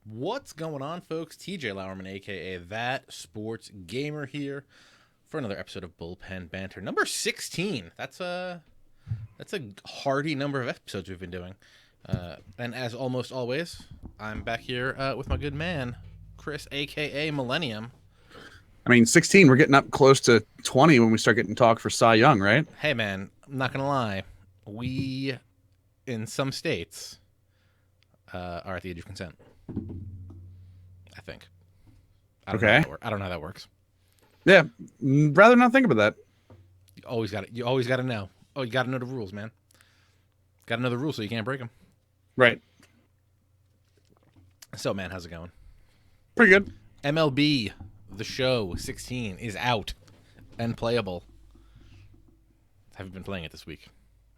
What's going on, folks? TJ Lauerman, aka That Sports Gamer, here for another episode of Bullpen Banter, number 16. That's a hearty number of episodes we've been doing. And as almost always, I'm back here with my good man, Chris, aka Millennium. I mean, 16, we're getting up close to 20 when we start getting talk for Cy Young, right? Hey, man, I'm not going to lie. We, in some states, are at the age of consent. I think. I don't know how that works. Yeah, rather not think about that. You always got to know. Oh, you got to know the rules, man. Got to know the rules so you can't break them. Right. So, man, how's it going? Pretty good. MLB The Show 16 is out and playable. Have you been playing it this week?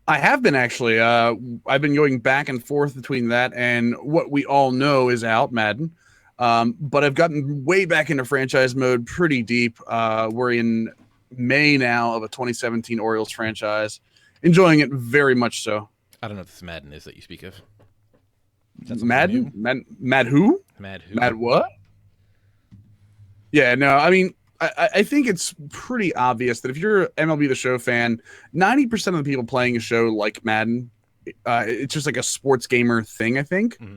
I have been, actually. I've been going back and forth between that and what we all know is out, Madden. But I've gotten way back into franchise mode pretty deep. We're in May now of a 2017 Orioles franchise. Enjoying it very much so. I don't know what this Madden is that you speak of. Madden? Mad who? Mad who? Mad what? Yeah, no, I mean, I think it's pretty obvious that if you're an MLB The Show fan, 90% of the people playing a show like Madden, it's just like a sports gamer thing, I think. Mm-hmm.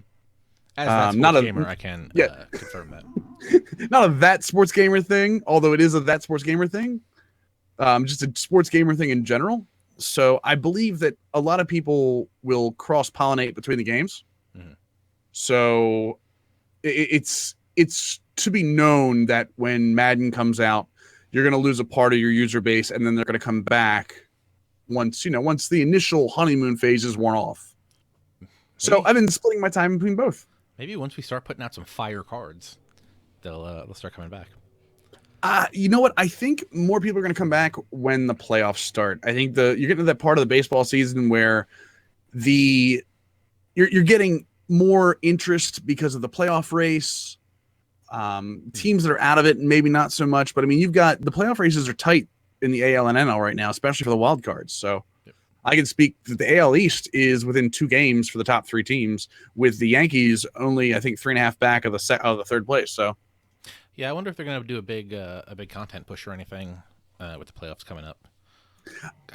As a sports gamer, I can confirm that. Not a that sports gamer thing, although it is a that sports gamer thing. Just a sports gamer thing in general. So I believe that a lot of people will cross-pollinate between the games. Mm-hmm. So it's to be known that when Madden comes out, you're going to lose a part of your user base, and then they're going to come back once the initial honeymoon phase is worn off. So I've been splitting my time between both. Maybe once we start putting out some fire cards, they'll start coming back. You know what? I think more people are going to come back when the playoffs start. I think you're getting to that part of the baseball season where you're getting more interest because of the playoff race. Teams that are out of it, maybe not so much, but I mean, you've got the playoff races are tight in the AL and NL right now, especially for the wild cards. So I can speak that the AL East is within 2 games for the top 3 teams, with the Yankees only, I think, 3.5 back of the third place. So yeah, I wonder if they're going to do a big content push or anything with the playoffs coming up.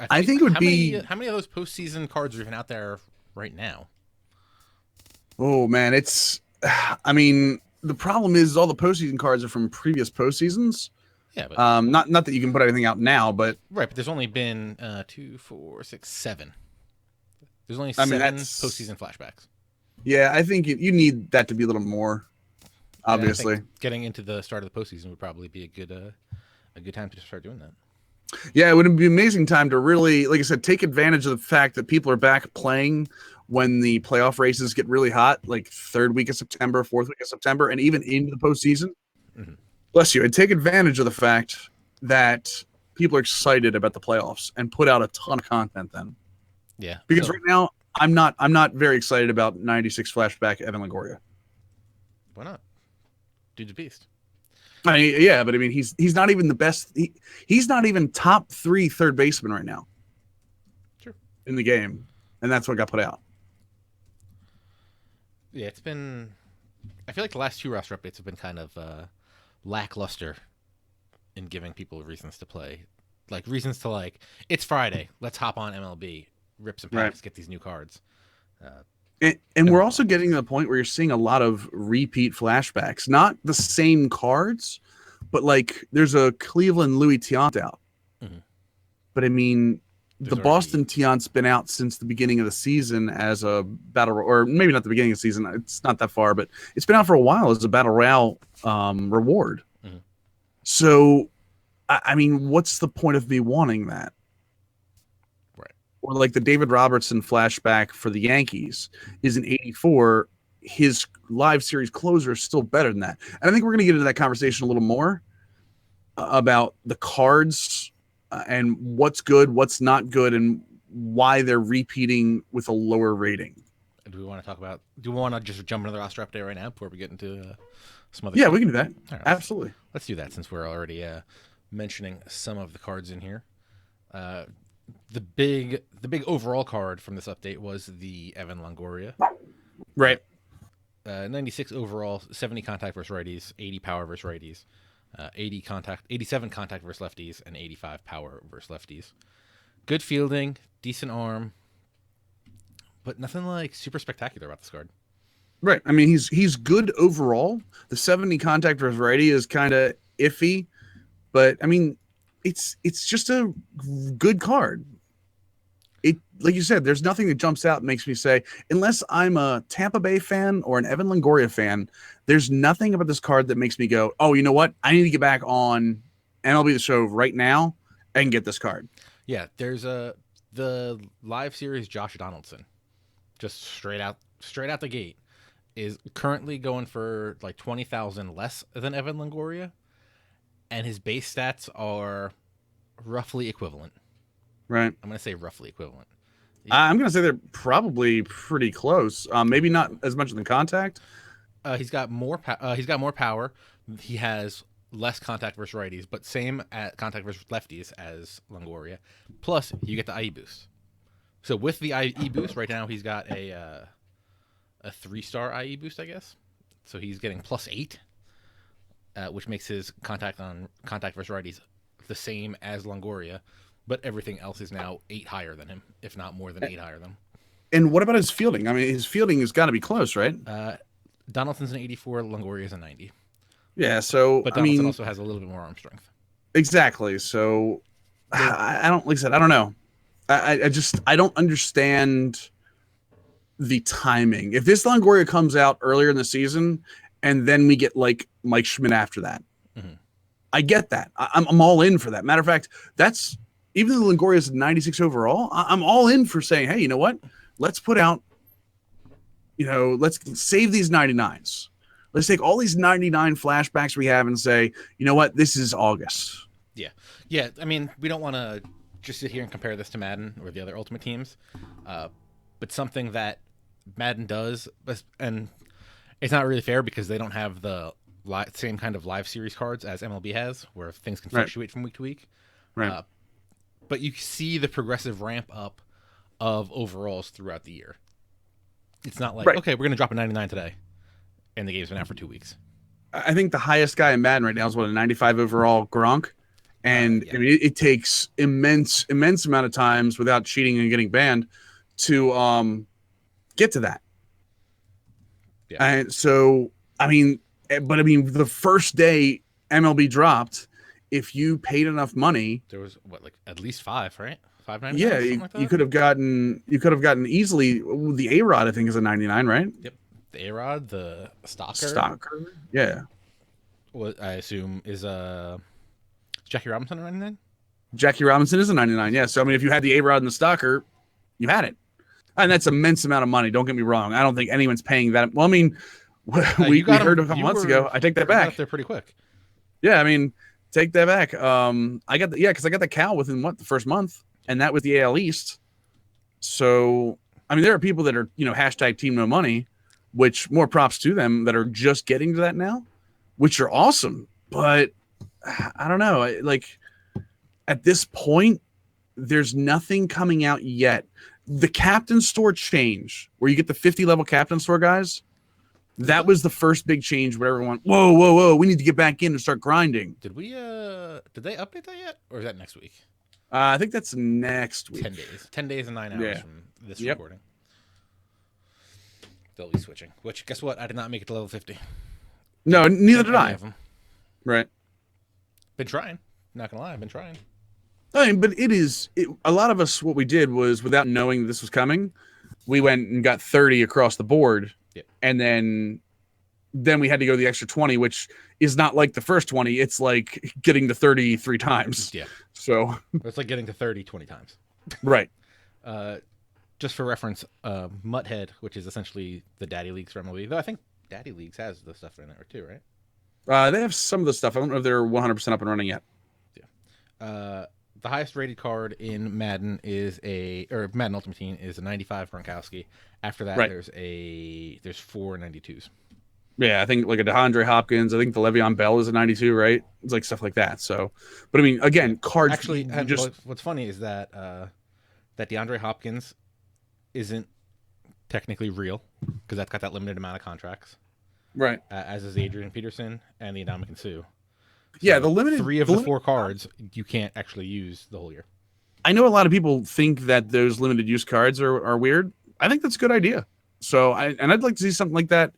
I think it would be how many of those postseason cards are even out there right now? Oh man, I mean, the problem is all the postseason cards are from previous postseasons. Yeah, but not that you can put anything out now, but right. But there's only been 2, 4, 6, 7. There's only 7 postseason flashbacks. Yeah, I think you need that to be a little more. Obviously, getting into the start of the postseason would probably be a good time to start doing that. Yeah, it would be an amazing time to really, like I said, take advantage of the fact that people are back playing when the playoff races get really hot, like 3rd week of September, 4th week of September, and even into the postseason. Mm-hmm. Bless you. And take advantage of the fact that people are excited about the playoffs and put out a ton of content then. Yeah. Because right now, I'm not very excited about 96 flashback Evan Longoria. Why not? Dude's a beast. I mean, yeah, but I mean, he's not even the best. He's not even top 3 third baseman right now. Sure. In the game, and that's what got put out. Yeah, it's been. I feel like the last 2 roster updates have been kind of lackluster in giving people reasons to play, like reasons to it's Friday, let's hop on MLB, rip some packs, get these new cards. And we're also getting to the point where you're seeing a lot of repeat flashbacks, not the same cards, but like there's a Cleveland Louis Tiant out. Mm-hmm. But I mean, the Boston Tiant's been out since the beginning of the season as a battle, or maybe not the beginning of the season. It's not that far, but it's been out for a while as a battle royale reward. Mm-hmm. So, I mean, what's the point of me wanting that? Or like the David Robertson flashback for the Yankees is an 84. His live series closer is still better than that. And I think we're going to get into that conversation a little more about the cards and what's good, what's not good, and why they're repeating with a lower rating. Do we want to just jump into the roster update right now before we get into some other? Yeah, we can do that. Right, absolutely. Let's do that since we're already mentioning some of the cards in here. The big overall card from this update was the Evan Longoria. Right. 96 overall, 70 contact versus righties, 80 power versus righties, 87 contact versus lefties, and 85 power versus lefties. Good fielding, decent arm, but nothing like super spectacular about this card. Right. I mean, he's good overall. The 70 contact versus righty is kind of iffy, but I mean, it's just a good card. It, like you said, there's nothing that jumps out and makes me say, unless I'm a Tampa Bay fan or an Evan Longoria fan, there's nothing about this card that makes me go, oh, you know what? I need to get back on MLB The Show right now and get this card. Yeah, there's the live series Josh Donaldson, just straight out the gate, is currently going for like 20,000 less than Evan Longoria, and his base stats are roughly equivalent. Right. I'm going to say roughly equivalent. I'm going to say they're probably pretty close. Maybe not as much in the contact. He's got more power. He has less contact versus righties, but same at contact versus lefties as Longoria. Plus, you get the IE boost. So with the IE boost, right now he's got a 3-star IE boost, I guess. So he's getting +8, which makes his contact versus righties the same as Longoria, but everything else is now 8 higher than him, if not more than 8 higher than him. And what about his fielding? I mean, his fielding has got to be close, right? Donaldson's an 84, Longoria's a 90. Yeah, so but Donaldson also has a little bit more arm strength. Exactly. So I don't, like I said, I don't know. I don't understand the timing. If this Longoria comes out earlier in the season and then we get like Mike Schmidt after that, I get that. I'm all in for that. Matter of fact, that's even though Longoria is 96 overall, I'm all in for saying, hey, you know what? Let's put out, let's save these 99s. Let's take all these 99 flashbacks we have and say, you know what? This is August. Yeah. Yeah. I mean, we don't want to just sit here and compare this to Madden or the other Ultimate Teams. But something that Madden does, and it's not really fair because they don't have the same kind of live series cards as MLB has, where things can fluctuate from week to week. Right. But you see the progressive ramp up of overalls throughout the year. It's not like, okay, we're going to drop a 99 today, and the game's been out for 2 weeks. I think the highest guy in Madden right now is a 95 overall Gronk. And I mean, it takes immense amount of times without cheating and getting banned to get to that. Yeah. And so, the first day MLB dropped, if you paid enough money, there was at least 5, right? 5.99. Yeah, you could have gotten easily the A-Rod. I think is a 99, right? Yep, the A-Rod, the Stalker. Yeah. What I assume is Jackie Robinson a 99? Jackie Robinson is a 99, yeah. So, I mean, if you had the A-Rod and the Stalker, you had it. And that's immense amount of money. Don't get me wrong. I don't think anyone's paying that. Well, I mean, we heard a couple months ago. I take that back. They're pretty quick. Yeah, I mean, take that back. Because I got the Cal within the first month, and that with the AL East. So, I mean, there are people that are, hashtag Team No Money, which more props to them that are just getting to that now, which are awesome. But I don't know. Like, at this point, there's nothing coming out yet. The Captain Store change, where you get the 50 level Captain Store guys, that was the first big change where everyone, whoa, we need to get back in and start grinding. Did they update that yet? Or is that next week? I think that's next week. 10 days. 10 days and 9 hours from this recording. They'll be switching. Which, guess what? I did not make it to level 50. No, neither did I. Right. Been trying. Not gonna lie, I've been trying. I mean, but a lot of us, what we did was, without knowing this was coming, we went and got 30 across the board. Yep. And then we had to go the extra 20, which is not like the first 20. It's like getting to 30 3 times. Yeah. So it's like getting to 30 20 times. Right. Just for reference, Mutthead, which is essentially the Daddy Leagues for MLB, though I think Daddy Leagues has the stuff in there too, right? They have some of the stuff. I don't know if they're 100% up and running yet. Yeah. The highest rated card in Madden Madden Ultimate Team is a 95 Gronkowski. After that, there's 4 92s. Yeah, I think like a DeAndre Hopkins. I think the Le'Veon Bell is a 92, right? It's like stuff like that. So, but I mean, again, cards. Actually, what's funny is that that DeAndre Hopkins isn't technically real because that's got that limited amount of contracts. Right. As is Adrian Peterson and the Ndamukong Suh. Yeah, So the limited 3 of the 4 cards you can't actually use the whole year. I know a lot of people think that those limited use cards are weird. I think that's a good idea. So I'd like to see something like that.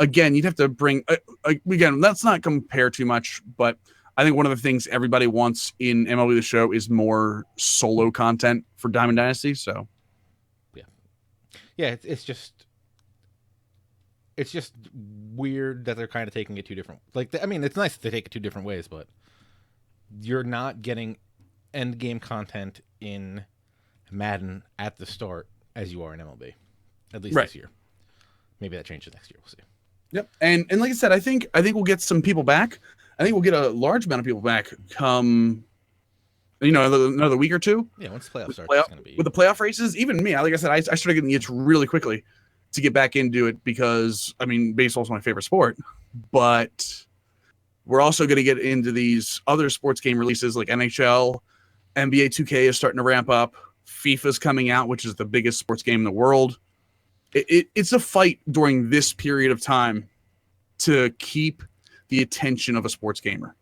Again, you'd have to bring again. Let's not compare too much, but I think one of the things everybody wants in MLB The Show is more solo content for Diamond Dynasty. So yeah, it's just weird that they're kind of taking it 2 different. Like, I mean, it's nice that they take it 2 different ways, but you're not getting end game content in Madden at the start as you are in MLB, at least this year. Maybe that changes next year. We'll see. Yep, and like I said, I think we'll get some people back. I think we'll get a large amount of people back come, another week or 2. Yeah, once the playoffs start, it's going to be with the playoff races. Even me, like I said, I started getting the itch really quickly to get back into it because I mean, baseball's my favorite sport, but we're also going to get into these other sports game releases like NHL, NBA 2K is starting to ramp up. FIFA's coming out, which is the biggest sports game in the world. It's a fight during this period of time to keep the attention of a sports gamer.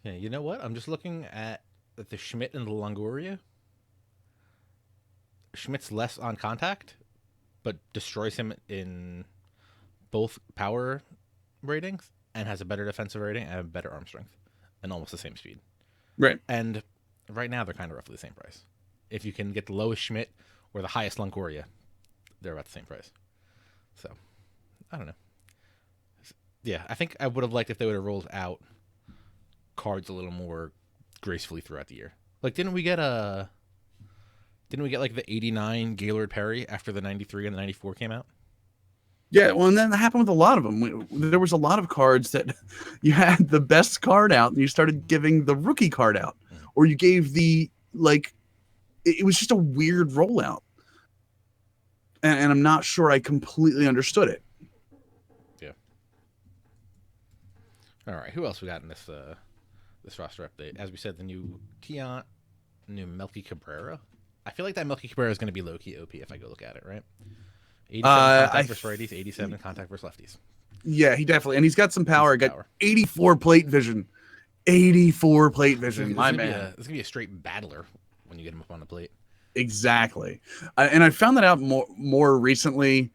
Yeah, you know what? I'm just looking at the Schmidt and the Longoria. Schmidt's less on contact, but destroys him in both power ratings and has a better defensive rating and a better arm strength and almost the same speed. Right. And right now they're kind of roughly the same price. If you can get the lowest Schmidt or the highest Longoria, they're about the same price. So, I don't know. Yeah, I think I would have liked if they would have rolled out cards a little more gracefully throughout the year. Like, didn't we get like the 89 Gaylord Perry after the 93 and the 94 came out? Yeah, well, and then that happened with a lot of them. There was a lot of cards that you had the best card out, and you started giving the rookie card out, or you gave the it was just a weird rollout, and I'm not sure I completely understood it. Yeah. All right, who else we got in this roster update? As we said, the new Tiant, new Melky Cabrera. I feel like that Melky Cabrera is going to be low-key OP if I go look at it, right? 87 contact versus righties, 87 contact versus lefties. Yeah, he definitely, and he's got some power. Got 84 plate vision. 84 plate vision, my man. This is going to be a straight battler when you get him up on the plate. Exactly. And I found that out more recently.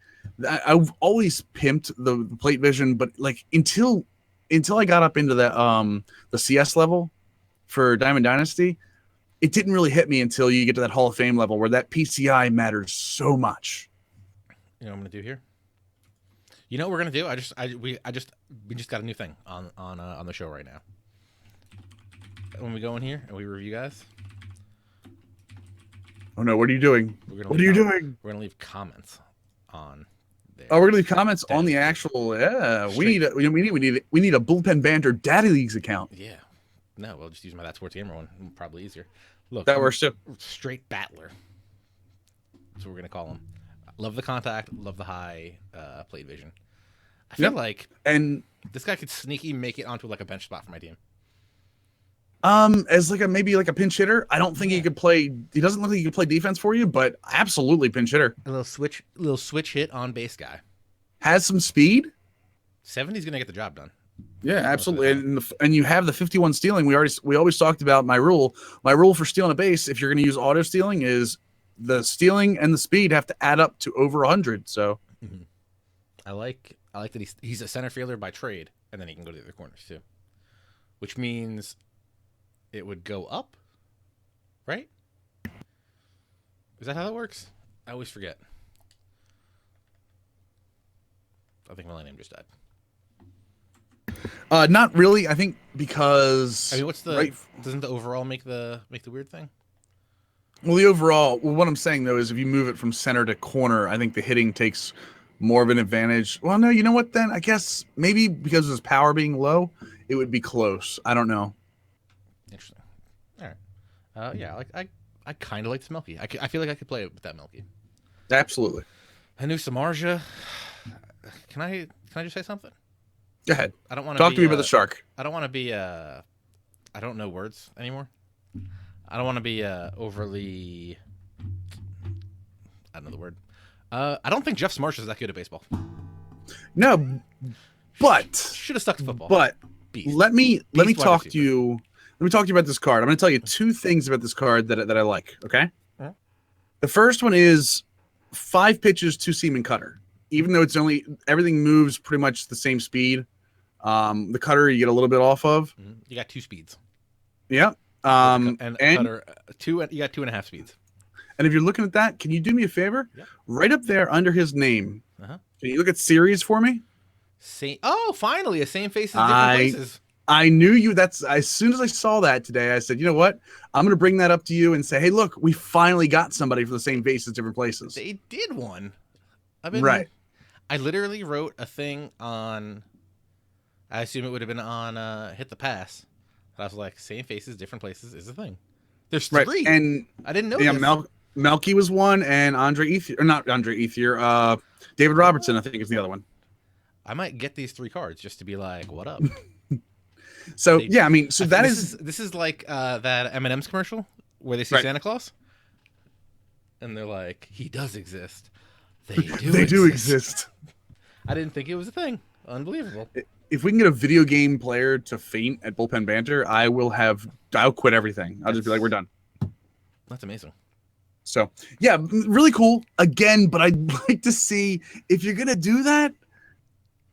I've always pimped the plate vision, but like until I got up into the CS level for Diamond Dynasty, it didn't really hit me until you get to that Hall of Fame level where that PCI matters so much. You know what I'm gonna do here? You know what we're gonna do? We just got a new thing on the show right now. When we go in here and we review guys. Oh no! What are you doing? What are you doing? We're gonna leave comments on there. Oh, we're gonna leave comments on the actual. Yeah, we need a Bullpen Banter Daddy Leagues account. Yeah. No, we'll just use my ThatSportsGamer one. Probably easier. Look, that works too. Straight battler. That's what we're gonna call him. Love the contact. Love the high plate vision. I feel like this guy could sneaky make it onto like a bench spot for my team. As maybe a pinch hitter. I don't think he could play. He doesn't look like he could play defense for you, but absolutely pinch hitter. A little switch hit on base guy. Has some speed. 70's gonna get the job done. Yeah, absolutely. And you have the 51 stealing. We always talked about my rule. My rule for stealing a base, if you're going to use auto stealing, is the stealing and the speed have to add up to over 100. So, I like that he's a center fielder by trade, and then he can go to the other corners too, which means it would go up, right? Is that how that works? I always forget. I think my name just died. Not really. I think because what's doesn't the overall make the weird thing? Well, the overall. Well, what I'm saying though is if you move it from center to corner, I think the hitting takes more of an advantage. Well, no, you know what? Then I guess maybe because of his power being low, it would be close. I don't know. Interesting. All right. Yeah, I kind of like this Melky. I feel like I could play with that Melky. Absolutely. Hanu Samardzija. Can I just say something? Go ahead. I don't want to talk to me about the shark. I don't want to be. I don't know words anymore. I don't want to be overly. I don't know the word. I don't think Jeff Smarsh is that good at baseball. No, but Should have stuck to football. But Beast. let me Beast talk to you. Let me talk to you about this card. I'm going to tell you 2 things about this card that I like. Okay. Uh-huh. The first one is 5 pitches, 2 seam and cutter. Even though it's only everything moves pretty much the same speed. The cutter you get a little bit off of. You got 2 speeds. Yeah. And cutter 2. You got 2.5 speeds. And if you're looking at that, can you do me a favor? Yep. Right up there under his name. Uh-huh. Can you look at series for me? Finally, a same faces, different places. I knew you. That's as soon as I saw that today, I said, you know what? I'm going to bring that up to you and say, hey, look, we finally got somebody for the same faces, different places. They did one. Right. I literally wrote a thing on. I assume it would have been on Hit the Pass. But I was like, same faces, different places is a thing. There's 3. Right. And I didn't know. Yeah, this. Melky was one, and Andre Ethier, or not Andre Ethier. David Robertson, I think, is the other one. I might get these 3 cards just to be like, what up? So yeah, I mean, so this is like that M&M's commercial where they see Santa Claus, and they're like, he does exist. They do exist. I didn't think it was a thing. Unbelievable. If we can get a video game player to faint at Bullpen Banter, I'll quit everything. I'll just be like, we're done. That's amazing. So yeah, really cool. Again, but I'd like to see if you're gonna do that.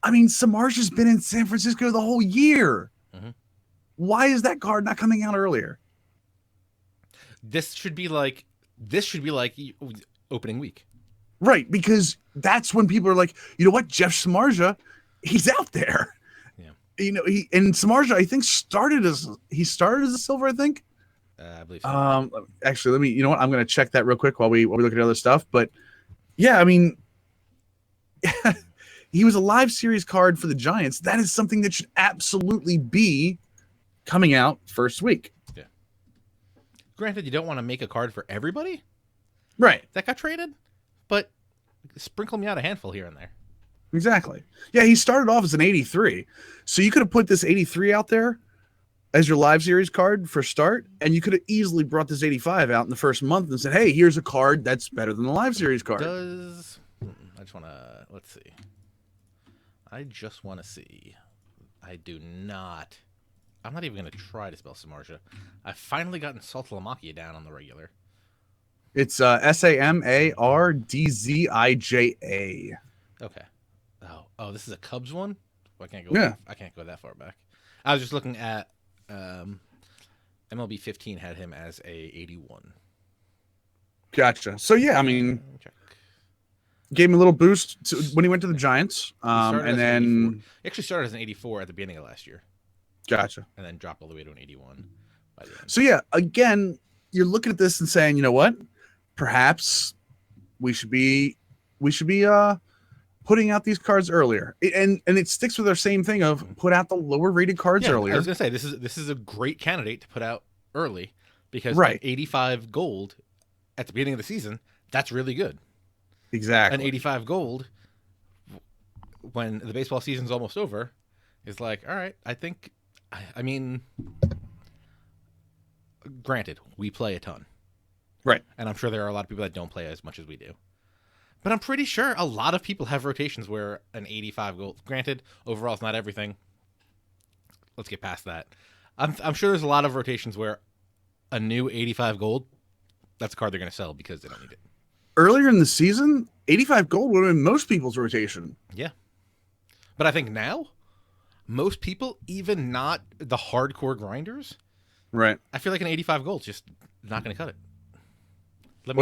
I mean, Samarsh has been in San Francisco the whole year. Mm-hmm. Why is that card not coming out earlier? This should be like opening week. Right, because that's when people are like, you know what, Jeff Samardzija, he's out there. Yeah. You know, Samardzija, I think, started as a silver, I think. I believe so. Actually, you know what, I'm going to check that real quick while we look at other stuff. But yeah, I mean, he was a live series card for the Giants. That is something that should absolutely be coming out first week. Yeah. Granted, you don't want to make a card for everybody. Right. That got traded, but sprinkle me out a handful here and there. Exactly. Yeah, he started off as an 83. So you could have put this 83 out there as your live series card for start, and you could have easily brought this 85 out in the first month and said, hey, here's a card that's better than the live series card. I just want to, let's see. I'm not even going to try to spell Samardzija. I've finally gotten Saltalamacchia down on the regular. It's Samardzija. Okay. Oh, this is a Cubs one? I can't go that far back. I was just looking at MLB 15 had him as a 81. Gotcha. So yeah, I mean, gave him a little boost when he went to the Giants, and then he actually started as an 84 at the beginning of last year. Gotcha. And then dropped all the way to an 81 by the end. So yeah, again, you're looking at this and saying, you know what? Perhaps we should be putting out these cards earlier, and it sticks with our same thing of put out the lower rated cards earlier. I was gonna say this is a great candidate to put out early because 85 gold at the beginning of the season, that's really good. Exactly. An 85 gold when the baseball season's almost over is like, all right, I mean, granted, we play a ton. Right. And I'm sure there are a lot of people that don't play as much as we do. But I'm pretty sure a lot of people have rotations where an 85 gold, granted, overall it's not everything. Let's get past that. I'm sure there's a lot of rotations where a new 85 gold, that's a card they're going to sell because they don't need it. Earlier in the season, 85 gold would have been most people's rotation. Yeah. But I think now, most people, even not the hardcore grinders, right? I feel like an 85 gold's just not going to cut it.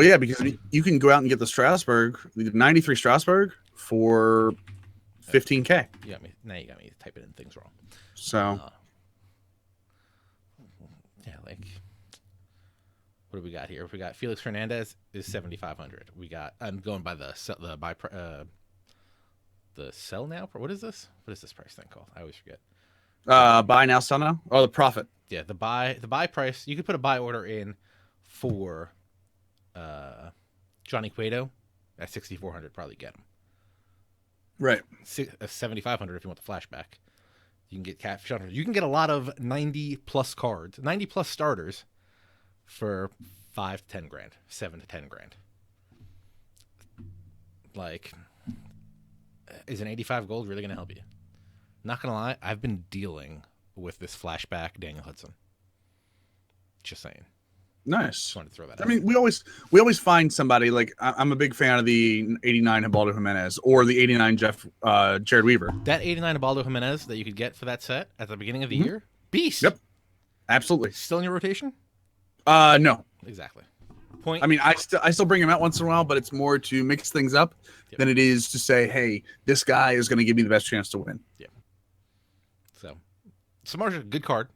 Yeah, because you can go out and get the Strasburg, the 93 Strasburg for $15K. Now you got me typing in things wrong. So, like, what do we got here? We got Felix Hernandez is 7,500. I'm going by the sell now. What is this? What is this price thing called? I always forget. Buy now, sell now. Oh, the profit. Yeah, the buy price. You could put a buy order in for Johnny Cueto at 6,400. Probably get him. Right. 7,500 if you want the flashback. You can get Catfish Hunter. You can get a lot of 90 plus cards, 90 plus starters for $5 to $10 grand, $7 to $10 grand. Like, is an 85 gold really going to help you? Not going to lie, I've been dealing with this flashback Daniel Hudson. Just saying. Nice. Just wanted to throw that I out. mean, we always find somebody. Like, I'm a big fan of the 89 Hibaldo Jimenez or the 89 Jared Weaver. That 89 Hibaldo Jimenez that you could get for that set at the beginning of the year, beast. Yep, absolutely. Still in your rotation? No. Exactly. Point. I mean, I still bring him out once in a while, but it's more to mix things up than it is to say, hey, this guy is going to give me the best chance to win. Yeah. So, Samar's a good card.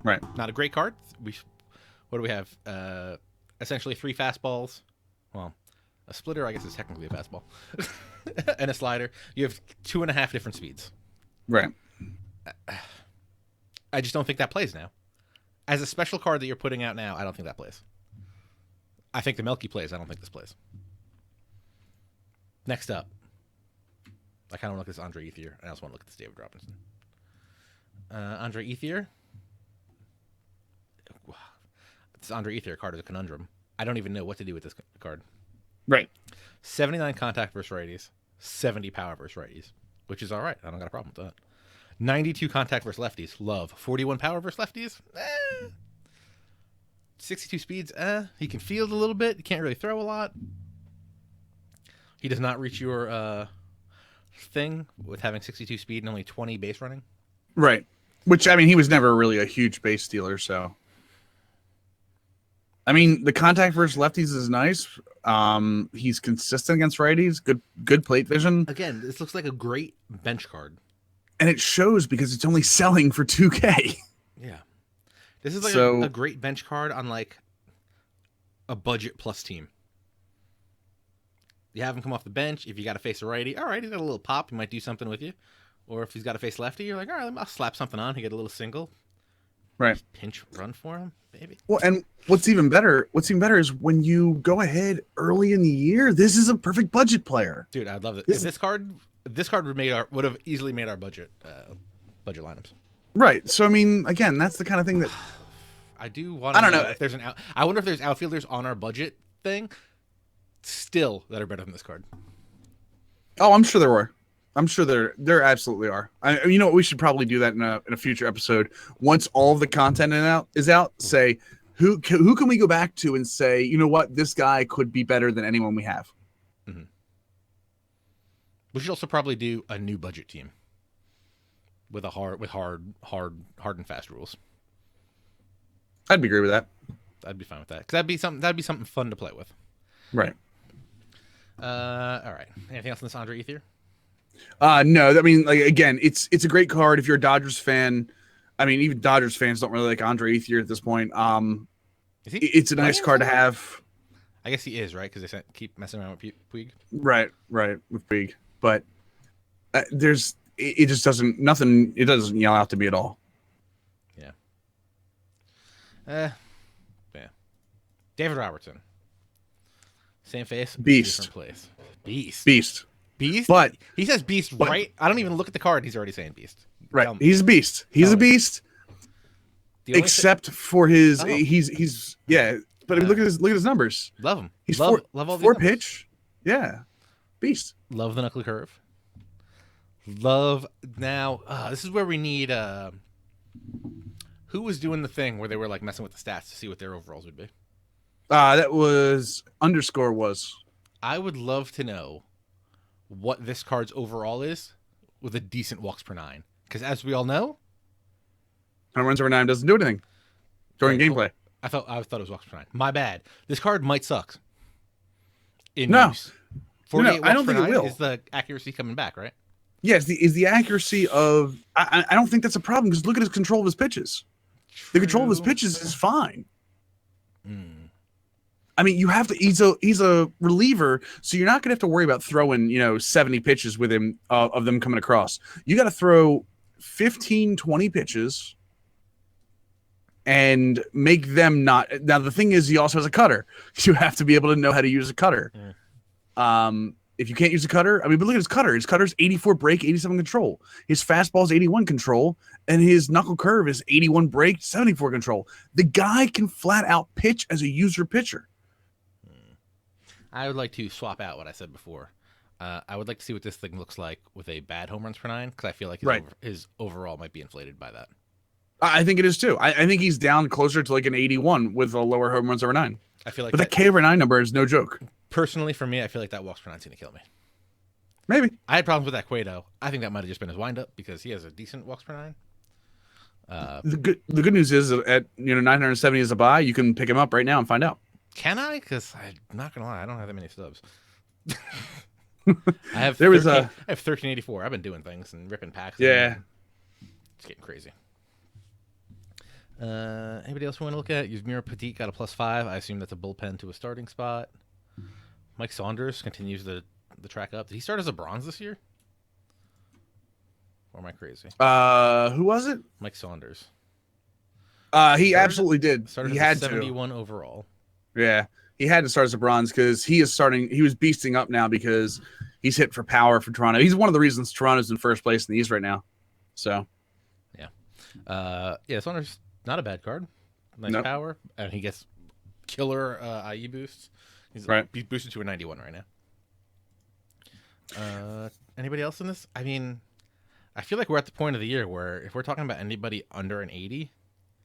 Right. Not a great card. What do we have? Essentially 3 fastballs. Well, a splitter, I guess, is technically a fastball. And a slider. You have 2.5 different speeds. Right. I just don't think that plays now. As a special card that you're putting out now, I don't think that plays. I think the Melky plays. I don't think this plays. Next up. I kind of want to look at this Andre Ethier. I also want to look at this David Robinson. Andre Ethier. This Andre Ethier card is a conundrum. I don't even know what to do with this card. Right. 79 contact versus righties. 70 power versus righties. Which is all right. I don't got a problem with that. 92 contact versus lefties. Love. 41 power versus lefties. 62 speeds. He can field a little bit. He can't really throw a lot. He does not reach your thing with having 62 speed and only 20 base running. Right. Which, I mean, he was never really a huge base stealer, so. I mean, the contact versus lefties is nice. He's consistent against righties. Good plate vision. Again, this looks like a great bench card. And it shows because it's only selling for 2K. Yeah. This is like a great bench card on like a budget plus team. You have him come off the bench. If you got to face a righty, all right, he's got a little pop. He might do something with you. Or if he's got to face lefty, you're like, all right, I'll slap something on. He get a little single. Right. Pinch run for him, baby. Well, and what's even better is when you go ahead early in the year, this is a perfect budget player. Dude, I'd love it. This card would have easily made our budget lineups. Right. So I mean, again, that's the kind of thing that I do want to know if there's I wonder if there's outfielders on our budget thing still that are better than this card. Oh, I'm sure there are. I'm sure there absolutely are. You know what? We should probably do that in a future episode. Once all of the content is out, say who can we go back to and say, you know what, this guy could be better than anyone we have. Mm-hmm. We should also probably do a new budget team with hard and fast rules. I'd be great with that. I'd be fine with that because that'd be something fun to play with. Right. All right. Anything else on this Andre Ethier? No, I mean, like, again, it's a great card if you're a Dodgers fan. I mean, even Dodgers fans don't really like Andre Ethier at this point. It's a nice card to have. I guess he is, right? Because they keep messing around with Puig. Right, with Puig. But it just doesn't yell out to me at all. Yeah. Yeah. David Robertson. Same face, beast. Different place. Beast. But he says beast, right? I don't even look at the card. He's already saying beast. Right. He's a beast. He's a beast. Except for his, he's yeah. But I mean, look at his numbers. Love him. He's love all four pitch. Yeah, beast. Love the knuckle curve. Love now. This is where we need. Who was doing the thing where they were like messing with the stats to see what their overalls would be? That was underscore was. I would love to know what this card's overall is with a decent walks per 9. Because as we all know, home runs over 9 doesn't do anything during gameplay. I thought it was walks per 9. My bad. This card might suck. No, 48 I don't think it will. Is the accuracy coming back, right? Yes, is the accuracy of. I don't think that's a problem because look at his control of his pitches. True. The control of his pitches is fine. I mean, you have to. He's a reliever, so you're not gonna have to worry about throwing 70 pitches with him of them coming across. You got to throw 15, 20 pitches, and make them not. Now the thing is, he also has a cutter. You have to be able to know how to use a cutter. If you can't use a cutter, I mean, but look at his cutter. His cutter's 84 break, 87 control. His fastball's 81 control, and his knuckle curve is 81 break, 74 control. The guy can flat out pitch as a user pitcher. I would like to swap out what I said before. I would like to see what this thing looks like with a bad home runs per nine, because I feel like his overall might be inflated by that. I think it is too. I think he's down closer to like an 81 with a lower home runs over 9. I feel like but that K over 9 number is no joke. Personally, for me, I feel like that walks per nine is going to kill me. Maybe. I had problems with that Cueto. I think that might have just been his windup because he has a decent walks per nine. The good news is at 970 as a buy, you can pick him up right now and find out. Can I? Because I'm not gonna lie, I don't have that many subs. I have 1384. I've been doing things and ripping packs. Yeah, it's getting crazy. Anybody else we want to look at? Yuzmir Petit got a +5. I assume that's a bullpen to a starting spot. Mike Saunders continues the track up. Did he start as a bronze this year? Or am I crazy? Who was it? Mike Saunders. He absolutely did. Started he as had 71 overall. Yeah, he had to start as a bronze because he was beasting up now because he's hit for power for Toronto. He's one of the reasons Toronto's in first place in the East right now. So, yeah. Saunders, not a bad card. Nice power, and he gets killer IE boosts. He's boosted to a 91 right now. Anybody else in this? I mean, I feel like we're at the point of the year where if we're talking about anybody under an 80,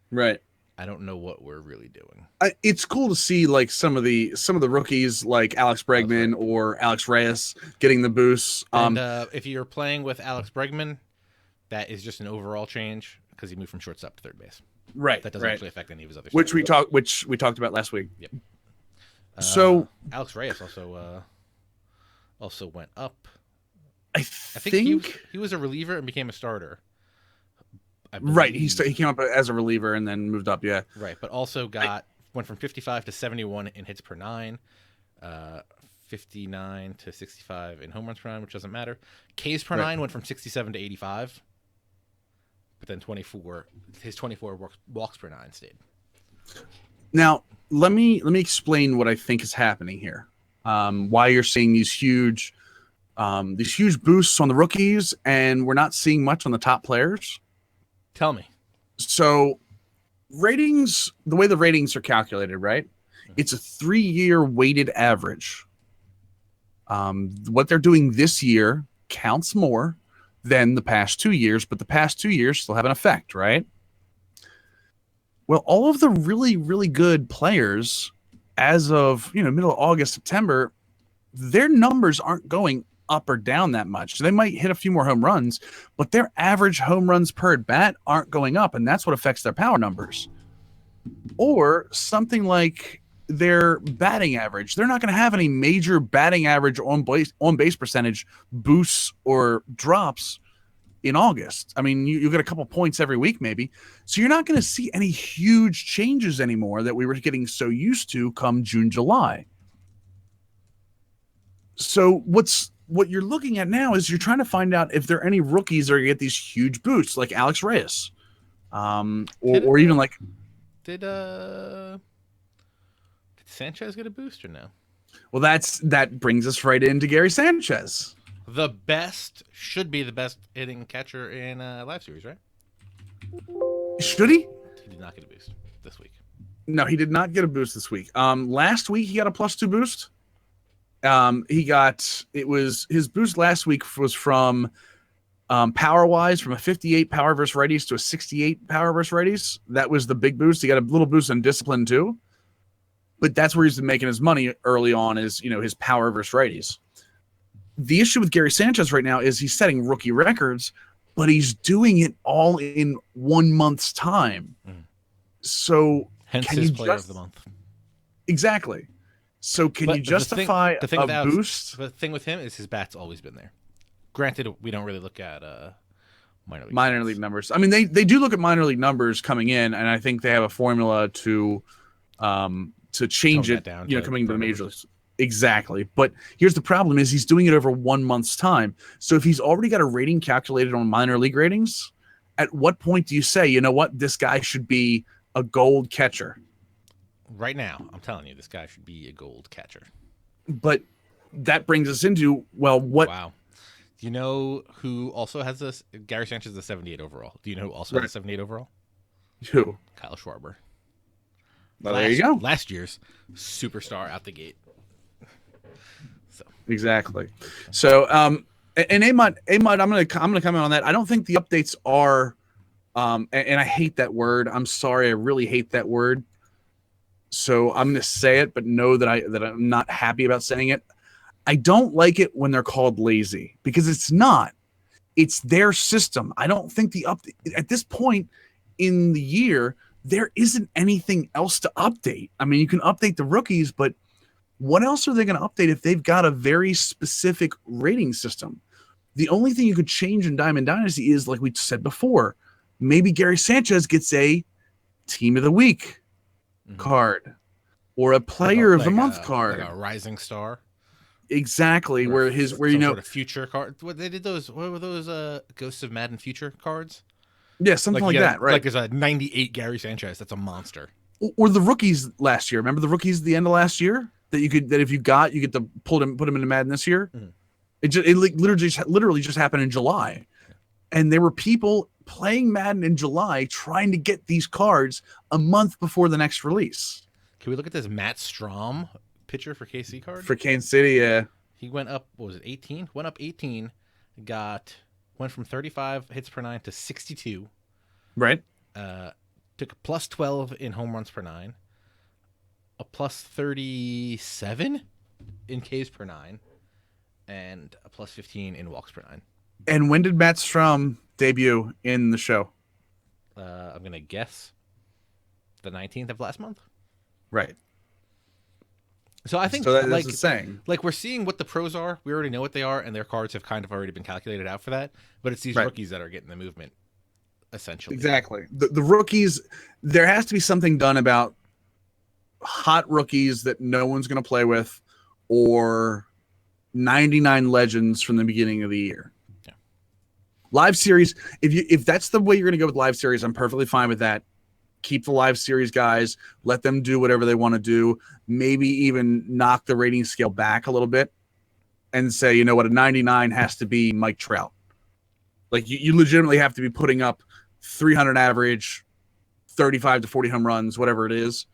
right? I don't know what we're really doing. It's cool to see like some of the rookies like Alex Bregman or Alex Reyes getting the boosts. And if you're playing with Alex Bregman, that is just an overall change because he moved from shortstop to third base. Right. That doesn't actually affect any of his other. Which we talked about last week. Yep. So Alex Reyes also went up. I think he was a reliever and became a starter. Right, he came up as a reliever and then moved up. Yeah, right, but also went from 55 to 71 in hits per nine, 59 to 65 in home runs per nine, which doesn't matter. Ks per nine went from 67 to 85, but then his 24 walks per nine stayed. Now let me explain what I think is happening here. Why you're seeing these huge boosts on the rookies and we're not seeing much on the top players. Tell me. So ratings, the way the ratings are calculated, right? It's a 3-year weighted average. What they're doing this year counts more than the past 2 years, but the past 2 years still have an effect, right? Well, all of the really, really good players as of, middle of August, September, their numbers aren't going up or down that much. So they might hit a few more home runs, but their average home runs per at bat aren't going up, and that's what affects their power numbers. Or something like their batting average. They're not going to have any major batting average on base percentage boosts or drops in August. I mean, you get a couple points every week maybe. So you're not going to see any huge changes anymore that we were getting so used to come June, July. So what you're looking at now is you're trying to find out if there are any rookies that are going to get these huge boosts like Alex Reyes. Or even like Did Sanchez get a boost or no? Well, that brings us right into Gary Sanchez. Should be the best hitting catcher in live series, right? Should he? He did not get a boost this week. No, he did not get a boost this week. Last week he got a +2 boost. His boost last week was from power wise from a 58 power versus righties to a 68 power versus righties. That was the big boost. He got a little boost in discipline too, but that's where he's been making his money early on is, his power versus righties. The issue with Gary Sanchez right now is he's setting rookie records, but he's doing it all in 1 month's time. So hence his player of the month. Exactly. So can you justify a boost? The thing with him is his bat's always been there. Granted, we don't really look at minor league numbers. I mean, they do look at minor league numbers coming in, and I think they have a formula to change it down, coming into the major leagues. Exactly. But here's the problem is he's doing it over 1 month's time. So if he's already got a rating calculated on minor league ratings, at what point do you say, you know what, this guy should be a gold catcher? Right now, I'm telling you, this guy should be a gold catcher. But that brings us into, well, what? Wow. Do you know who also has this? Gary Sanchez is a 78 overall. Do you know who also has a 78 overall? Who? Kyle Schwarber. Well, there you go. Last year's superstar out the gate. So Exactly. So, and Amod, I'm gonna comment on that. I don't think the updates are, and I hate that word. I'm sorry, I really hate that word. So I'm gonna say it, but know that I'm not happy about saying it. I don't like it when they're called lazy because it's not. It's their system. I don't think the update at this point in the year there isn't anything else to update. I mean, you can update the rookies, but what else are they going to update if they've got a very specific rating system? The only thing you could change in Diamond Dynasty is, like we said before, maybe Gary Sanchez gets a Team of the Week card or a Player of the Month card, like a Rising Star. Exactly, where you know, sort of future card. What they did those? What were those? Ghosts of Madden Future cards. Yeah, something like that, right? Like there's a 98 Gary Sanchez. That's a monster. Or the rookies last year. Remember the rookies at the end of last year that you get to put them into Madden this year. Mm-hmm. It literally just happened in July, and there were people playing Madden in July trying to get these cards a month before the next release. Can we look at this Matt Strom pitcher for KC card? For Kansas City, yeah. He went up, what was it, 18? Went up 18, went from 35 hits per 9 to 62. Right. Took a plus 12 in home runs per 9, a plus 37 in Ks per 9, and a plus 15 in walks per 9. And when did Matt Strom debut in the show? I'm going to guess the 19th of last month. Right. So I think so that's the saying. Like we're seeing what the pros are. We already know what they are, and their cards have kind of already been calculated out for that. But it's these rookies that are getting the movement, essentially. Exactly. The rookies, there has to be something done about hot rookies that no one's going to play with, or 99 legends from the beginning of the year. Yeah. Live series, if that's the way you're going to go with live series, I'm perfectly fine with that. Keep the live series guys, let them do whatever they want to do, maybe even knock the rating scale back a little bit and say, you know what, a 99 has to be Mike Trout. Like you legitimately have to be putting up 300 average, 35 to 40 home runs, whatever it is.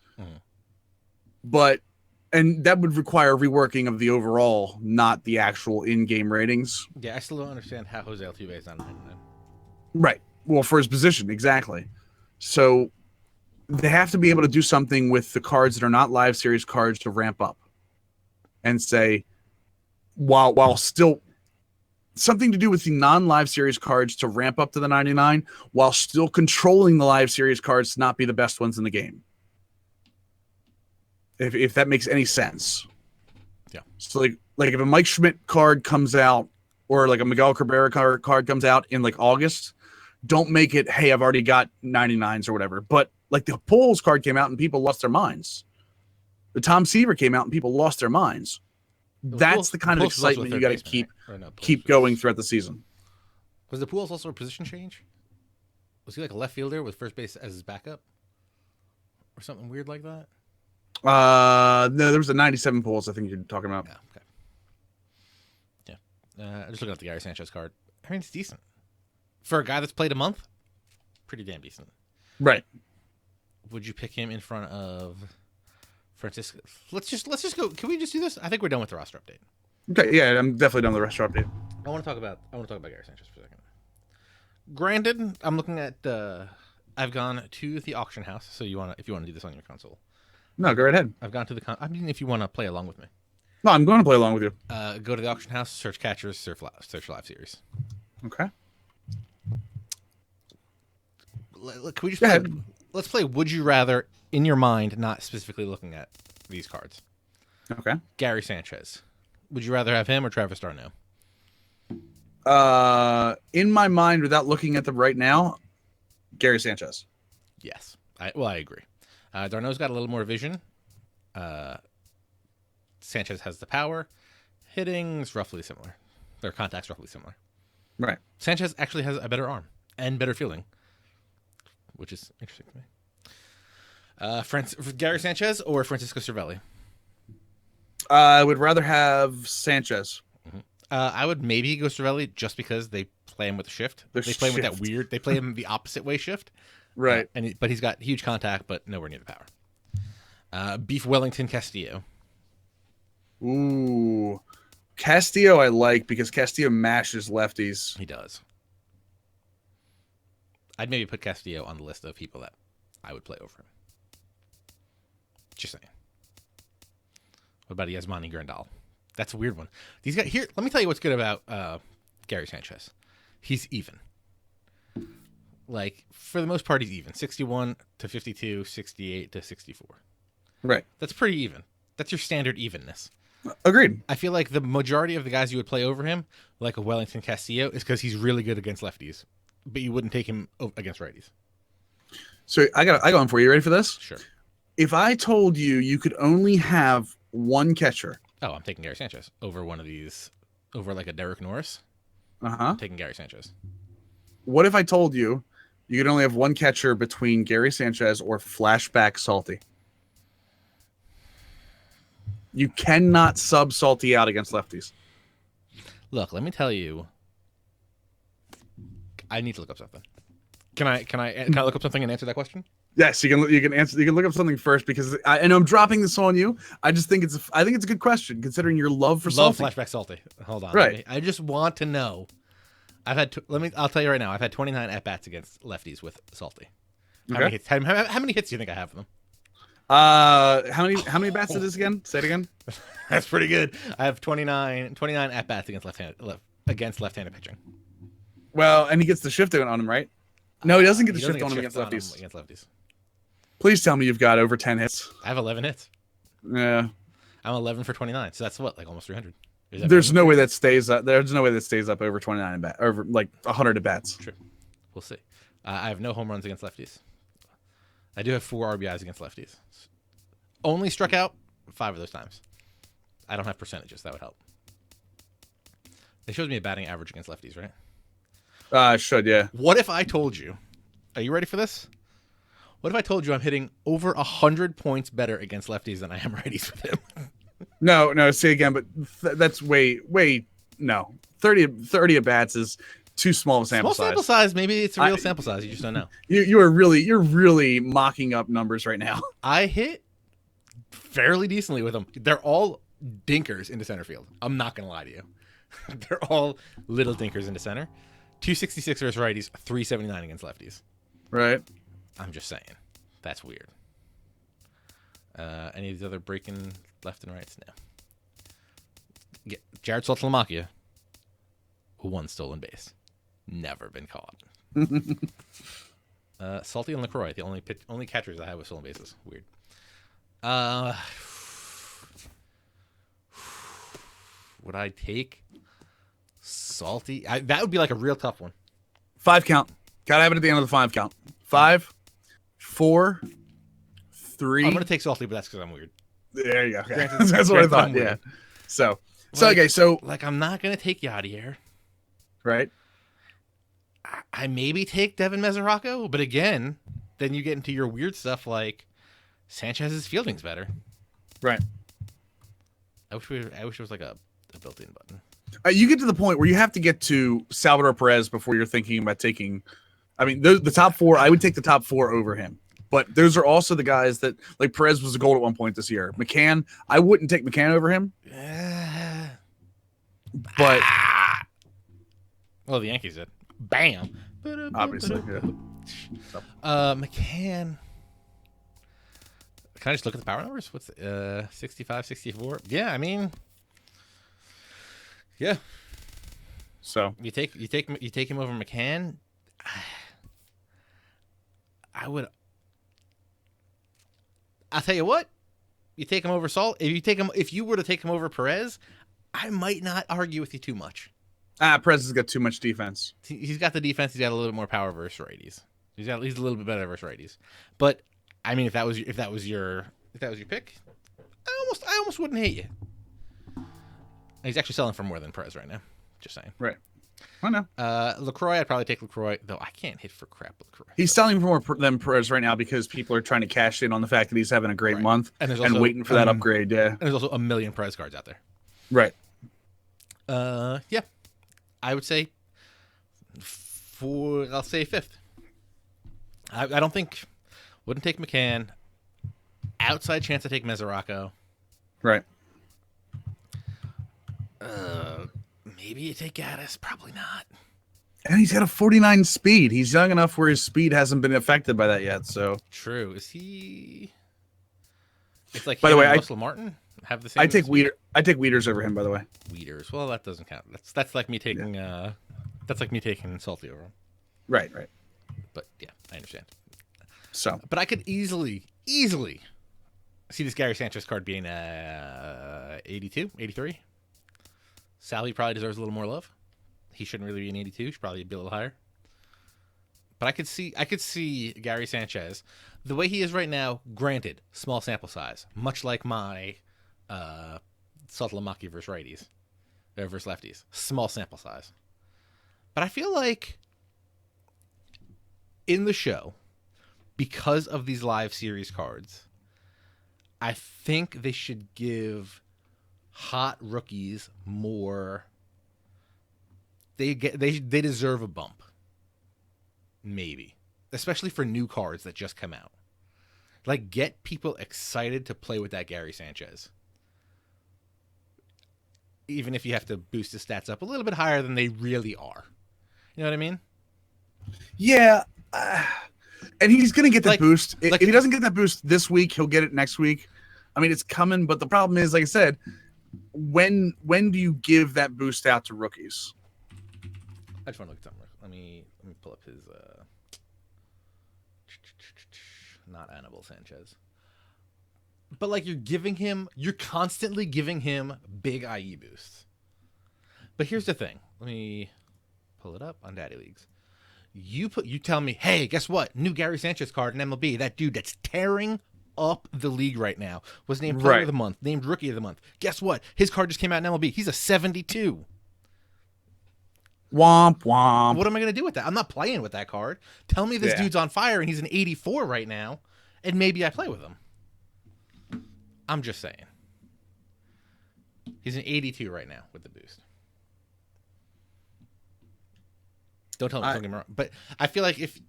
And that would require reworking of the overall, not the actual in-game ratings. Yeah, I still don't understand how Jose Altuve is not 99. Right. Well, for his position, exactly. So they have to be able to do something with the cards that are not live series cards to ramp up and say, while still something to do with the non-live series cards to ramp up to the 99 while still controlling the live series cards to not be the best ones in the game. If that makes any sense. Yeah. So like if a Mike Schmidt card comes out or like a Miguel Cabrera card comes out in like August, don't make it, hey, I've already got 99s or whatever. But like the Pujols card came out and people lost their minds. The Tom Seaver came out and people lost their minds. That's the kind of excitement you got to keep going throughout the season. Was the Pujols also a position change? Was he like a left fielder with first base as his backup? Or something weird like that? No, there was a 97 Pujols I think you're talking about. Yeah, okay. Yeah. Just looking at the Gary Sanchez card. I mean, it's decent. For a guy that's played a month, pretty damn decent. Right. Would you pick him in front of Francisco? Let's just go. Can we just do this? I think we're done with the roster update. Okay, yeah, I'm definitely done with the roster update. I want to talk about Gary Sanchez for a second. Granted, I'm looking at I've gone to the auction house, so if you want to do this on your console. No, go right ahead. I've gone to the I mean, if you want to play along with me. No, I'm going to play along with you. Go to the auction house, search catchers, search live series. Okay. Can we just let's play Would You Rather in your mind, not specifically looking at these cards. Okay. Gary Sanchez. Would you rather have him or Travis d'Arnaud? In my mind, without looking at them right now, Gary Sanchez. Yes. I agree. d'Arnaud's got a little more vision. Sanchez has the power. Hitting's roughly similar. Their contact's roughly similar. Right. Sanchez actually has a better arm and better fielding, which is interesting to me. Gary Sanchez or Francisco Cervelli? I would rather have Sanchez. Mm-hmm. I would maybe go Cervelli just because they play him with the shift. They play him with that weird. They play him the opposite way shift. Right. But he's got huge contact, but nowhere near the power. Beef Wellington Castillo. Ooh, Castillo I like because Castillo mashes lefties. He does. I'd maybe put Castillo on the list of people that I would play over him. Just saying. What about Yasmani Grandal? That's a weird one. These guys here. Let me tell you what's good about Gary Sanchez. He's even. Like, for the most part, he's even. 61 to 52, 68 to 64. Right. That's pretty even. That's your standard evenness. Agreed. I feel like the majority of the guys you would play over him, like a Wellington Castillo, is because he's really good against lefties. But you wouldn't take him against righties. So I got one for you. Ready for this? Sure. If I told you you could only have one catcher. Oh, I'm taking Gary Sanchez over one of these, over like a Derek Norris. Uh-huh. I'm taking Gary Sanchez. What if I told you you could only have one catcher between Gary Sanchez or Flashback Salty? You cannot sub Salty out against lefties. Look, let me tell you. I need to look up something. Can I look up something and answer that question? Yes, you can answer. You can look up something first because and I'm dropping this on you. I just think it's a good question considering your love for Salty. Flashback Salty. Hold on. Right. I just want to know. I'll tell you right now. I've had 29 at bats against lefties with Salty. How many hits? How many hits do you think I have them? How many bats is this again? Say it again. That's pretty good. I have 29 at bats against left-handed pitching. Well, and he gets the shift on him, right? No, he doesn't get the shift on him against lefties. Please tell me you've got over 10 hits. I have 11 hits. Yeah. I'm 11 for 29, so that's what, like almost 300. There's no way that stays up. There's no way that stays up over 29 at bat, over like 100 at bats. True. We'll see. I have no home runs against lefties. I do have 4 RBIs against lefties. Only struck out 5 of those times. I don't have percentages. That would help. It shows me a batting average against lefties, right? Should, yeah. What if I told you? Are you ready for this? What if I told you I'm hitting over 100 points better against lefties than I am righties with him? No, say again, but that's way, no. 30 at bats is too small of a sample size. Small sample size, maybe it's a real sample size. You just don't know. You're really mocking up numbers right now. I hit fairly decently with them. They're all dinkers into center field. I'm not going to lie to you. They're all little dinkers into center. 266 versus righties, 379 against lefties. Right. I'm just saying. That's weird. Any of these other breaking left and rights? No. Yeah. Jared Saltalamacchia, 1 stolen base. Never been caught. Salty and LaCroix, the only catchers I have with stolen bases. Weird. Would I take Salty? That would be like a real tough one. 5 count. Gotta have it at the end of the 5 count. 5, 4, 3. I'm gonna take Salty, but that's because I'm weird. There you go. Okay. That's what I thought. Yeah. So okay. So like, I'm not gonna take Yadier. Right. I maybe take Devin Mesoraco, but again, then you get into your weird stuff like Sanchez's fielding's better. Right. I wish it was like a built-in button. You get to the point where you have to get to Salvador Perez before you're thinking about taking. I mean, the top 4. I would take the top 4 over him. But those are also the guys that, like, Perez was a gold at one point this year. McCann, I wouldn't take McCann over him. But well, the Yankees did. Bam. Obviously, yeah. McCann. Can I just look at the power numbers? What's 65, 64? Yeah, I mean, yeah. So you take him over McCann. I'll tell you what. You take him over Salt. If you were to take him over Perez, I might not argue with you too much. Perez has got too much defense. He's got the defense. He's got a little bit more power versus righties. He's a little bit better versus righties. But I mean, if that was your pick, I almost wouldn't hate you. He's actually selling for more than Perez right now. Just saying. Right. I know. LaCroix, I'd probably take LaCroix, though I can't hit for crap with LaCroix. He's selling for more than Perez right now because people are trying to cash in on the fact that he's having a great month and waiting for that upgrade. Yeah. And there's also a million Perez cards out there. Right. Yeah. I would say I'll say 5th. I don't think, wouldn't take McCann. Outside chance to take Mesoraco. Right. Maybe you take Gaddis. Probably not. And he's got a 49 speed. He's young enough where his speed hasn't been affected by that yet. So true. Is he? It's like by the way, Russell Martin have the same. I take Weeders over him. By the way, Weeders. Well, that doesn't count. That's like me taking that's like me taking Salty over him. Right. But yeah, I understand. So, but I could easily see this Gary Sanchez card being 82, 83. Sally probably deserves a little more love. He shouldn't really be an 82. He should probably be a little higher. But I could see Gary Sanchez the way he is right now. Granted, small sample size, much like my Saltalamaki versus righties, versus lefties. Small sample size. But I feel like in the show, because of these live series cards, I think they should give hot rookies more. They deserve a bump. Maybe. Especially for new cards that just come out. Like, get people excited to play with that Gary Sanchez. Even if you have to boost his stats up a little bit higher than they really are. You know what I mean? Yeah. And he's going to get that boost. If he doesn't get that boost this week, he'll get it next week. I mean, it's coming, but the problem is, like I said, when do you give that boost out to rookies? I just want to look at something. Let me pull up his not Anibal Sanchez. But like you're constantly giving him big IE boosts. But here's the thing. Let me pull it up on Daddy Leagues. You tell me, hey, guess what? New Gary Sanchez card in MLB. That dude that's tearing up the league right now was named Player of the Month, named Rookie of the Month. Guess what? His card just came out in MLB. He's a 72. Womp womp. What am I going to do with that? I'm not playing with that card. Tell me this dude's on fire and he's an 84 right now, and maybe I play with him. I'm just saying. He's an 82 right now with the boost. Don't tell me, don't get me wrong. But I feel like if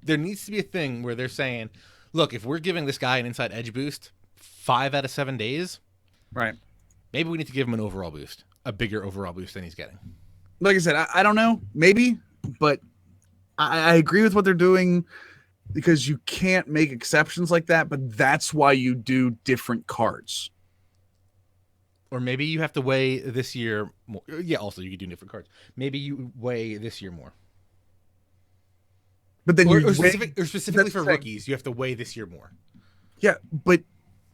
there needs to be a thing where they're saying, look, if we're giving this guy an inside edge boost 5 out of 7 days, right? Maybe we need to give him an overall boost, a bigger overall boost than he's getting. Like I said, I don't know, maybe, but I agree with what they're doing because you can't make exceptions like that, but that's why you do different cards. Or maybe you have to weigh this year more. Yeah, also you could do different cards. Maybe you weigh this year more. But then specifically for rookies, you have to weigh this year more. Yeah, but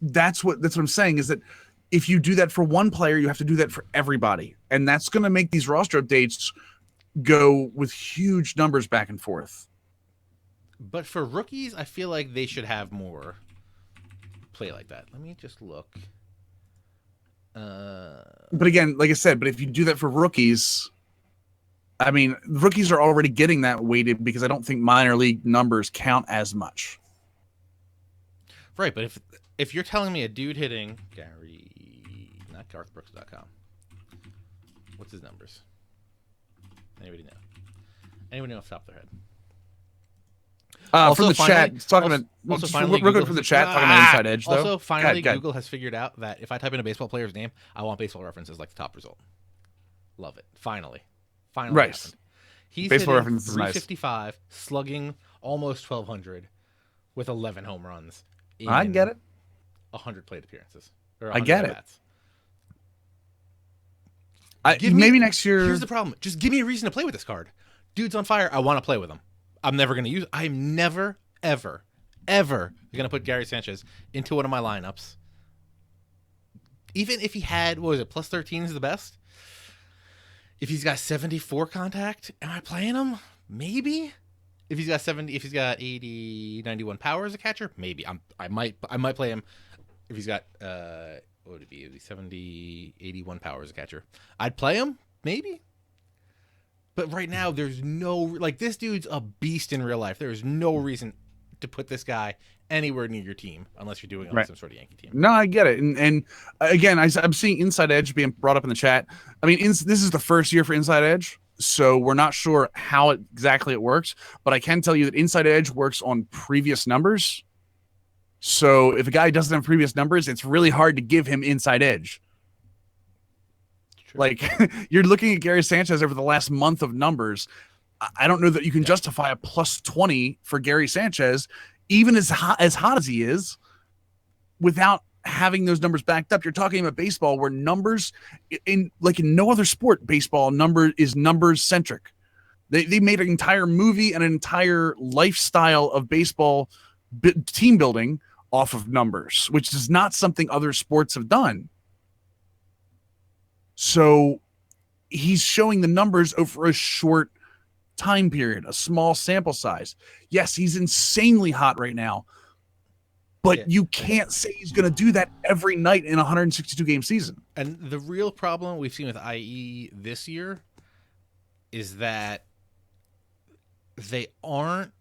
that's what I'm saying is that if you do that for one player, you have to do that for everybody. And that's going to make these roster updates go with huge numbers back and forth. But for rookies, I feel like they should have more play like that. Let me just look. But again, like I said, but if you do that for rookies, I mean, rookies are already getting that weighted because I don't think minor league numbers count as much. Right, but if you're telling me a dude hitting not GarthBrooks.com, what's his numbers? Anybody know? Anyone know off the top of their head? From the chat, talking about real quick from the chat, talking about Inside Edge, though. Also, finally, Google has figured out that if I type in a baseball player's name, I want baseball references like the top result. Love it. Finally right. Happened. He's baseball hitting reference is 355, nice. Slugging almost 1,200 with 11 home runs. I get it. 100 plate appearances. I get it. Maybe next year. Here's the problem. Just give me a reason to play with this card. Dude's on fire. I want to play with him. I'm never going to use it. I'm never, ever, ever going to put Gary Sanchez into one of my lineups. Even if he had, what was it, plus 13 is the best? If he's got 74 contact, am I playing him? Maybe. If he's got 70, if he's got 80, 91 power as a catcher, maybe. I might play him. If he's got what would it be? It'd be 70, 81 power as a catcher. I'd play him, maybe. But right now, there's no this dude's a beast in real life. There's no reason to put this guy anywhere near your team unless you're doing it on some sort of Yankee team. No, I get it. And again, I'm seeing Inside Edge being brought up in the chat. I mean, this is the first year for Inside Edge, so we're not sure how exactly it works. But I can tell you that Inside Edge works on previous numbers. So if a guy doesn't have previous numbers, it's really hard to give him Inside Edge. Sure. Like you're looking at Gary Sanchez over the last month of numbers. I don't know that you can justify a plus 20 for Gary Sanchez, even as hot as he is, without having those numbers backed up. You're talking about baseball where numbers in no other sport, baseball is numbers centric. They made an entire movie and an entire lifestyle of baseball team building off of numbers, which is not something other sports have done. So he's showing the numbers over a short time period, a small sample size. Yes, he's insanely hot right now, but you can't say he's going to do that every night in a 162 game season. And the real problem we've seen with IE this year is that they aren't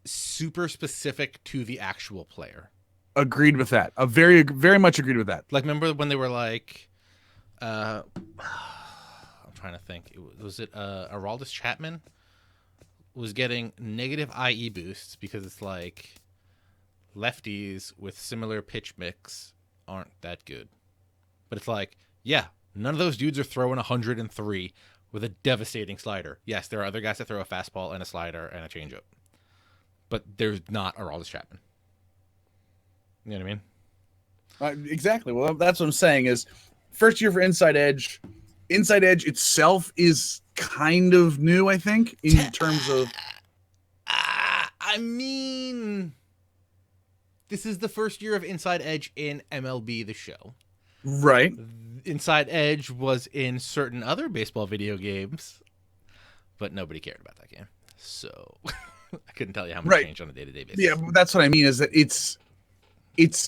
super specific to the actual player. Agreed with that. Very, very much agreed with that. Like, remember when they were like, I'm trying to think. Was it Aroldis Chapman was getting negative IE boosts because it's like lefties with similar pitch mix aren't that good. But it's like, yeah, none of those dudes are throwing 103 with a devastating slider. Yes, there are other guys that throw a fastball and a slider and a changeup. But there's not Aroldis Chapman. You know what I mean? Exactly. Well, that's what I'm saying is first year for Inside Edge. Inside Edge itself is kind of new, I think, in terms of... I mean, this is the first year of Inside Edge in MLB The Show. Right. Inside Edge was in certain other baseball video games, but nobody cared about that game. So I couldn't tell you how much changed on a day-to-day basis. Yeah, that's what I mean is that it's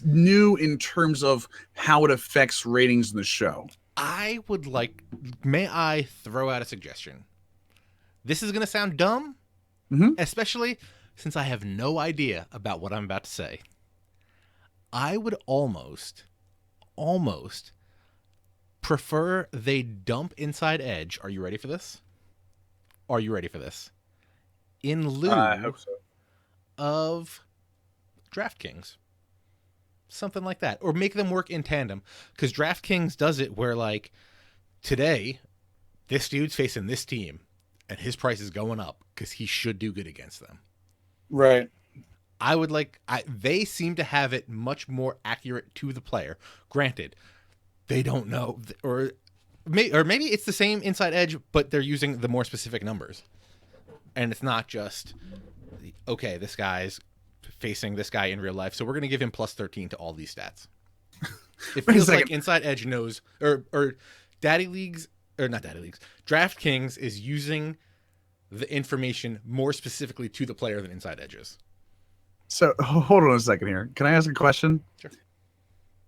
new in terms of how it affects ratings in the show. May I throw out a suggestion? This is going to sound dumb, especially since I have no idea about what I'm about to say. I would almost prefer they dump Inside Edge. Are you ready for this? In lieu I hope so. of DraftKings. Something like that. Or make them work in tandem. Because DraftKings does it where, like, today, this dude's facing this team, and his price is going up because he should do good against them. Right. They seem to have it much more accurate to the player. Granted, they don't know, or maybe it's the same Inside Edge, but they're using the more specific numbers. And it's not just, okay, this guy's facing this guy in real life, so we're going to give him plus 13 to all these stats. It feels like Inside Edge knows, or Daddy Leagues, or not Daddy Leagues, DraftKings is using the information more specifically to the player than Inside Edge is. So hold on a second here. Can I ask a question? Sure.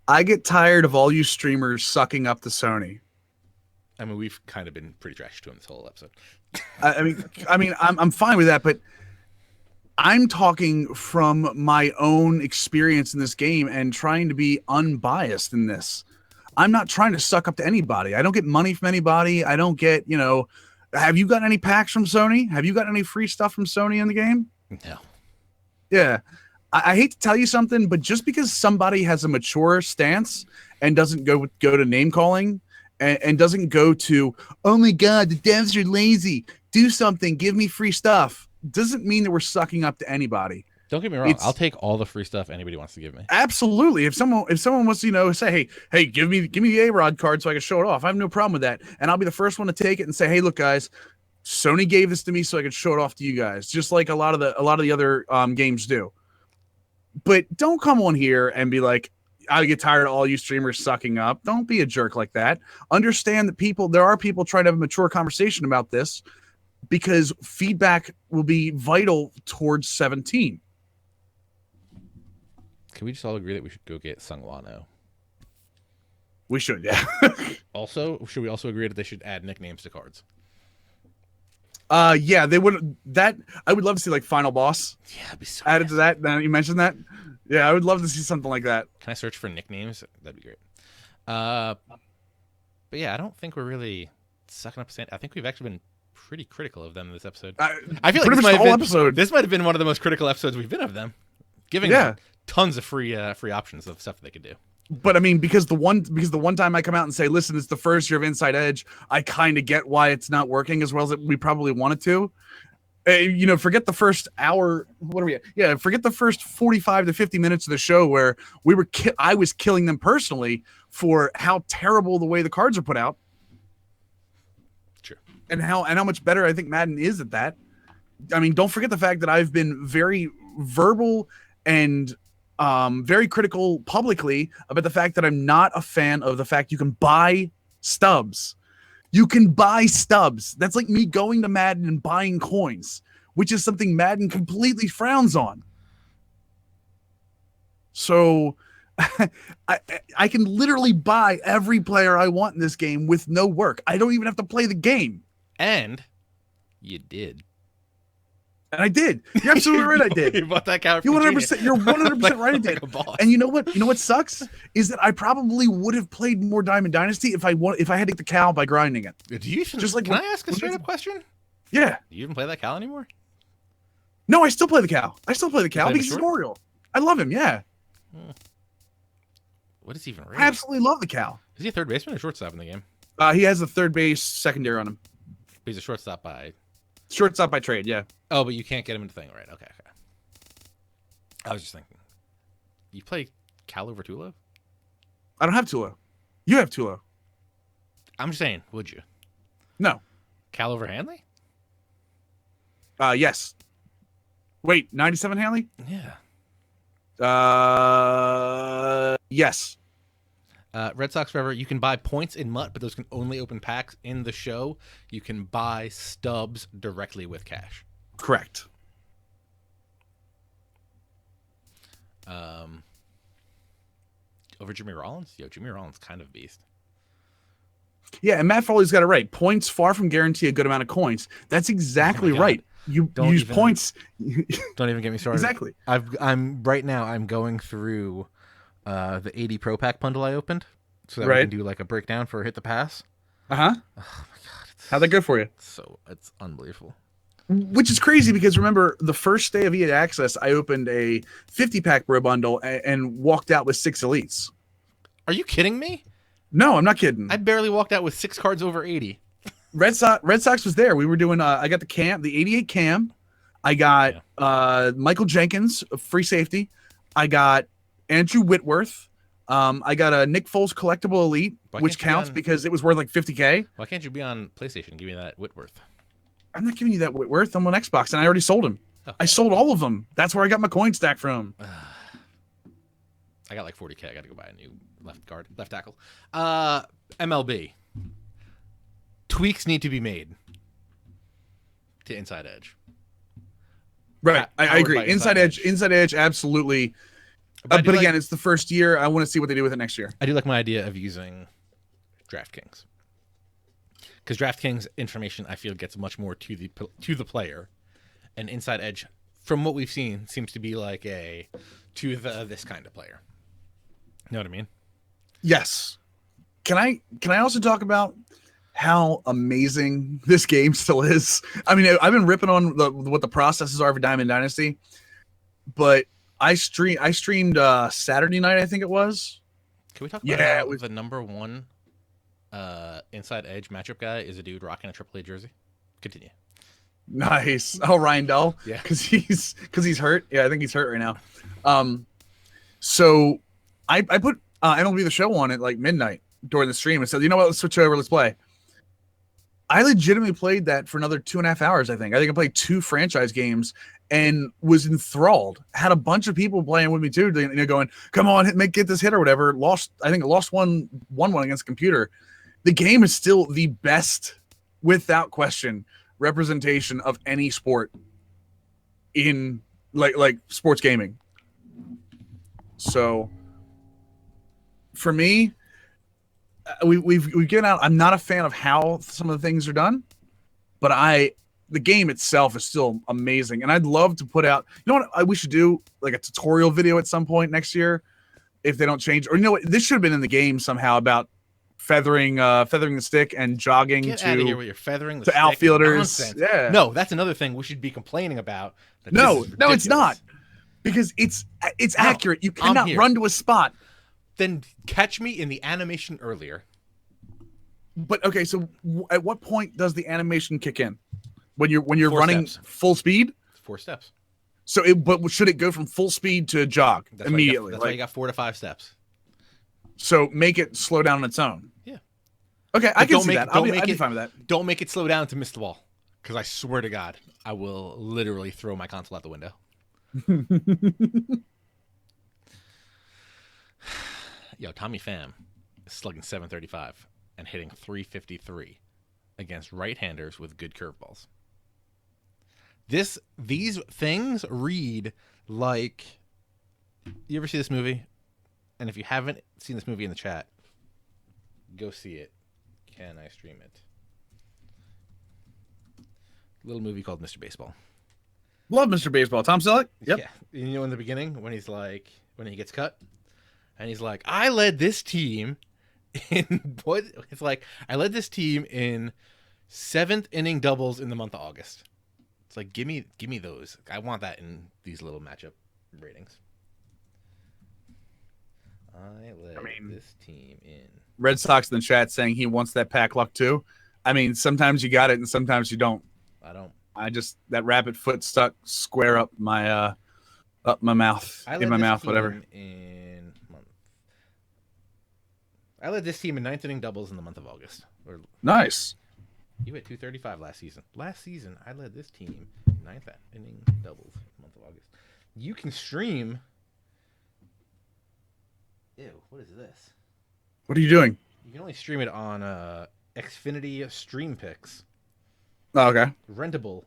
I get tired of all you streamers sucking up to Sony. I mean, we've kind of been pretty trash to him this whole episode. I'm fine with that, but I'm talking from my own experience in this game and trying to be unbiased in this. I'm not trying to suck up to anybody. I don't get money from anybody. I don't get, have you got any packs from Sony? Have you got any free stuff from Sony in the game? No. Yeah. I hate to tell you something, but just because somebody has a mature stance and doesn't go to name calling and doesn't go to, oh my God, the devs are lazy. Do something. Give me free stuff. Doesn't mean that we're sucking up to anybody. Don't get me wrong. I'll take all the free stuff anybody wants to give me. Absolutely. If someone wants to, say, hey, give me the A-Rod card so I can show it off. I have no problem with that. And I'll be the first one to take it and say, hey, look, guys, Sony gave this to me so I could show it off to you guys, just like a lot of the other games do. But don't come on here and be like, I get tired of all you streamers sucking up. Don't be a jerk like that. Understand that there are people trying to have a mature conversation about this because feedback will be vital towards 17. Can we just all agree that we should go get Sungwano? We should, yeah. Also, should we also agree that they should add nicknames to cards? Yeah, they would. That I would love to see like Final Boss. Yeah, it'd be so added to that. Now you mentioned that. Yeah, I would love to see something like that. Can I search for nicknames? That'd be great. But yeah, I don't think we're really sucking up sand. I think we've actually been pretty critical of them in this episode. I feel like this might have been one of the most critical episodes we've been of them, giving them tons of free options of stuff they could do. But I mean, because the one time I come out and say, listen, it's the first year of Inside Edge, I kind of get why it's not working as well as we probably wanted to. Forget the first hour. What are we at? Yeah, forget the first 45 to 50 minutes of the show where I was killing them personally for how terrible the way the cards are put out. Sure. And how much better I think Madden is at that. I mean, don't forget the fact that I've been very verbal and very critical publicly about the fact that I'm not a fan of the fact you can buy stubs. You can buy stubs. That's like me going to Madden and buying coins, which is something Madden completely frowns on. So I can literally buy every player I want in this game with no work. I don't even have to play the game. And you did. And I did. You're absolutely right. I did. You bought that cow. You're 100%. You're 100% right. I did. And you know what? You know what sucks is that I probably would have played more Diamond Dynasty if I had to get the cow by grinding it. Do you even, can I ask a straight up question? Yeah. Do you even play that cow anymore? No, I still play the cow. I still play the cow because he's Memorial. I love him. Yeah. What is he even? I absolutely love the cow. Is he a third baseman or shortstop in the game? He has a third base secondary on him. He's a shortstop by trade. Yeah. Oh, but you can't get him into the thing, right? Okay. I was just thinking, you play Cal over Tulo? I don't have Tulo. You have Tulo. I'm just saying, would you? No. Cal over Hanley? Yes. Wait, 97 Hanley? Yeah. Yes. Red Sox Forever, you can buy points in MUT, but those can only open packs in the show. You can buy stubs directly with cash. Correct. Over Jimmy Rollins? Yo, Jimmy Rollins kind of beast. Yeah, and Matt Foley's got it right. Points far from guarantee a good amount of coins. That's exactly right. You use points. Don't even get me started. Exactly. I'm going through the 80 Pro Pack bundle I opened so that we can do like a breakdown for Hit the Pass. Uh-huh. Oh my god. How'd that go for you? It's unbelievable. Which is crazy because remember the first day of EA Access, I opened a 50-pack Bro bundle and walked out with 6 elites. Are you kidding me? No, I'm not kidding. I barely walked out with 6 cards over 80. Red Sox was there. We were doing I got the 88 Cam. I got Michael Jenkins, free safety. I got Andrew Whitworth. I got a Nick Foles collectible elite, which counts because it was worth like $50K. Why can't you be on PlayStation and give me that Whitworth? I'm not giving you that Whitworth. I'm on Xbox, and I already sold him. Okay. I sold all of them. That's where I got my coin stack from. I got like 40K. I got to go buy a new left tackle. MLB. Tweaks need to be made to Inside Edge. Right, I agree. Inside Edge, absolutely. But again, it's the first year. I want to see what they do with it next year. I do like my idea of using DraftKings, because DraftKings information I feel gets much more to the player, and Inside Edge, from what we've seen, seems to be like this kind of player. You know what I mean? Yes. Can I also talk about how amazing this game still is? I mean, I've been ripping on what the processes are for Diamond Dynasty, but I streamed Saturday night, I think it was. Can we talk about how the number one Inside Edge matchup guy is a dude rocking a AAA jersey? Continue. Nice. Oh, Ryan Dull. Yeah. Because he's hurt. Yeah, I think he's hurt right now. So I put MLB The Show on at like midnight during the stream and said, you know what, let's switch over, let's play. I legitimately played that for another 2.5 hours, I think. I played 2 franchise games and was enthralled. Had a bunch of people playing with me too, going, come on, get this hit or whatever. Lost one against the computer. The game is still the best, without question, representation of any sport in like sports gaming. So for me, we've given out. I'm not a fan of how some of the things are done, but the game itself is still amazing, and I'd love to put out. You know what we should do? Like a tutorial video at some point next year, if they don't change. Or you know what? This should have been in the game somehow about feathering the stick and jogging. Get out of here with your feathering the to stick outfielders. Nonsense. Yeah, no, that's another thing we should be complaining about. No, it's not, because it's accurate. You cannot run to a spot. Then catch me in the animation earlier. But okay, so at what point does the animation kick in? When you're 4 running steps. full speed? 4 steps. So but should it go from full speed to jog immediately? That's why you got 4 to 5 steps. So make it slow down on its own. Yeah. Okay, I can see that. I'd be fine with that. Don't make it slow down to miss the ball. Because I swear to God, I will literally throw my console out the window. Yo, Tommy Pham is slugging 735 and hitting 353 against right-handers with good curveballs. These things read like... You ever see this movie? And if you haven't seen this movie in the chat, go see it. Can I stream it? Little movie called Mr. Baseball. Love Mr. Baseball. Tom Selleck? Yep. Yeah. You know, in the beginning, when he's like, when he gets cut, and he's like, I led this team in what? It's like, I led this team in 7th inning doubles in the month of August. It's like, give me those. I want that in these little matchup ratings. I led this team in. Red Sox in the chat saying he wants that pack luck too. I mean, sometimes you got it and sometimes you don't. I don't. That rabbit foot stuck square up my mouth, in my mouth, whatever. I led this team in 9th inning doubles in the month of August. Nice. You hit 235 last season. Last season, I led this team 9th inning doubles in the month of August. You can stream. Ew, what is this? What are you doing? You can only stream it on Xfinity Stream Picks. Oh, okay. Rentable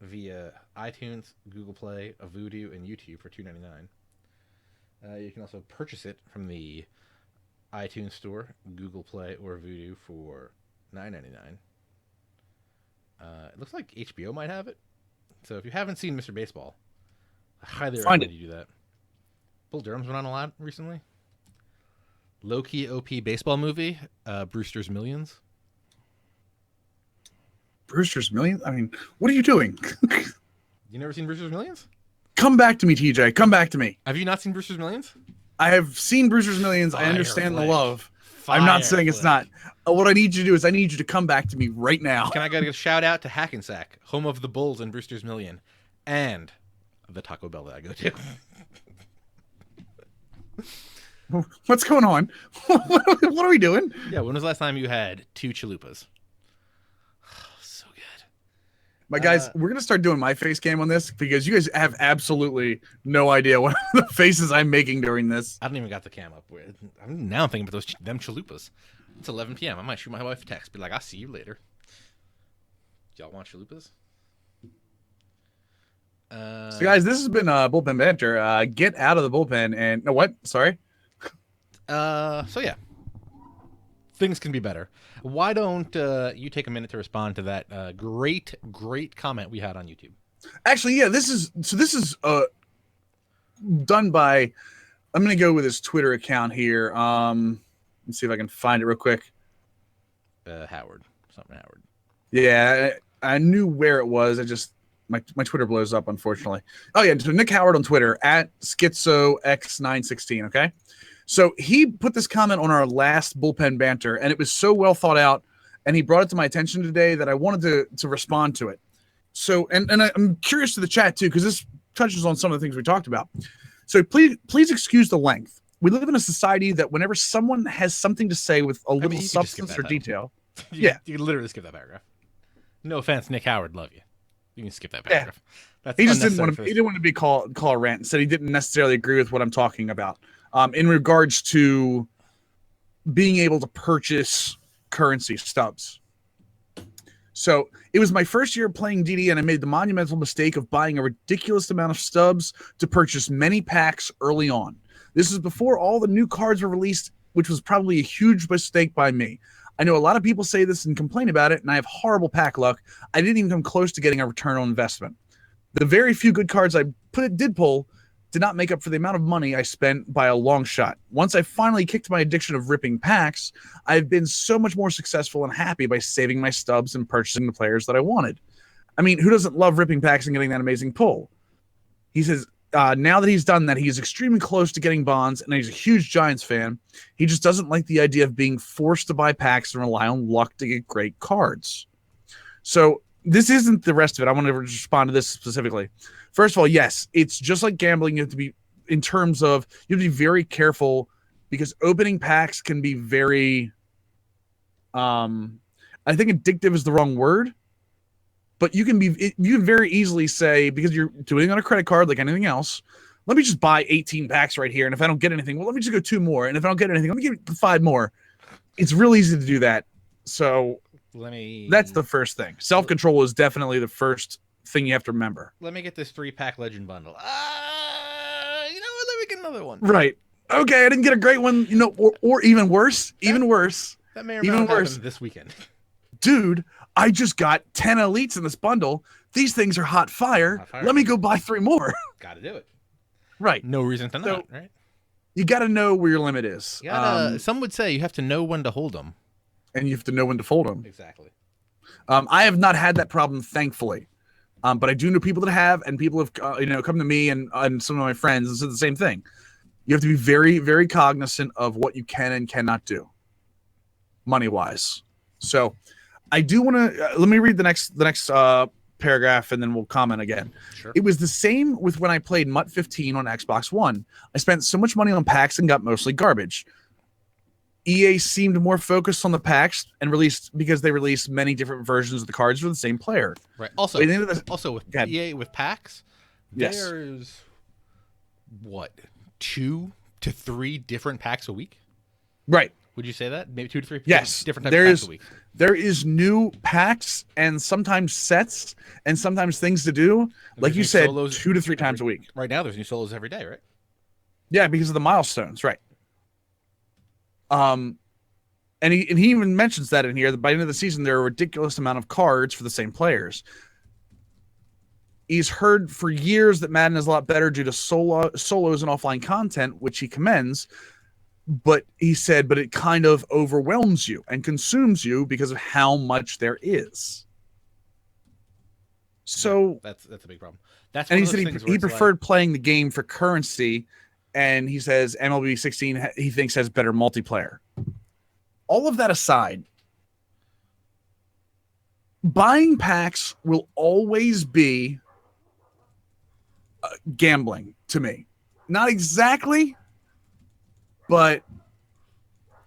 via iTunes, Google Play, Vudu, and YouTube for $2.99. You can also purchase it from the iTunes Store, Google Play, or Vudu for $9.99. It looks like HBO might have it. So if you haven't seen Mr. Baseball, I highly recommend you do that. Bull Durham's been on a lot recently. Low-key OP baseball movie, Brewster's Millions. Brewster's Millions? I mean, what are you doing? You never seen Brewster's Millions? Come back to me, TJ. Come back to me. Have you not seen Brewster's Millions? I have seen Brewster's Millions. I understand the love. I'm not saying it's not. What I need you to do is I need you to come back to me right now. Can I get a shout out to Hackensack, home of the Bulls and Brewster's Million, and the Taco Bell that I go to. What's going on? What are we doing? Yeah, when was the last time you had 2 chalupas? So good. My guys, we're going to start doing my face cam on this because you guys have absolutely no idea what the faces I'm making during this. I haven't even got the cam up. Now I'm thinking about them chalupas. It's 11 p.m. I might shoot my wife a text. Be like, I'll see you later. Do y'all want chalupas? So guys, this has been Bullpen Banter. Get out of the bullpen and... No, what? Sorry? So yeah, things can be better. Why don't you take a minute to respond to that great comment we had on YouTube? Actually, yeah, this is done by. I'm gonna go with his Twitter account here. Let's see if I can find it real quick. Howard. Yeah, I knew where it was. I just my Twitter blows up, unfortunately. Oh yeah, so Nick Howard on Twitter at SchizoX916. Okay. So he put this comment on our last Bullpen Banter, and it was so well thought out, and he brought it to my attention today that I wanted to respond to it. So, and I'm curious to the chat, too, because this touches on some of the things we talked about. So please excuse the length. We live in a society that whenever someone has something to say with a little substance or detail... You can literally skip that paragraph. No offense, Nick Howard, love you. You can skip that paragraph. Yeah. He just didn't want to be call a rant and said he didn't necessarily agree with what I'm talking about. In regards to being able to purchase currency stubs. So it was my first year playing DD, and I made the monumental mistake of buying a ridiculous amount of stubs to purchase many packs early on. This is before all the new cards were released, which was probably a huge mistake by me. I know a lot of people say this and complain about it, and I have horrible pack luck. I didn't even come close to getting a return on investment. The very few good cards I did pull did not make up for the amount of money I spent by a long shot. Once I finally kicked my addiction of ripping packs, I've been so much more successful and happy by saving my stubs and purchasing the players that I wanted. I mean, who doesn't love ripping packs and getting that amazing pull? He says, now that he's done that, he's extremely close to getting bonds, and he's a huge Giants fan. He just doesn't like the idea of being forced to buy packs and rely on luck to get great cards. So this isn't the rest of it. I want to respond to this specifically. First of all, yes, it's just like gambling. You have to be, in terms of, you have to be very careful because opening packs can be very, I think addictive is the wrong word, but you can very easily say, because you're doing it on a credit card like anything else, let me just buy 18 packs right here. And if I don't get anything, well, let me just go 2 more. And if I don't get anything, let me get 5 more. It's real easy to do that. So that's the first thing. Self-control is definitely the first thing you have to remember. Let me get this 3-pack Legend bundle. You know what? Let me get another one. Right. Okay, I didn't get a great one, or even worse, even worse. That may or may not happen this weekend. Dude, I just got 10 elites in this bundle. These things are hot fire. Let me go buy 3 more. Got to do it. Right. No reason to not, right? You got to know where your limit is. Some would say you have to know when to hold them. And you have to know when to fold them. Exactly. I have not had that problem, thankfully. But I do know people that have, and people have come to me and some of my friends and said the same thing. You have to be very, very cognizant of what you can and cannot do, money-wise. So I do want to let me read the next paragraph, and then we'll comment again. Sure. It was the same with when I played MUT 15 on Xbox One. I spent so much money on packs and got mostly garbage. EA seemed more focused on the packs because they released many different versions of the cards for the same player. Right. Also with EA with packs, yes. There's what, 2 to 3 different packs a week? Right. Would you say that? Maybe 2 to 3 yes. different types of packs a week. There is new packs and sometimes sets and sometimes things to do. Like you said, 2 to 3 times a week. Right now there's new solos every day, right? Yeah, because of the milestones, right. And he even mentions that in here, that by the end of the season, there are a ridiculous amount of cards for the same players. He's heard for years that Madden is a lot better due to solos and offline content, which he commends. But he said, but it kind of overwhelms you and consumes you because of how much there is. So that's a big problem. And he said he preferred playing the game for currency. And he says MLB 16 he thinks has better multiplayer. All of that aside, buying packs will always be gambling to me. Not exactly, but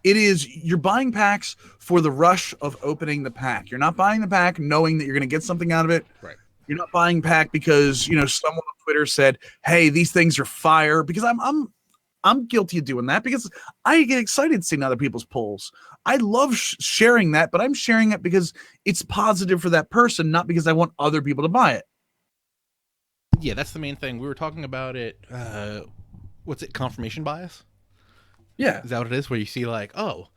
it is. You're buying packs for the rush of opening the pack. You're not buying the pack knowing that you're going to get something out of it. Right. You're not buying pack because someone on Twitter said, "Hey, these things are fire." Because I'm guilty of doing that because I get excited seeing other people's pulls. I love sharing that, but I'm sharing it because it's positive for that person, not because I want other people to buy it. Yeah, that's the main thing. We were talking about it. What's it? Confirmation bias? Yeah. Is that what it is? Where you see like, oh,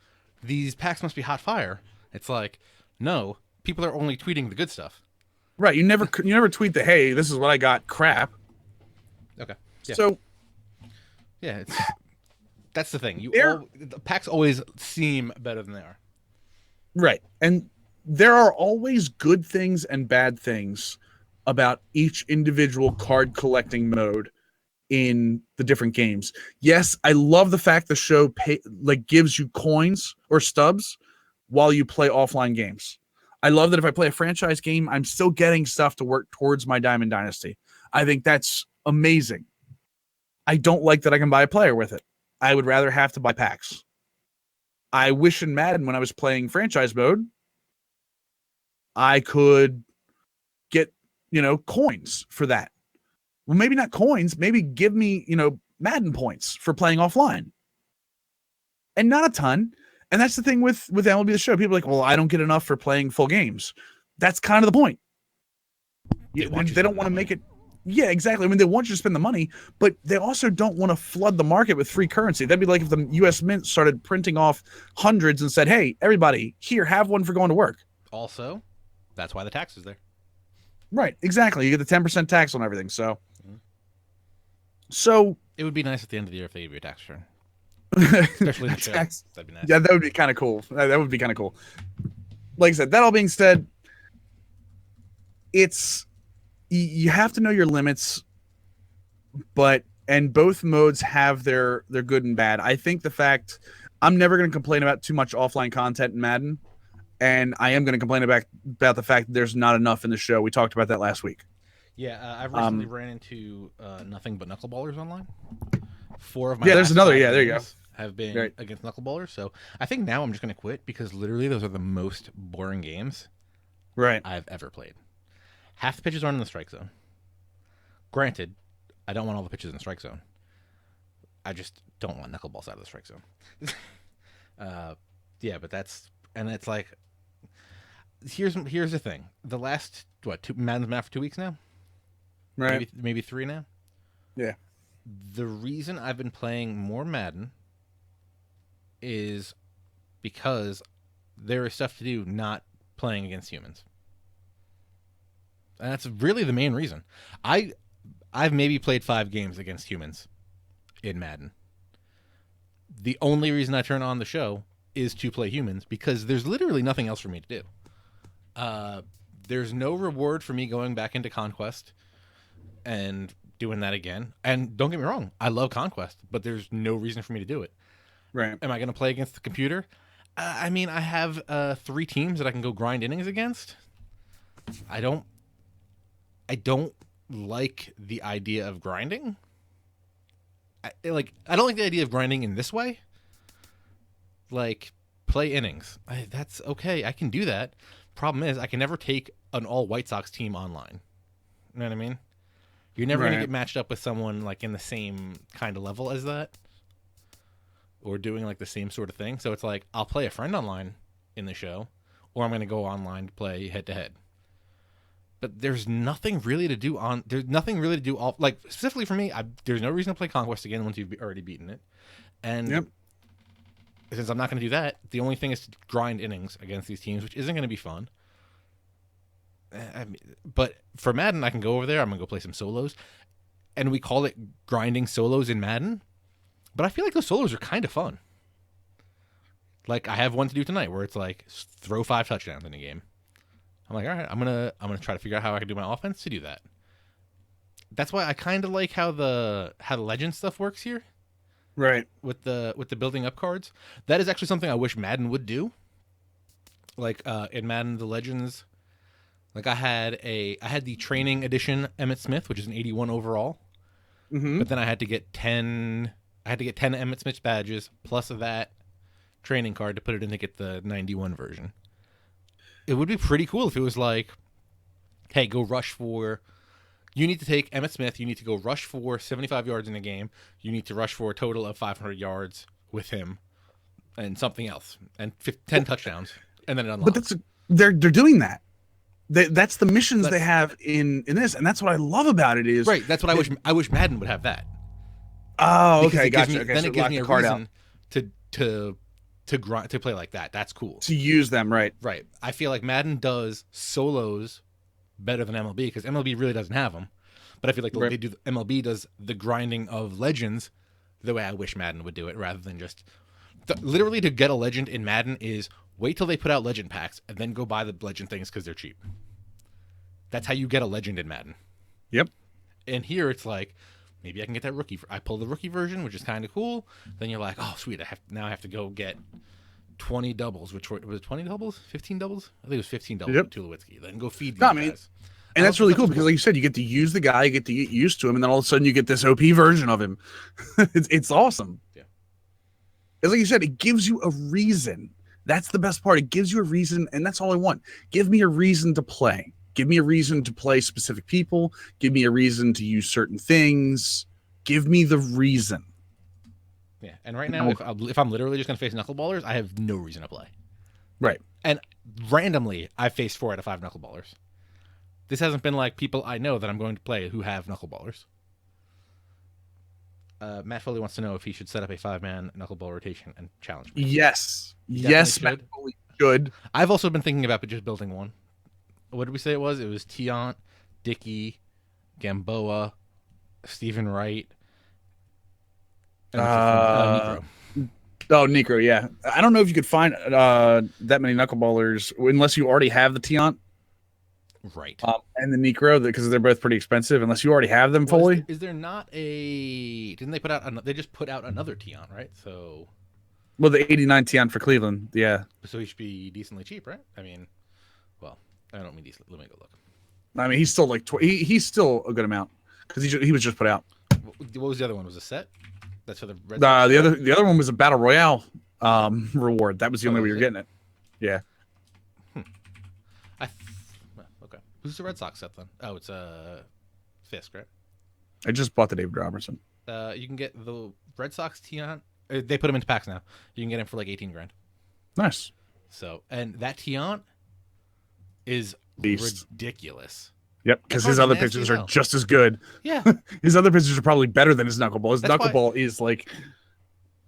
these packs must be hot fire. It's like, no, people are only tweeting the good stuff. Right. You never tweet the, hey, this is what I got crap. Okay. Yeah. So yeah, that's the thing. The packs always seem better than they are. Right. And there are always good things and bad things about each individual card collecting mode in the different games. Yes, I love the fact the show gives you coins or stubs while you play offline games. I love that if I play a franchise game, I'm still getting stuff to work towards my Diamond Dynasty. I think that's amazing. I don't like that I can buy a player with it. I would rather have to buy packs. I wish in Madden, when I was playing franchise mode, I could get, coins for that. Well, maybe not coins. Maybe give me, Madden points for playing offline. And not a ton. And that's the thing with MLB The Show. People are like, well, I don't get enough for playing full games. That's kind of the point. They don't want to make it. Yeah, exactly. I mean, they want you to spend the money, but they also don't want to flood the market with free currency. That'd be like if the U.S. Mint started printing off hundreds and said, hey, everybody, here, have one for going to work. Also, that's why the tax is there. Right, exactly. You get the 10% tax on everything. So it would be nice at the end of the year if they gave you a tax return. Especially the tax. That'd be nice. Yeah, that would be kind of cool. That would be kind of cool. Like I said, that all being said, you have to know your limits, and both modes have their good and bad. I think the fact I'm never going to complain about too much offline content in Madden, and I am going to complain about the fact that there's not enough in the show. We talked about that last week. Yeah, I've recently ran into nothing but knuckleballers online. 4 of my there's another. five Yeah, there you go. games have been against knuckleballers. So I think now I'm just going to quit because literally those are the most boring games I've ever played. Half the pitches aren't in the strike zone. Granted, I don't want all the pitches in the strike zone. I just don't want knuckleballs out of the strike zone. Yeah, but it's like, here's the thing. The last Madden's been out for 2 weeks now, right? Maybe 3 now. Yeah. The reason I've been playing more Madden is because there is stuff to do not playing against humans. And that's really the main reason. I've maybe played 5 games against humans in Madden. The only reason I turn on the show is to play humans because there's literally nothing else for me to do. There's no reward for me going back into Conquest and doing that again. And don't get me wrong, I love Conquest, but there's no reason for me to do it. Right. Am I going to play against the computer? I mean, I have 3 teams that I can go grind innings against. I don't like the idea of grinding. I don't like the idea of grinding in this way. Like, play innings. That's okay. I can do that. Problem is, I can never take an all White Sox team online. You know what I mean? You're never going to get matched up with someone like in the same kind of level as that, or doing like the same sort of thing. So it's like I'll play a friend online in the show, or I'm going to go online to play head to head. But there's nothing really to do like specifically for me. There's no reason to play Conquest again once you've already beaten it, and since I'm not going to do that, the only thing is to grind innings against these teams, which isn't going to be fun. But for Madden, I can go over there. I'm going to go play some solos, and we call it grinding solos in Madden. But I feel like those solos are kind of fun. Like I have one to do tonight where it's like throw 5 touchdowns in a game. I'm like, all right, I'm gonna try to figure out how I can do my offense to do that. That's why I kind of like how the legend stuff works here, right? With the building up cards. That is actually something I wish Madden would do. Like in Madden the Legends, like I had the training edition Emmitt Smith, which is an 81 overall, but then I had to get 10 Emmitt Smith badges plus that training card to put it in to get the 91 version. It would be pretty cool if it was like, hey, go rush for... You need to take Emmitt Smith. You need to go rush for 75 yards in a game. You need to rush for a total of 500 yards with him and something else. And 10 touchdowns. And then it unlocks. But they're doing that. That's the missions they have in this. And that's what I love about it is... Right. That's what I wish Madden would have that. Oh, okay. Gotcha. Then it gives me a reason to play like that. That's cool. To use them, right. Right. I feel like Madden does solos better than MLB because MLB really doesn't have them. But I feel like MLB does the grinding of legends the way I wish Madden would do it rather than just... literally to get a legend in Madden is wait till they put out legend packs and then go buy the legend things because they're cheap. That's how you get a legend in Madden. Yep. And here it's like... Maybe I can get that rookie. I pull the rookie version, which is kind of cool. Then you're like, oh, sweet. I have to go get 20 doubles. Was it 20 doubles? 15 doubles? I think it was 15 doubles with Tulowitzki. Then go feed these guys. And that's really cool because, like you said, you get to use the guy, you get to get used to him, and then all of a sudden you get this OP version of him. It's awesome. Yeah. It's like you said, it gives you a reason. That's the best part. It gives you a reason, and that's all I want. Give me a reason to play. Give me a reason to play specific people. Give me a reason to use certain things. Give me the reason. Yeah, and right now, if I'm literally just going to face knuckleballers, I have no reason to play. Right. And randomly, I've faced 4 out of 5 knuckleballers. This hasn't been like people I know that I'm going to play who have knuckleballers. Matt Foley wants to know if he should set up a 5-man knuckleball rotation and challenge me. Yes. Yes, Matt Foley should. I've also been thinking about just building one. What did we say it was? It was Tiant, Dickey, Gamboa, Stephen Wright, and Necro. Oh, Necro, yeah. I don't know if you could find that many knuckleballers unless you already have the Tiant. Right. And the Necro, because they're both pretty expensive unless you already have them Well, fully. is there not a? Didn't they put out? They just put out another Tion, right? Well, the 89 Tian for Cleveland, yeah. So he should be decently cheap, right? I mean, well, I don't mean decent. Let me go look. I mean, he's still like he's still a good amount because he was just put out. What was the other one? Was a set? That's for the Red Sox. The other one was a Battle Royale reward. That was the only way you're getting it. Yeah. Okay. Who's the Red Sox set then? Oh, it's Fisk, right? I just bought the David Robertson. You can get the Red Sox Tion. They put them into packs now. You can get him for like 18 grand. Nice. So, and that Tion is ridiculous. Yep, because his other pitches are just as good. Yeah. His other pitches are probably better than his knuckleball. His knuckleball is like...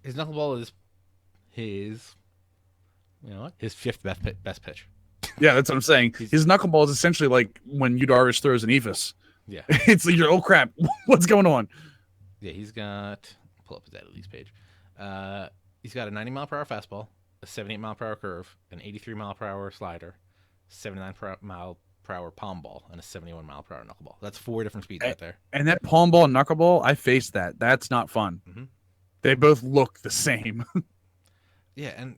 His knuckleball is his... You know what? His fifth best pitch. Yeah, that's what I'm saying. His knuckleball is essentially like when Yu Darvish throws an Ephus. Yeah. It's like, oh crap, what's going on? Yeah, he's got... Pull up his at least page. He's got a 90-mile-per-hour fastball, a 78-mile-per-hour curve, an 83-mile-per-hour slider, 79-mile-per-hour palm ball, and a 71-mile-per-hour knuckleball. That's 4 different speeds right there. And that palm ball and knuckleball, I faced that. That's not fun. Mm-hmm. They both look the same. Yeah, and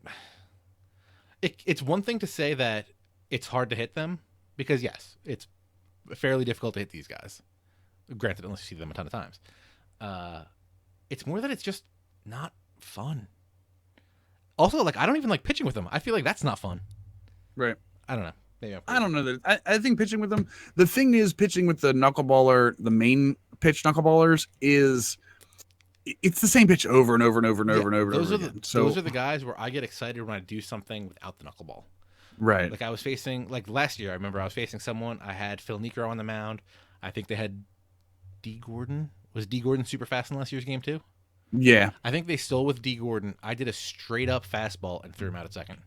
it's one thing to say that it's hard to hit them, because yes, it's fairly difficult to hit these guys. Granted, unless you see them a ton of times. It's more that it's just not fun. Also, like, I don't even like pitching with them. I feel like that's not fun. Right. I don't know. Maybe I don't know that. I think pitching with them. The thing is, pitching with the knuckleballer, the main pitch knuckleballers, it's the same pitch over and over and over and over and over and over again. So those are the guys where I get excited when I do something without the knuckleball. Right. Like I was facing, like last year, I remember I was facing someone. I had Phil Niekro on the mound. I think they had D. Gordon. Was D. Gordon super fast in last year's game too? Yeah. I think they stole with D. Gordon. I did a straight up fastball and threw him out at second.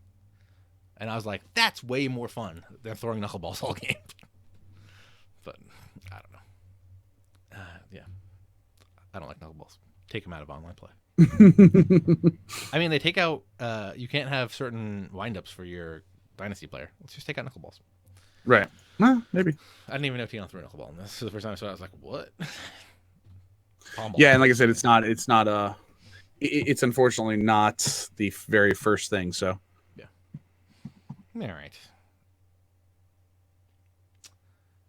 And I was like, that's way more fun than throwing knuckleballs all game. But I don't know. Yeah. I don't like knuckleballs. Take them out of online play. I mean, they take out, you can't have certain windups for your Dynasty player. Let's just take out knuckleballs. Right. Well, maybe. I didn't even know Tion threw a knuckleball in this. This is the first time I saw it. I was like, what? Yeah, and like I said, it's unfortunately not the very first thing, so. Yeah. All right.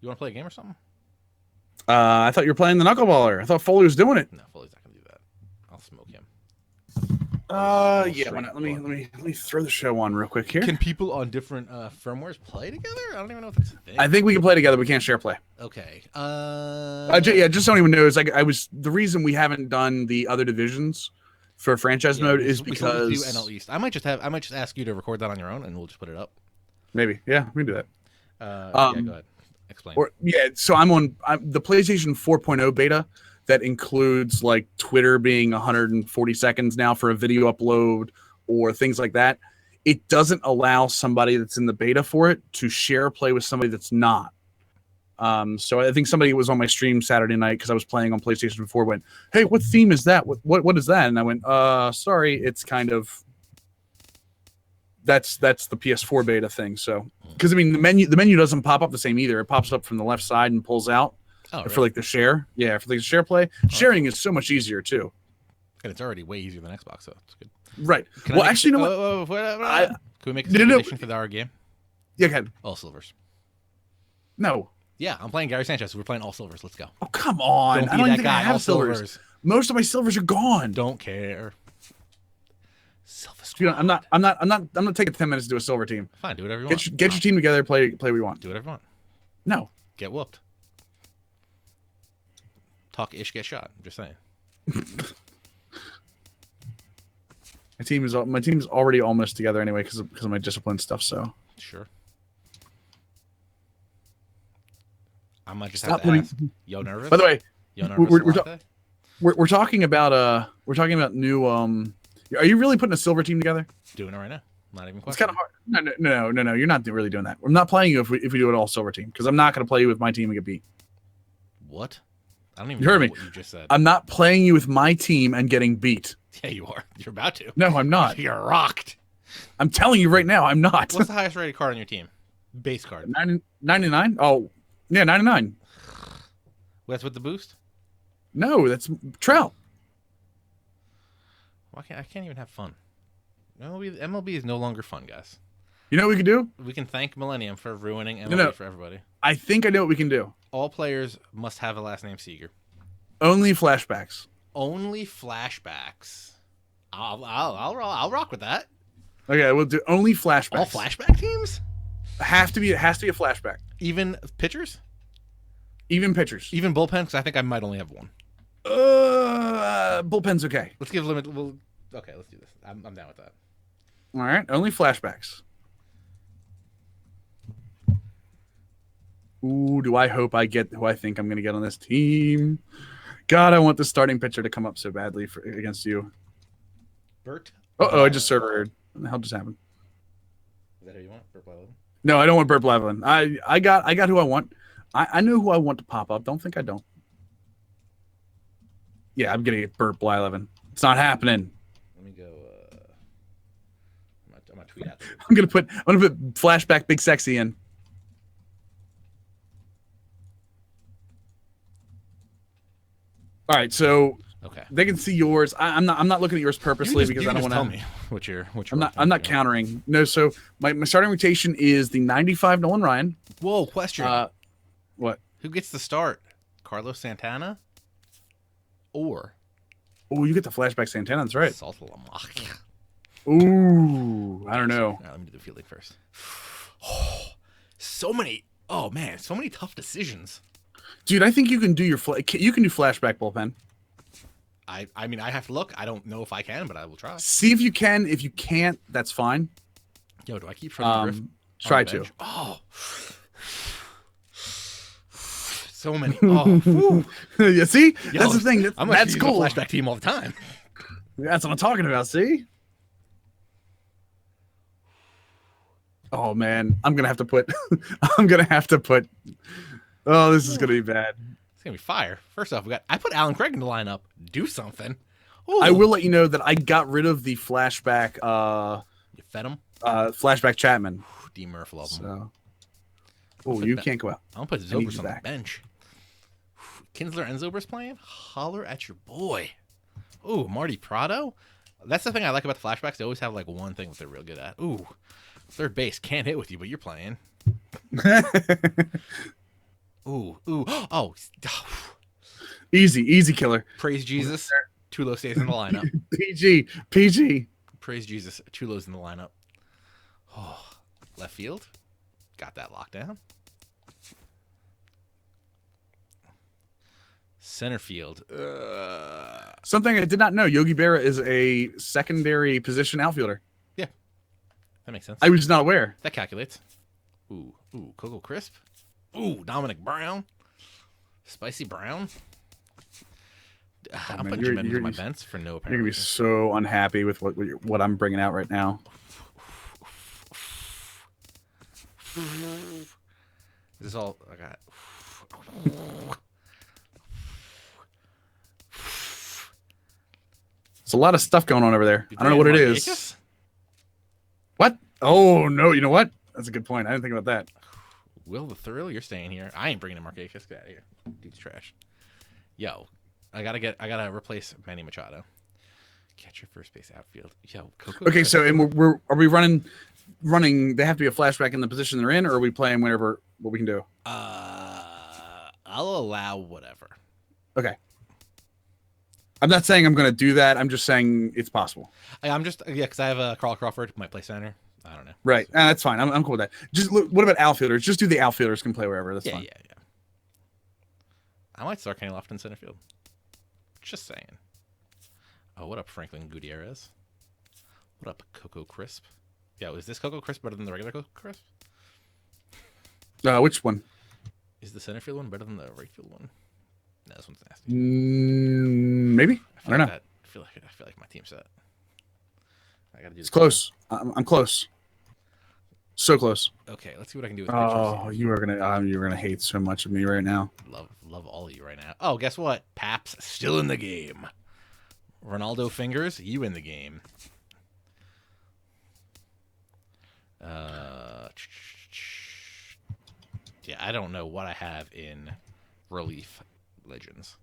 You want to play a game or something? I thought you were playing the knuckleballer. I thought Foley was doing it. No, Foley's not going to do that. I'll smoke him. Yeah. Why not? Let me throw the show on real quick here. Can people on different firmwares play together? I don't even know if that's a thing. I think we can play together. We can't share play. Okay. Yeah, just don't even know. It's like the reason we haven't done the other divisions for franchise mode is because we do NL East. I might just ask you to record that on your own, and we'll just put it up. Maybe. Yeah, we can do that. Yeah, go ahead. Explain. So I'm on the PlayStation 4.0 beta that includes like Twitter being 140 seconds now for a video upload or things like that. It doesn't allow somebody that's in the beta for it to share play with somebody that's not. So I think somebody was on my stream Saturday night because I was playing on PlayStation 4 went, hey, what theme is that? What is that? And I went, sorry, it's kind of that's the PS4 beta thing. So because I mean the menu doesn't pop up the same either. It pops up from the left side and pulls out for like the share. Yeah, for the share play. Sharing is so much easier too. And it's already way easier than Xbox, so it's good. Right. Well, actually, you know what? Can we make a prediction for our game? Yeah, go ahead. All silvers. No. Yeah, I'm playing Gary Sanchez. We're playing all silvers. Let's go. Oh, come on. Don't be that guy. I have all silvers. Most of my silvers are gone. Don't care. Silver Squad. I'm not taking 10 minutes to do a silver team. Fine, do whatever you want. Get your team together, play what you want. Do whatever you want. No. Get whooped. Talk ish, get shot. I'm just saying. My team's already almost together anyway because of my discipline stuff. So sure. I might just have to ask. Yo, nervous? By the way, yo, nervous? We're talking about new. Are you really putting a silver team together? Doing it right now. Not even. It's kind of hard. No. You're not really doing that. I'm not playing you if we do it all silver team because I'm not going to play you with my team and get beat. What? I don't even. You heard me. What you just said. I'm not playing you with my team and getting beat. Yeah, you are. You're about to. No, I'm not. You're rocked. I'm telling you right now, I'm not. What's the highest rated card on your team? Base card. 99? Oh, yeah, 99. That's with the boost? No, that's Trout. I can't even have fun. MLB is no longer fun, guys. You know what we can do? We can thank Millennium for ruining MLB for everybody. I think I know what we can do. All players must have a last name Seager. Only flashbacks. Only flashbacks. I'll rock with that. Okay, we'll do only flashbacks. All flashback teams? It has to be a flashback. Even pitchers? Even pitchers. Even bullpen? Because I think I might only have one. Bullpen's okay. Let's give limit. Okay, let's do this. I'm down with that. All right, only flashbacks. Ooh, do I hope I get who I think I'm going to get on this team? God, I want the starting pitcher to come up so badly against you. Bert? Uh-oh, I just server errored. What the hell just happened? Is that who you want? Bert Blevin? No, I don't want Bert Blevin. I got who I want. I know who I want to pop up. Don't think I don't. Yeah, I'm going to get Bert Blevin. It's not happening. Let me go. I'm gonna tweet out. I'm gonna put flashback Big Sexy in. All right, so okay, they can see yours. I'm not looking at yours purposely because I don't want to tell me what you're. I'm not countering. No, so my starting rotation is the 95 Nolan Ryan. Whoa, question. What? Who gets the start? Carlos Santana, or? Oh, you get the flashback Santana. That's right. Saltalamacchia. Ooh, I don't know. Right, let me do the fielding first. Oh, so many. Oh man, so many tough decisions. Dude, I think you can do you can do flashback bullpen. I mean, I have to look. I don't know if I can, but I will try. See if you can. If you can't, that's fine. Yo, do I keep trying to try to? Oh, so many. Oh, yeah. See, that's the thing. That's cool. Flashback team all the time. That's what I'm talking about. See. Oh man, I'm gonna have to put. Oh, this is gonna be bad. It's gonna be fire. First off, I put Alan Craig in the lineup. Do something. Ooh. I will let you know that I got rid of the flashback. You fed him. Flashback Chapman. D. Murph love him. So. Oh, you can't go out. I'm gonna put Zobrist on the bench. Kinsler and Zobrist playing. Holler at your boy. Ooh, Marty Prado. That's the thing I like about the flashbacks. They always have like one thing that they're real good at. Ooh, third base can't hit with you, but you're playing. Ooh. Oh. Easy killer. Praise Jesus. Tulo stays in the lineup. PG. Praise Jesus. Tulo's in the lineup. Oh, left field. Got that locked down. Center field. Something I did not know. Yogi Berra is a secondary position outfielder. Yeah. That makes sense. I was not aware. That calculates. Ooh, Coco Crisp. Ooh, Dominic Brown. Spicy Brown. I'm putting Jim into my bench for no apparent. You're going to be so unhappy with what I'm bringing out right now. This is all I got. There's a lot of stuff going on over there. I don't know what it is. What? Oh, no. You know what? That's a good point. I didn't think about that. Will the Thrill, you're staying here. I ain't bringing in Marquez. Get out of here. Dude's trash. Yo, I gotta replace Manny Machado. Catch your first base outfield. Yo, Coco. Okay, so and are we running? They have to be a flashback in the position they're in, or are we playing what we can do? I'll allow whatever. Okay. I'm not saying I'm going to do that. I'm just saying it's possible. Because I have a Carl Crawford might play center. I don't know. Right. That's fine. I'm cool with that. Just look, what about outfielders? Just do the outfielders can play wherever. That's fine. Yeah. I might start Kenny Lofton in center field. Just saying. Oh, what up, Franklin Gutierrez? What up, Coco Crisp? Yo, is this Coco Crisp better than the regular Coco Crisp? Which one? Is the center field one better than the right field one? No, this one's nasty. Maybe. I don't know. I feel like my team's set. I gotta do. It's close. I'm close. So close. Okay, let's see what I can do with pitchers. You're gonna hate so much of me right now. Love all of you right now. Oh, guess what? Pap's still in the game. Ronaldo Fingers, you in the game. Yeah, I don't know what I have in relief legends.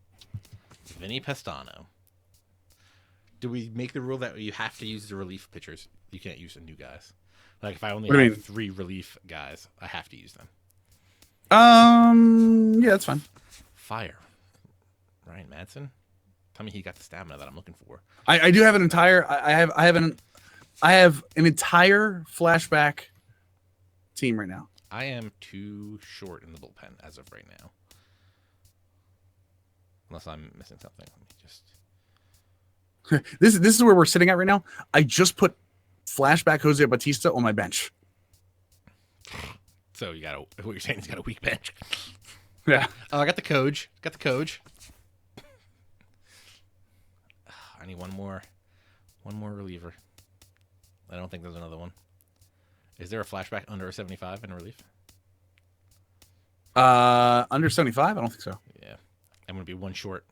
Vinny Pestano. Do we make the rule that you have to use the relief pitchers? You can't use the new guys. Like if I only have 3 relief guys, I have to use them. Yeah, that's fine. Fire. Ryan Madsen. Tell me he got the stamina that I'm looking for. I do have an entire. I have an entire flashback team right now. I am too short in the bullpen as of right now. Unless I'm missing something. Let me just. This is where we're sitting at right now. I just put flashback Jose Bautista on my bench. So you got what you're saying? He's got a weak bench. Yeah. Oh, I got the coach. I need one more reliever. I don't think there's another one. Is there a flashback under a 75 in relief? Under 75? I don't think so. Yeah, I'm gonna be one short.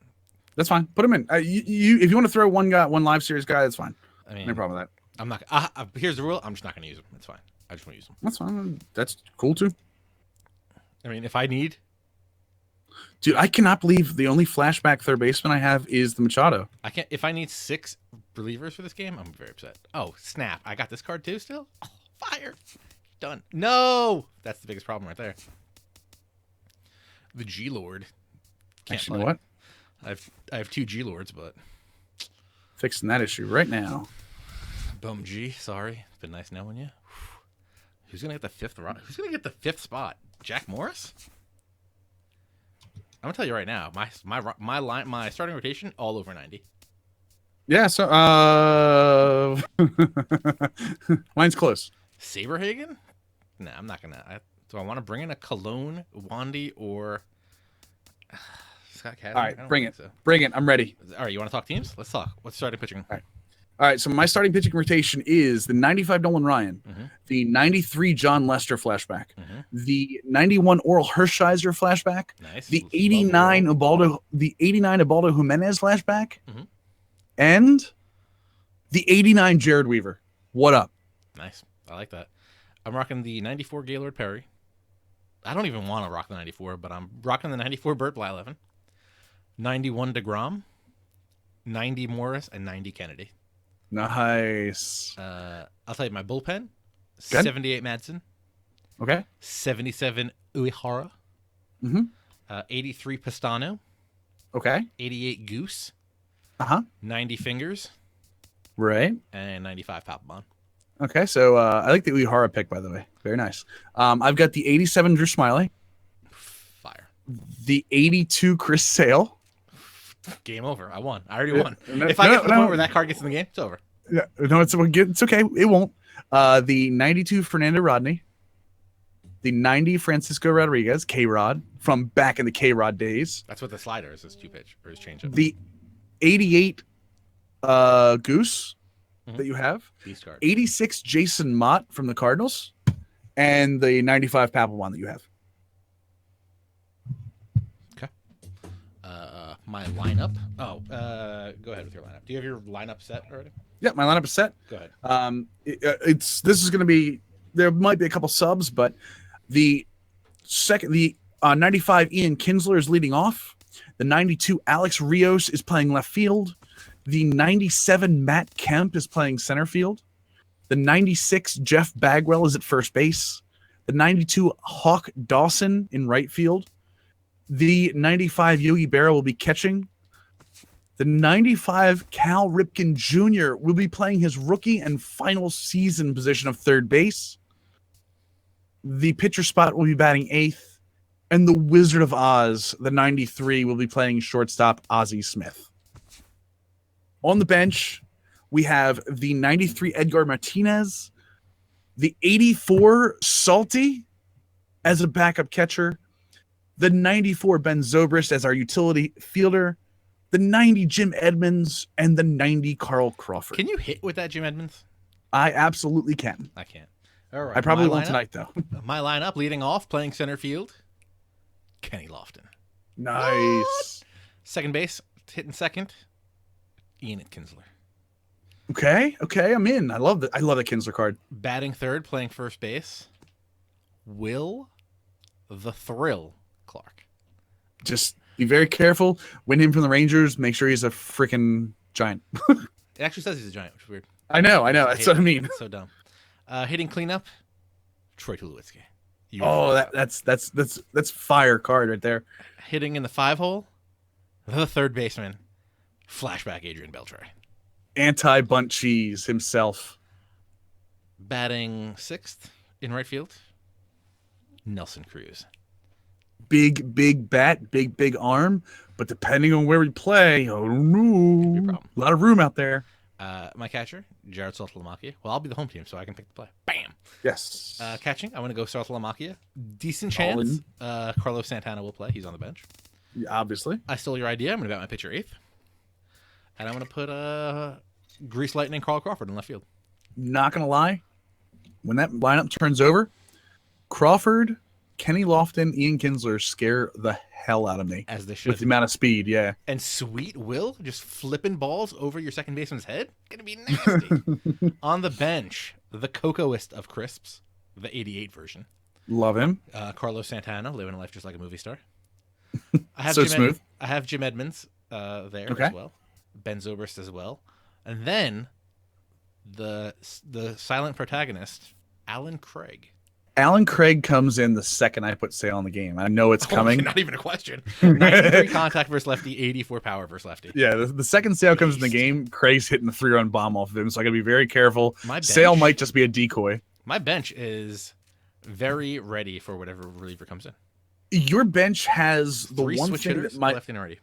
That's fine. Put him in. You if you want to throw one live series guy, that's fine. I mean, no problem with that. I'm not. Here's the rule. I'm just not gonna use him. It's fine. I just want to use him. That's fine. That's cool too. I mean, if I need. Dude, I cannot believe the only flashback third baseman I have is the Machado. I can't. If I need 6 relievers for this game, I'm very upset. Oh, snap. I got this card too still? Oh, fire. Done. No! That's the biggest problem right there. The G-Lord. Actually, you know what? I have 2 G-Lords, but... Fixing that issue right now. Bum G, sorry. It's been nice knowing you. Who's going to get the 5th Who's going to get the 5th spot? Jack Morris? I'm gonna tell you right now, my starting rotation all over 90. Yeah, so mine's close. Saberhagen? Nah, I'm not gonna. Do I want to bring in a Cologne, Wandy, or Scott Cadden? All right, bring it. So. Bring it. I'm ready. All right, you want to talk teams? Let's talk. What's starting pitching? All right, so my starting pitching rotation is the 95 Nolan Ryan, the 93 John Lester flashback, the 91 Oral Hershiser flashback, the 89 Ubaldo Jimenez flashback, and the 89 Jared Weaver. What up? Nice. I like that. I'm rocking the 94 Gaylord Perry. I don't even want to rock the 94, but I'm rocking the 94 Burt Blyleven, 91 DeGrom, 90 Morris, and 90 Kennedy. Nice. I'll tell you my bullpen. Good. 78 Madsen. Okay. 77 Uehara. 83 Pestano. Okay. 88 Goose. 90 Fingers. Right. And 95 Papelbon. Okay, so I like the Uehara pick, by the way. Very nice. I've got the 87 Drew Smiley. Fire. The 82 Chris Sale. Game over. I won. I already won. If I get to the point where that card gets in the game, it's over. Yeah, no, it's okay. It won't. The 92 Fernando Rodney. The 90 Francisco Rodriguez, K-Rod, from back in the K-Rod days. That's what the slider is, his 2-pitch, or his changeup. The 88 Goose that you have. 86 Jason Mott from the Cardinals. And the 95 Papelbon that you have. My lineup. Go ahead with your lineup. Do you have your lineup set already? Yeah, my lineup is set. Go ahead. This is going to be. There might be a couple subs, but the 95 Ian Kinsler is leading off. The 92 Alex Rios is playing left field. The 97 Matt Kemp is playing center field. The 96 Jeff Bagwell is at first base. The 92 Hawk Dawson in right field. The 95 Yogi Berra will be catching. The 95 Cal Ripken Jr. will be playing his rookie and final season position of third base. The pitcher spot will be batting 8th. And the Wizard of Oz, the 93, will be playing shortstop Ozzie Smith. On the bench, we have the 93 Edgar Martinez, the 84 Salty as a backup catcher, the 94 Ben Zobrist as our utility fielder, the 90 Jim Edmonds, and the 90 Carl Crawford. Can you hit with that Jim Edmonds? I absolutely can. I can't. All right. I probably won't tonight, though. My lineup, leading off, playing center field, Kenny Lofton. Nice. What? Second base, hitting second, Ian Kinsler. Okay, I'm in. I love the Kinsler card. Batting third, playing first base, Will the Thrill Clark. Just be very careful. Win him from the Rangers. Make sure he's a freaking giant. It actually says he's a giant, which is weird. I know. That's what I mean. It's so dumb. Hitting cleanup, Troy Tulowitzki. Oh, that's fire card right there. Hitting in the 5-hole, the third baseman, flashback Adrian Beltre. Anti-bunt cheese himself. Batting 6th in right field, Nelson Cruz. Big bat, big arm, but depending on where we play, oh no, a lot of room out there. My catcher, Jared Saltalamacchia. Well, I'll be the home team, so I can pick the play. Bam. Yes. Catching, I want to go Saltalamacchia. Decent chance. Carlos Santana will play. He's on the bench. Obviously. I stole your idea. I'm going to bat my pitcher 8th. And I'm going to put Grease Lightning Carl Crawford in left field. Not going to lie. When that lineup turns over, Crawford, Kenny Lofton, Ian Kinsler scare the hell out of me. As they should. With the amount of speed, yeah. And Sweet Will just flipping balls over your second baseman's head? Gonna be nasty. On the bench, the cocoist of crisps, the 88 version. Love him. Carlos Santana, living a life just like a movie star. I have smooth. I have Jim Edmonds there as well. Ben Zobrist as well. And then the silent protagonist, Alan Craig. Alan Craig comes in the second I put sale on the game. I know it's coming. Not even a question. 93 contact versus lefty, 84 power versus lefty. Yeah, the second Sale comes in the game, Craig's hitting the 3-run bomb off of him, so I got to be very careful. Sale might just be a decoy. My bench is very ready for whatever reliever comes in. Your bench has the 3 one switch thing hitters, that might... left and righty.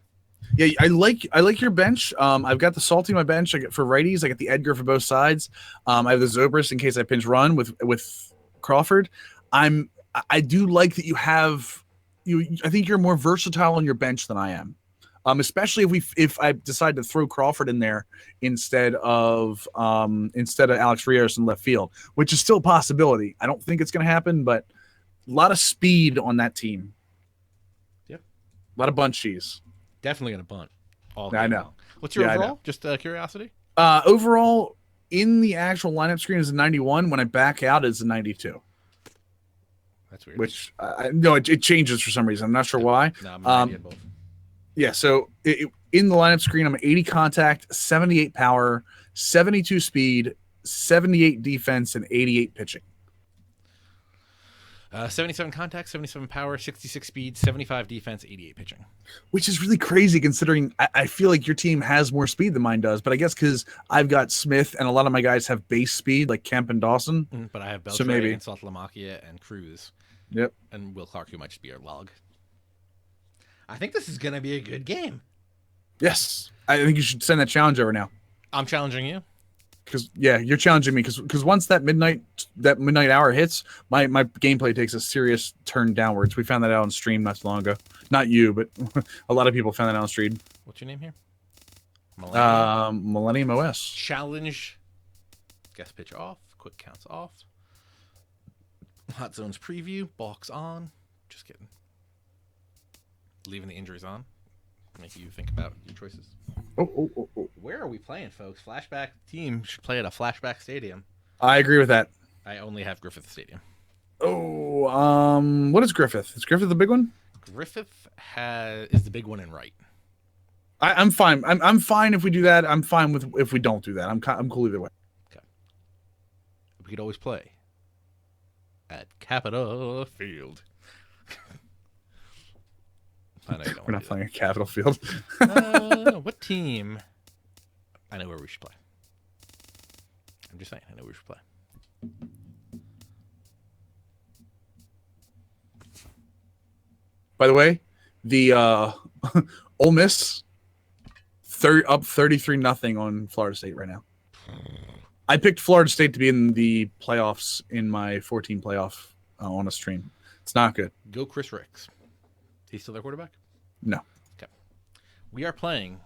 Yeah, I like your bench. I've got the Salty on my bench. I get for righties. I got the Edgar for both sides. I have the Zobrist in case I pinch run with Crawford. I do like that you have you. I think you're more versatile on your bench than I am, especially if I decide to throw Crawford in there instead of Alex Rios in left field, which is still a possibility. I don't think it's going to happen, but a lot of speed on that team. Yep, a lot of bunt cheese. Definitely going to bunt. I know. What's your overall? Just curiosity. Overall, in the actual lineup screen is a 91. When I back out, it's a 92. That's weird. Which no, it changes for some reason. I'm not sure why. No, I'm both. Yeah, so in the lineup screen, I'm 80 contact, 78 power, 72 speed, 78 defense, and 88 pitching. 77 contact, 77 power, 66 speed, 75 defense, 88 pitching. Which is really crazy considering I feel like your team has more speed than mine does. But I guess because I've got Smith and a lot of my guys have base speed like Kemp and Dawson. But I have Beltre so maybe. and Saltalamacchia and Cruz. Yep. And Will Clark, who might just be our log. I think this is going to be a good game. Yes. I think you should send that challenge over now. I'm challenging you. Because you're challenging me. Because once that midnight hour hits, my gameplay takes a serious turn downwards. We found that out on stream not too long ago. Not you, but a lot of people found that out on stream. What's your name here? Millennium OS. Challenge. Guest pitch off. Quick counts off. Hot zones preview. Box on. Just kidding. Leaving the injuries on. Make you think about your choices. Oh. Where are we playing, folks? Flashback team should play at a flashback stadium. I agree with that. I only have Griffith Stadium. Oh, what is Griffith? Is Griffith the big one? Griffith is the big one in right. I'm fine. I'm fine if we do that. I'm fine with if we don't do that. I'm cool either way. Okay. We could always play at Capitol Field. I know you don't. We're not playing at Capitol Field. What team? I know where we should play. I'm just saying, I know where we should play. By the way, the Ole Miss up 33-0 on Florida State right now. I picked Florida State to be in the playoffs in my 14 playoff on a stream. It's not good. Go Chris Ricks. He's still their quarterback? No. Okay. We are playing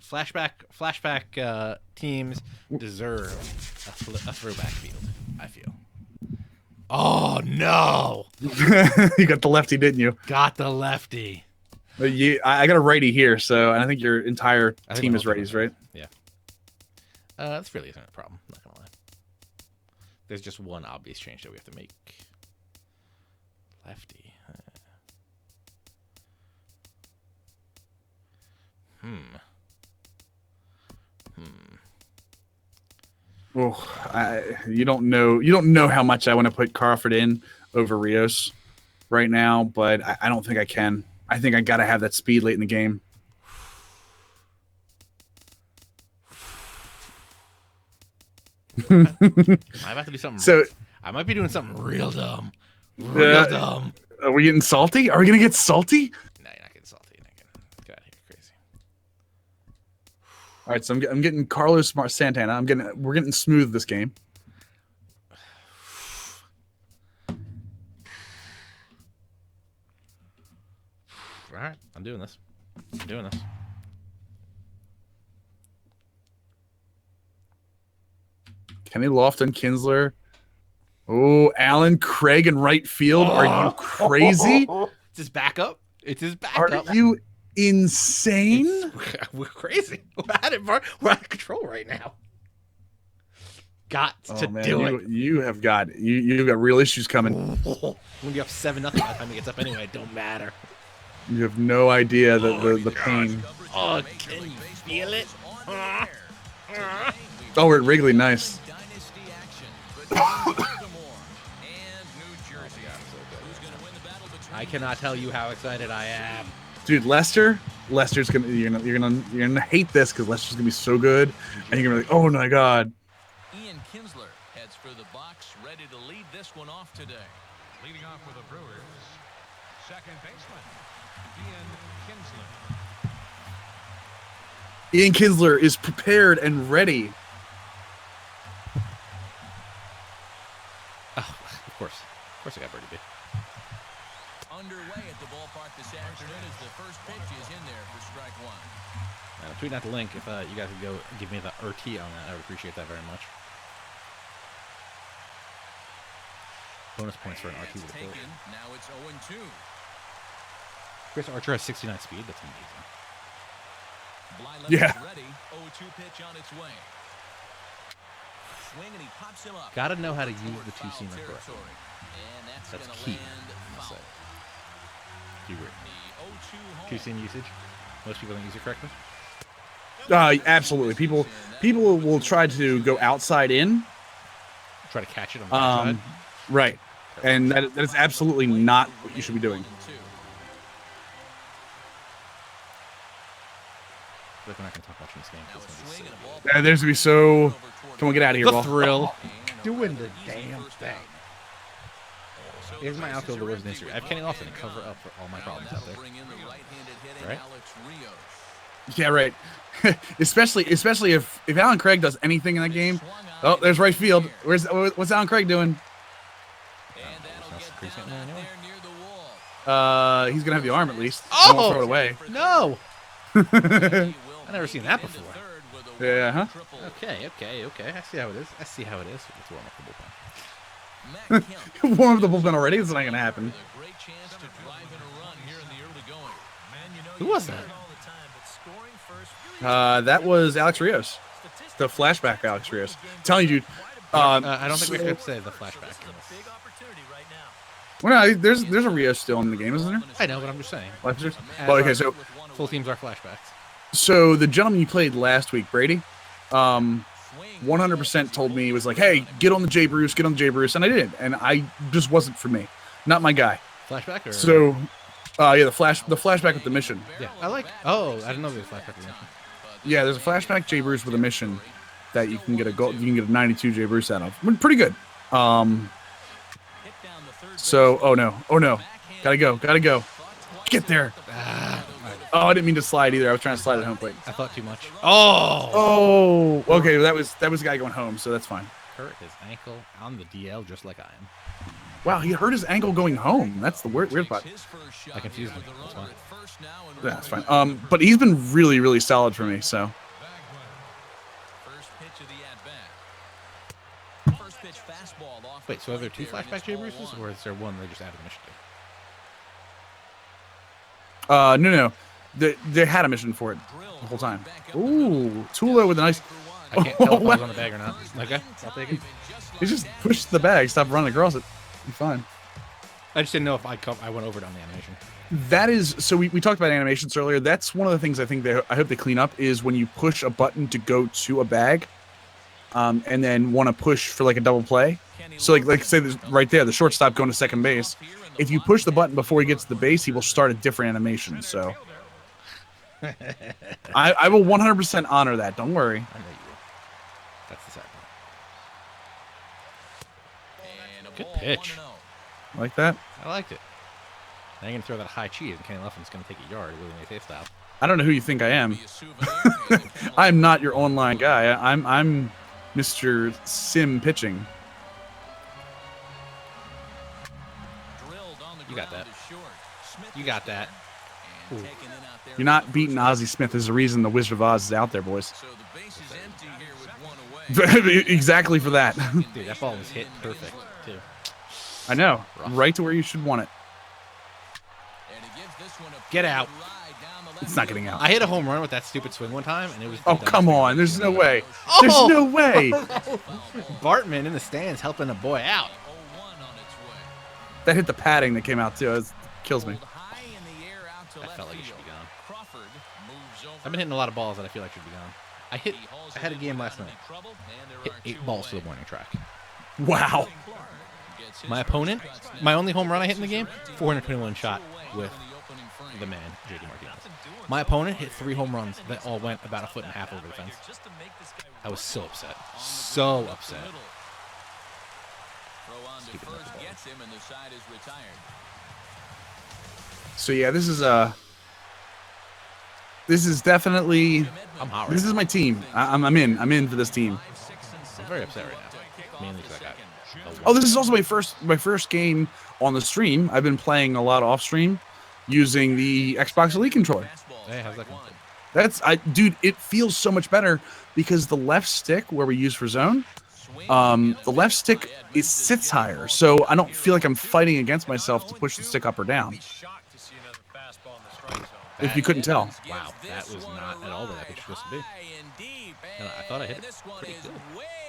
flashback teams deserve a throwback field, I feel. Oh, no. You got the lefty, didn't you? Got the lefty. I got a righty here, so I think your entire team is righties, right? Yeah. This really isn't a problem. I'm not going to lie. There's just one obvious change that we have to make. Lefty. Oh, you don't know how much I want to put Crawford in over Rios right now, but I don't think I can. I think I got to have that speed late in the game. I'm about to do something. So I might be doing something real dumb. Real dumb. Are we getting salty? Are we gonna get salty? No, you're not getting salty. You're not getting. Get out of here, crazy. All right, so I'm getting Carlos Santana. We're getting smooth this game. All right, I'm doing this. Kenny Lofton, Kinsler. Oh, Alan Craig in right field. Are you crazy? It's his backup. Are you insane? We're crazy. We're out of control right now. Got to do it. You've got real issues coming. When you have 7-0 by the time he gets up anyway, it don't matter. You have no idea the pain. Oh, can you feel it? Oh, we're at Wrigley. Nice. I cannot tell you how excited I am, dude. Lester's gonna you're gonna hate this because Lester's gonna be so good, and you're gonna be like, oh my god. Ian Kinsler heads for the box, ready to lead this one off today. Leading off for the Brewers, second baseman Ian Ian Kinsler. Kinsler is prepared and ready. Oh, of course I got Birdie B. Underway at the ballpark this afternoon as the first pitch is in there for strike one. I'm tweeting out the link if you guys could go give me the RT on that. I would appreciate that very much. Bonus points for an RT with a goal. Now it's 0-2. Chris Archer has 69 speed. That's amazing. Yeah. Ready. 0-2 pitch on its way. Swing and he pops him up. Gotta know how to use the two-seamer correctly. That's key. Two-seam usage. Most people don't use it correctly. Absolutely. People will try to go outside in. Try to catch it on the outside. Right. And that is absolutely not what you should be doing. We're not going to talk much in this game. There's going to be so... Come on, get out of here, ball. The thrill. Doing the damn thing. Here's my outfielder was an injury. I have Kenny Lofton to cover up for all my problems out there. Right? Yeah, right. especially if Alan Craig does anything in that game. Oh, there's right field. What's Alan Craig doing? He's gonna have the arm at least. Oh, won't throw it away. No. I've never seen that before. Yeah, huh? Okay. I see how it is. Let's warm up the bullpen. Warm up the bullpen already? It's not gonna happen. Who was that? That was Alex Rios. The flashback Alex Rios. I'm telling you, dude. I don't think we should say the flashback. Well, no, there's a Rios still in the game, isn't there? I know, but I'm just saying. Okay, so full teams are flashbacks. So the gentleman you played last week, Brady, 100% told me, he was like, hey, get on the Jay Bruce, and I did, and I just wasn't for me. Not my guy. Flashback? Or... So, yeah, the flashback with the mission. Yeah, I didn't know there was a flashback with the mission. Yeah, there's a flashback Jay Bruce with a mission that you can get a 92 Jay Bruce out of. Pretty good. So, oh no. Gotta go. Get there. Oh, I didn't mean to slide either. I was trying to slide at home plate. I thought too much. Oh, okay. That was the guy going home, so that's fine. Hurt his ankle on the DL just like I am. Wow, he hurt his ankle going home. That's the weird part. I confused him. That's fine. But he's been really, really solid for me. So. Wait, so are there two flashback Jay Bruces, or is there one they just added a mission to? No. They had a mission for it the whole time. Ooh, Tula with a nice. I can't tell if I was on the bag or not. Okay, I'll take it. He just pushed the bag, stopped running across it. You're fine. I just didn't know if I went over it on the animation. That is, so we talked about animations earlier. That's one of the things I think I hope they clean up is when you push a button to go to a bag, and then want to push for like a double play. So like say this right there, the shortstop going to second base. If you push the button before he gets to the base, he will start a different animation. So I will 100% honor that. Don't worry. I know you will. That's the sad part. Good pitch. Like that. I liked it. Now you're going to throw that high cheese, and Kenny Leffen's going to take a yard. Willie Mays style. I don't know who you think I am. I'm not your online guy. I'm Mr. Sim pitching. You got that. You got that. Ooh. You're not beating Ozzie Smith. There's a reason the Wizard of Oz is out there, boys. Exactly for that. Dude, that ball was hit perfect, too. I know. Rough. Right to where you should want it. Get out. It's not getting out. I hit a home run with that stupid swing one time, and it was... Oh, come on. There's no way. Oh! There's no way. Bartman in the stands helping a boy out. That hit the padding that came out, too. It kills me. I felt like it should be gone. I've been hitting a lot of balls that I feel like should be gone. I had a game last night. Hit 8 balls to the warning track. Wow. My opponent, my only home run I hit in the game, 421 shot with the man, JD Martinez. My opponent hit 3 home runs that all went about 1.5 feet over the fence. I was so upset. So upset. Stupid knuckleball. So yeah, this is definitely. I'm hot right This now. is my team. I'm in for this team. I'm very upset right now. Mainly because I got. Oh, this is also my first game on the stream. I've been playing a lot off stream using the Xbox Elite controller. Hey, how's that going? Dude, it feels so much better because the left stick where we use for zone, the left stick sits higher, so I don't feel like I'm fighting against myself to push the stick up or down. If you couldn't tell. Wow, that was not at all where that pitch was supposed to be. And I thought I hit it pretty good.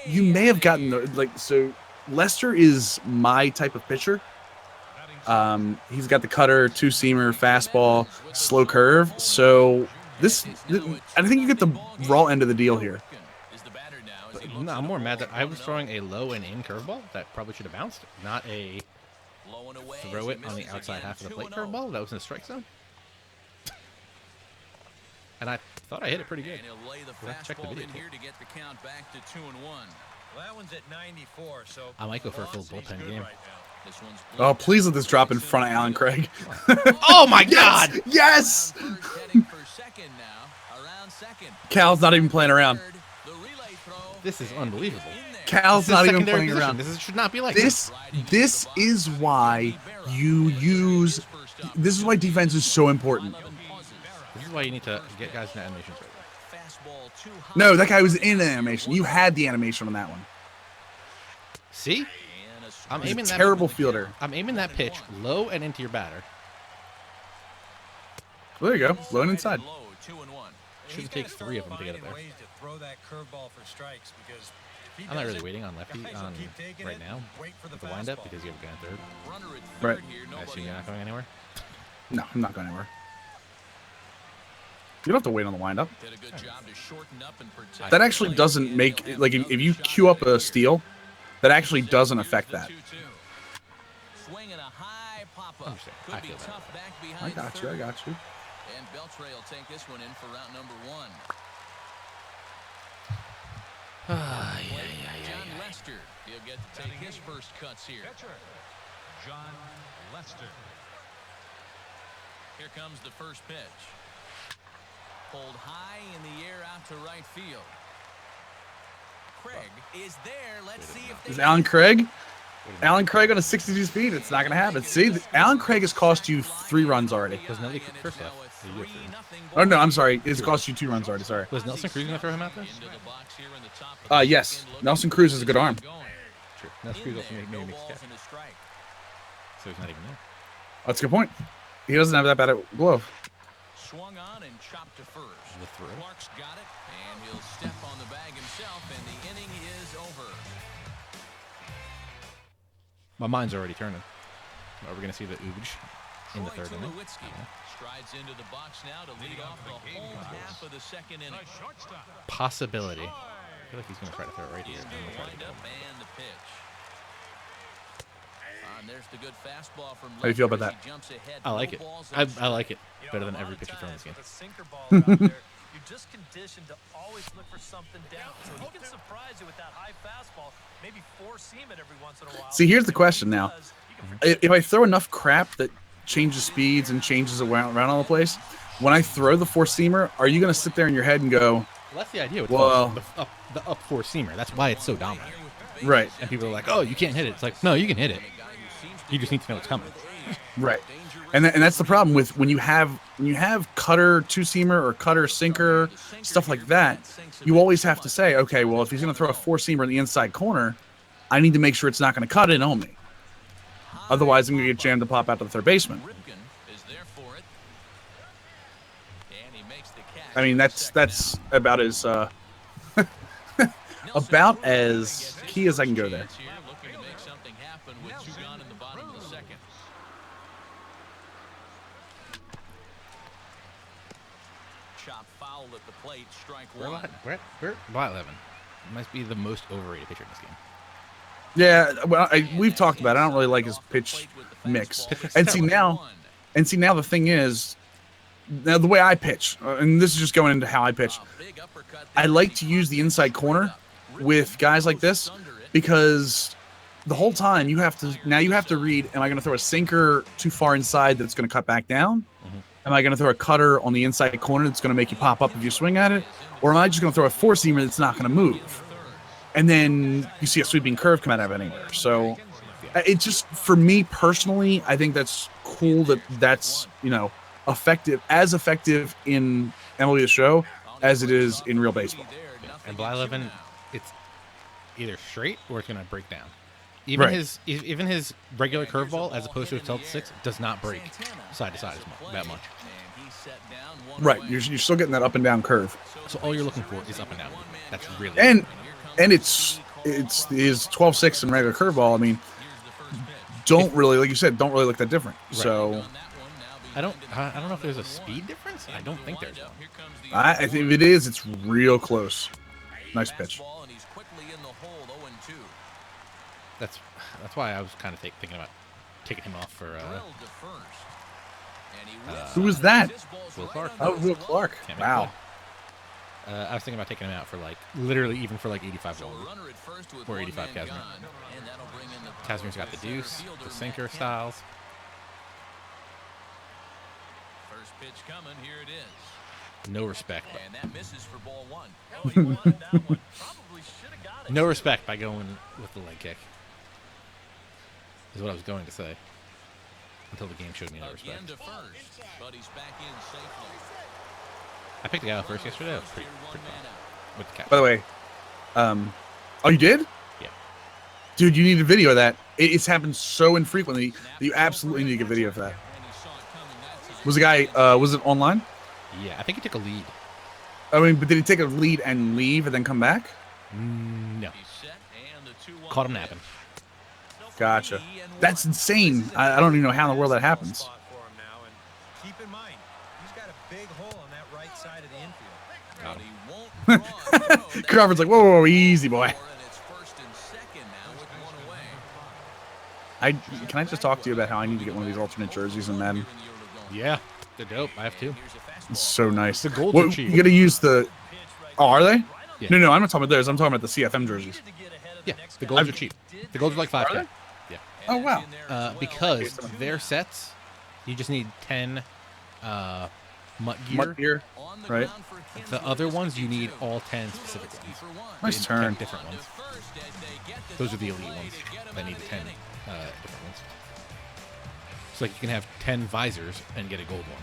You may have gotten so Lester is my type of pitcher. He's got the cutter, 2-seamer, fastball, slow curve. So I think you get the raw end of the deal here. No, I'm more mad that I was throwing a low and in curveball that probably should have bounced, not a throw it on the outside half of the plate curveball that was in the strike zone. And I thought I hit it pretty good. Let's check the video tape. I might go for a full bullpen game. Oh, please let this drop in front of Alan Craig. Oh my God! Yes! Cal's not even playing around. This is unbelievable. Cal's not even playing position. around. This should not be like This is why you use. This is why defense is so important. This is why you need to get guys in animations right there. No, that guy was in animation. You had the animation on that one. See? I'm He's aiming a that terrible fielder. I'm aiming that pitch low and into your batter. Well, there you go. Low and inside. Should take 3 of them to get it there. I'm not really waiting on lefty right now with the windup because you have a guy in third. Right. I assume you're not going anywhere. No, I'm not going anywhere. You don't have to wait on the windup. That actually doesn't make like if you queue up a steal, that actually doesn't affect that. I feel that. I got you. And Beltray will take this one in for route number 1. John Lester, he'll get to take his first cuts here. John Lester. Here comes the first pitch. Pulled high in the air out to right field. Craig is there. Let's see if Is Alan Craig? Alan Craig on a 62 speed? It's not going to happen. See, Alan Craig has cost you 3 runs already. Was nobody first off? Oh no, I'm sorry. It's cost you 2 runs already. Sorry. Was Nelson Cruz gonna throw him out there? Yes. Nelson Cruz is a good arm. True. Nelson Cruz also maybe makes a catch. So he's not even there. That's a good point. He doesn't have that bad a glove. Swung on and chopped to first. The throw. Clark's got it, and he'll step on the bag himself, and the inning is over. My mind's already turning. Are we gonna see the ooge? in the third inning. Strides into the box now to lead off the home half of the second inning. Possibility. I feel like he's going to try to throw it right here. Lined up and the pitch. And there's the good fastball from How do you feel about that? I like it. I like it better than every pitcher throwing this game. With a sinker ball out there, you're just conditioned to always look for something down. So he can surprise you with that high fastball, maybe four-seam it every once in a while. See, here's the question now. If I throw enough crap that changes speeds and changes around all the place, when I throw the four-seamer, are you going to sit there in your head and go, Well, that's the idea with well, the up four-seamer. That's why it's so dominant. right, And people are like, oh, you can't hit it. It's like, no, you can hit it. You just need to know it's coming. right. And that's the problem with when you have cutter two-seamer or cutter sinker, stuff like that, you always have to say, okay, well, if he's going to throw a four-seamer in the inside corner, I need to make sure it's not going to cut in on me. Otherwise, I'm going to get jammed to pop out to the third baseman. I mean, that's about as about as key as I can go there. Chop foul at the plate, strike We're one. Blyleven must be the most overrated pitcher in this game. Yeah, well, we've talked about it. I don't really like his pitch mix. And see now the thing is, now the way I pitch, and this is just going into how I pitch, I like to use the inside corner with guys like this because the whole time you have to read, am I going to throw a sinker too far inside that's going to cut back down? Am I going to throw a cutter on the inside corner that's going to make you pop up if you swing at it? Or am I just going to throw a four-seamer that's not going to move? And then you see a sweeping curve come out of anywhere. So it just, for me personally, I think that's cool that's, effective in MLB The Show as it is in real baseball. And Blyleven, it's either straight or it's going to break down. Even his regular curveball, as opposed to his tilt 6, does not break side to side that much. Right, you're still getting that up and down curve. So all you're looking for is up and down. That's really and it's his 12-6 and regular curveball. I mean, don't really look that different. Right. So I don't know if there's a speed difference. I don't think there's one. I think if it is, it's real close. Nice pitch. That's why I was kind of thinking about taking him off for. Who was that? Will Clark. Oh, Will Clark. Wow. I was thinking about taking him out for literally even for 85 or 85 Casimir. Casimir's got the deuce, the sinker styles. First pitch coming, here it is. No respect. And that misses for ball one. No respect by going with the leg kick. Is what I was going to say. Until the game showed me no respect. But he's back in safely. I picked the guy out first yesterday. That was pretty fun. With the catch. By the way, oh, you did? Yeah. Dude, you need a video of that. It's happened so infrequently that you absolutely need to get a video of that. Was the guy, was it online? Yeah, I think he took a lead. I mean, but did he take a lead and leave and then come back? No. Caught him napping. Gotcha. That's insane. I don't even know how in the world that happens. Keep in mind, he's got a big hole on that right side of the infield. Crawford's like, whoa, easy, boy. Can I just talk to you about how I need to get one of these alternate jerseys in Madden? Yeah, they're dope. I have two. It's so nice. The golds are cheap. You gotta use the... Oh, are they? Yeah. No, I'm not talking about theirs. I'm talking about the CFM jerseys. Yeah, the golds are cheap. The golds are like $5K. Yeah. Oh, wow. Because their sets, you just need 10 Mutt gear. Right. The other ones, you need all 10 specific ones. Nice turn. 10 different ones. Those are the elite ones that need the 10 different ones. So like you can have 10 visors and get a gold one.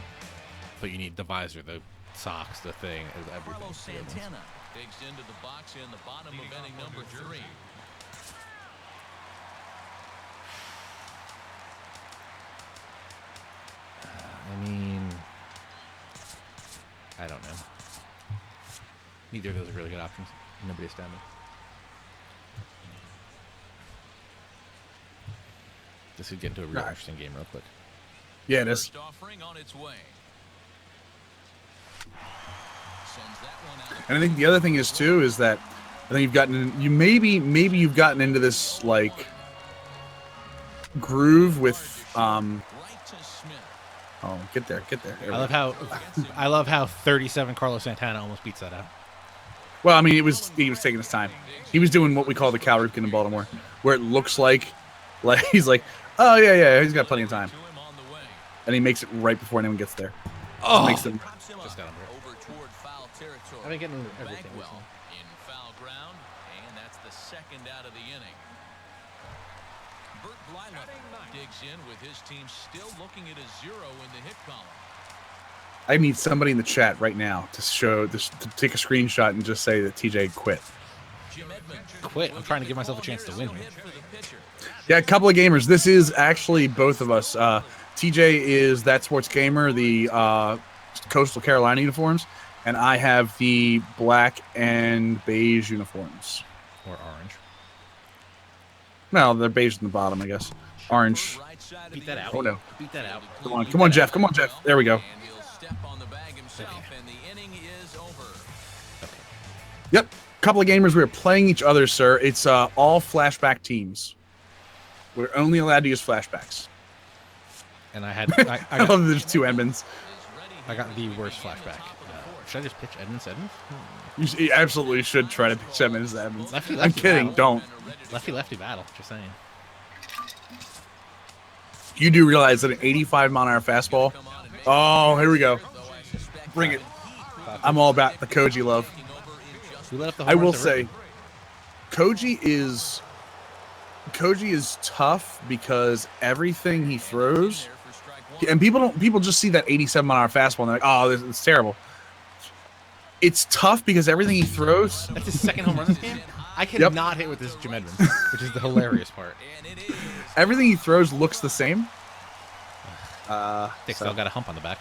But you need the visor, the socks, the thing, everything. Santana digs into the box in the bottom of inning number 3. I mean, I don't know. Neither of those are really good options. Nobody astounded. This could get into a real interesting game real quick. Yeah, it is. First offering on its way. Sends that one out. And I think the other thing is too is that I think maybe you've gotten into this like groove with Right to Smith. Oh, get there. There we I go. love how 37 Carlos Santana almost beats that out. Well, I mean, he was taking his time. He was doing what we call the cow ripkin in Baltimore, where it looks like he's like, oh yeah, he's got plenty of time, To him on the way. and he makes it right before anyone gets there. Oh, Makes them. Props him Just up got him here. over toward foul territory. I've been getting everything Bagwell recently. in foul ground, and that's the second out of the inning. Bert Blyleven digs in with his team still looking at a 0 in the hit column. I need somebody in the chat right now to take a screenshot and just say that TJ quit. Jim Edmonds Quit. I'm trying to give myself a chance to win here. hit for the pitcher. Yeah, a couple of gamers. This is actually both of us. TJ is ThatSportsGamer, the Coastal Carolina uniforms, and I have the black and beige uniforms. Or orange. No, they're beige in the bottom, I guess. Orange. Right side of Beat the that out. Oh no. Beat that out. Come on, Jeff. There we go. And he'll step on the bag himself, and the inning is over. Yep. Couple of gamers. We're playing each other, sir. It's all flashback teams. We're only allowed to use flashbacks. And I I love that there's two Edmonds. I got the worst flashback. Should I just pitch Edmonds? You absolutely should try to pitch Edmonds. Lefty, I'm lefty kidding. battle. Don't. Lefty battle. Just saying. You do realize that an 85-mile-an-hour fastball. Oh, here we go. Bring it. I'm all about the Koji love. We let up the I home will runs say, Koji is tough because everything he throws, and people just see that 87-mile-an-hour fastball and they're like, oh, it's terrible. It's tough because everything he throws. That's his second home run this game. I cannot hit with this Jim Edmonds, which is the hilarious part. Everything he throws looks the same. Dick still got a hump on the back.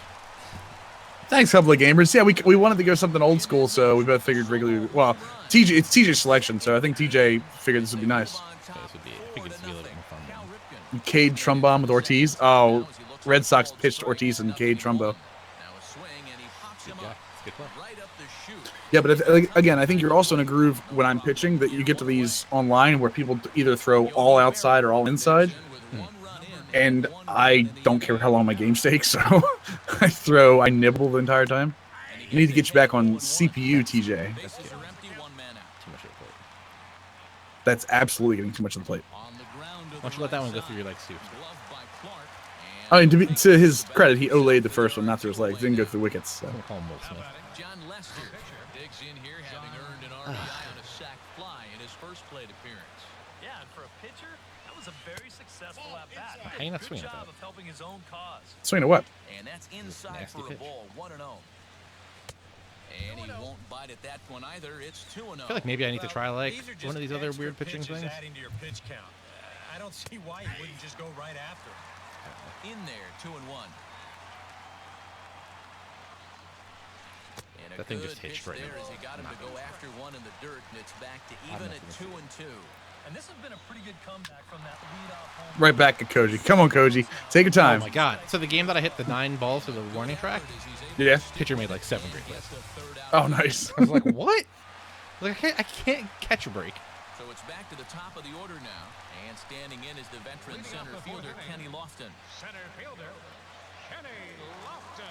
Thanks, couple of gamers. Yeah, we wanted to go something old school, so we both figured Wrigley. Well, it's TJ's selection, so I think TJ figured this would be nice. So this would be, I figured this would be a little bit more fun. Cade Trumbo with Ortiz. Oh, Red Sox pitched Ortiz and Cade Trumbo. Now a swing, and he pops him Yeah, up it's a good play. right up the chute. Yeah, but again, I think you're also in a groove when I'm pitching that you get to these online where people either throw all outside or all inside. And I don't care how long my game takes, so I nibble the entire time. I need to get you back on CPU, TJ. Bases are empty, one man out. Too much of a plate. That's absolutely getting too much on the plate. On the ground to Why don't you the let that right one go through your side. legs too? Glove by Clark, I and mean, to his credit, he olayed the first one, not through his legs. Didn't go through wickets. So. I'm gonna call him Will Smith. John Lester digs in here, having earned an RBI on a sac fly in his first plate appearance. Yeah, and for a pitcher, that was a very successful at-bat. How you not Good swinging at job that? of helping his own cause. Swing to what? And that's inside Nasty for a pitch. ball, 1-0. And he won't bite at that one either. It's 2-0. I feel like maybe I need to try like These are just one of these other extra weird pitching pitches things. adding to your pitch count. I don't see why you wouldn't just go right after him. In there, 2-1. And a That thing good just hitched pitch right there now. as he got him to go after one in the dirt, and it's back to I'm even not at gonna 2-2. And this has been a pretty good comeback from that leadoff home. Right back at Koji. Come on, Koji. Take your time. Oh my god! So the game that I hit the 9 balls to the warning track, Yeah. pitcher made like 7 great plays. Oh, nice. I was like, what? Like I can't catch a break. So it's back to the top of the order now. And standing in is the veteran center fielder, Kenny Lofton. Center fielder, Kenny Lofton.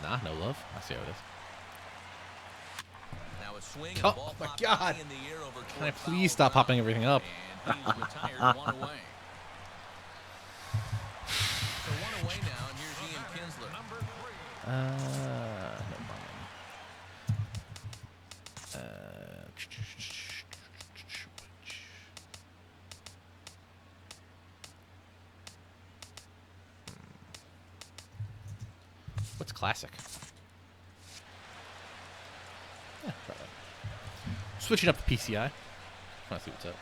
Nah, no love. I see how it is. Now a swing. Oh, and ball my popped God. high in the air over Can I toward please foul stop popping ground, everything up? And he's retired one away. So one away now, and here's Ian Kinsler. No problem. What's classic? Yeah, try that. Switching up the PCI. Want to see what's up?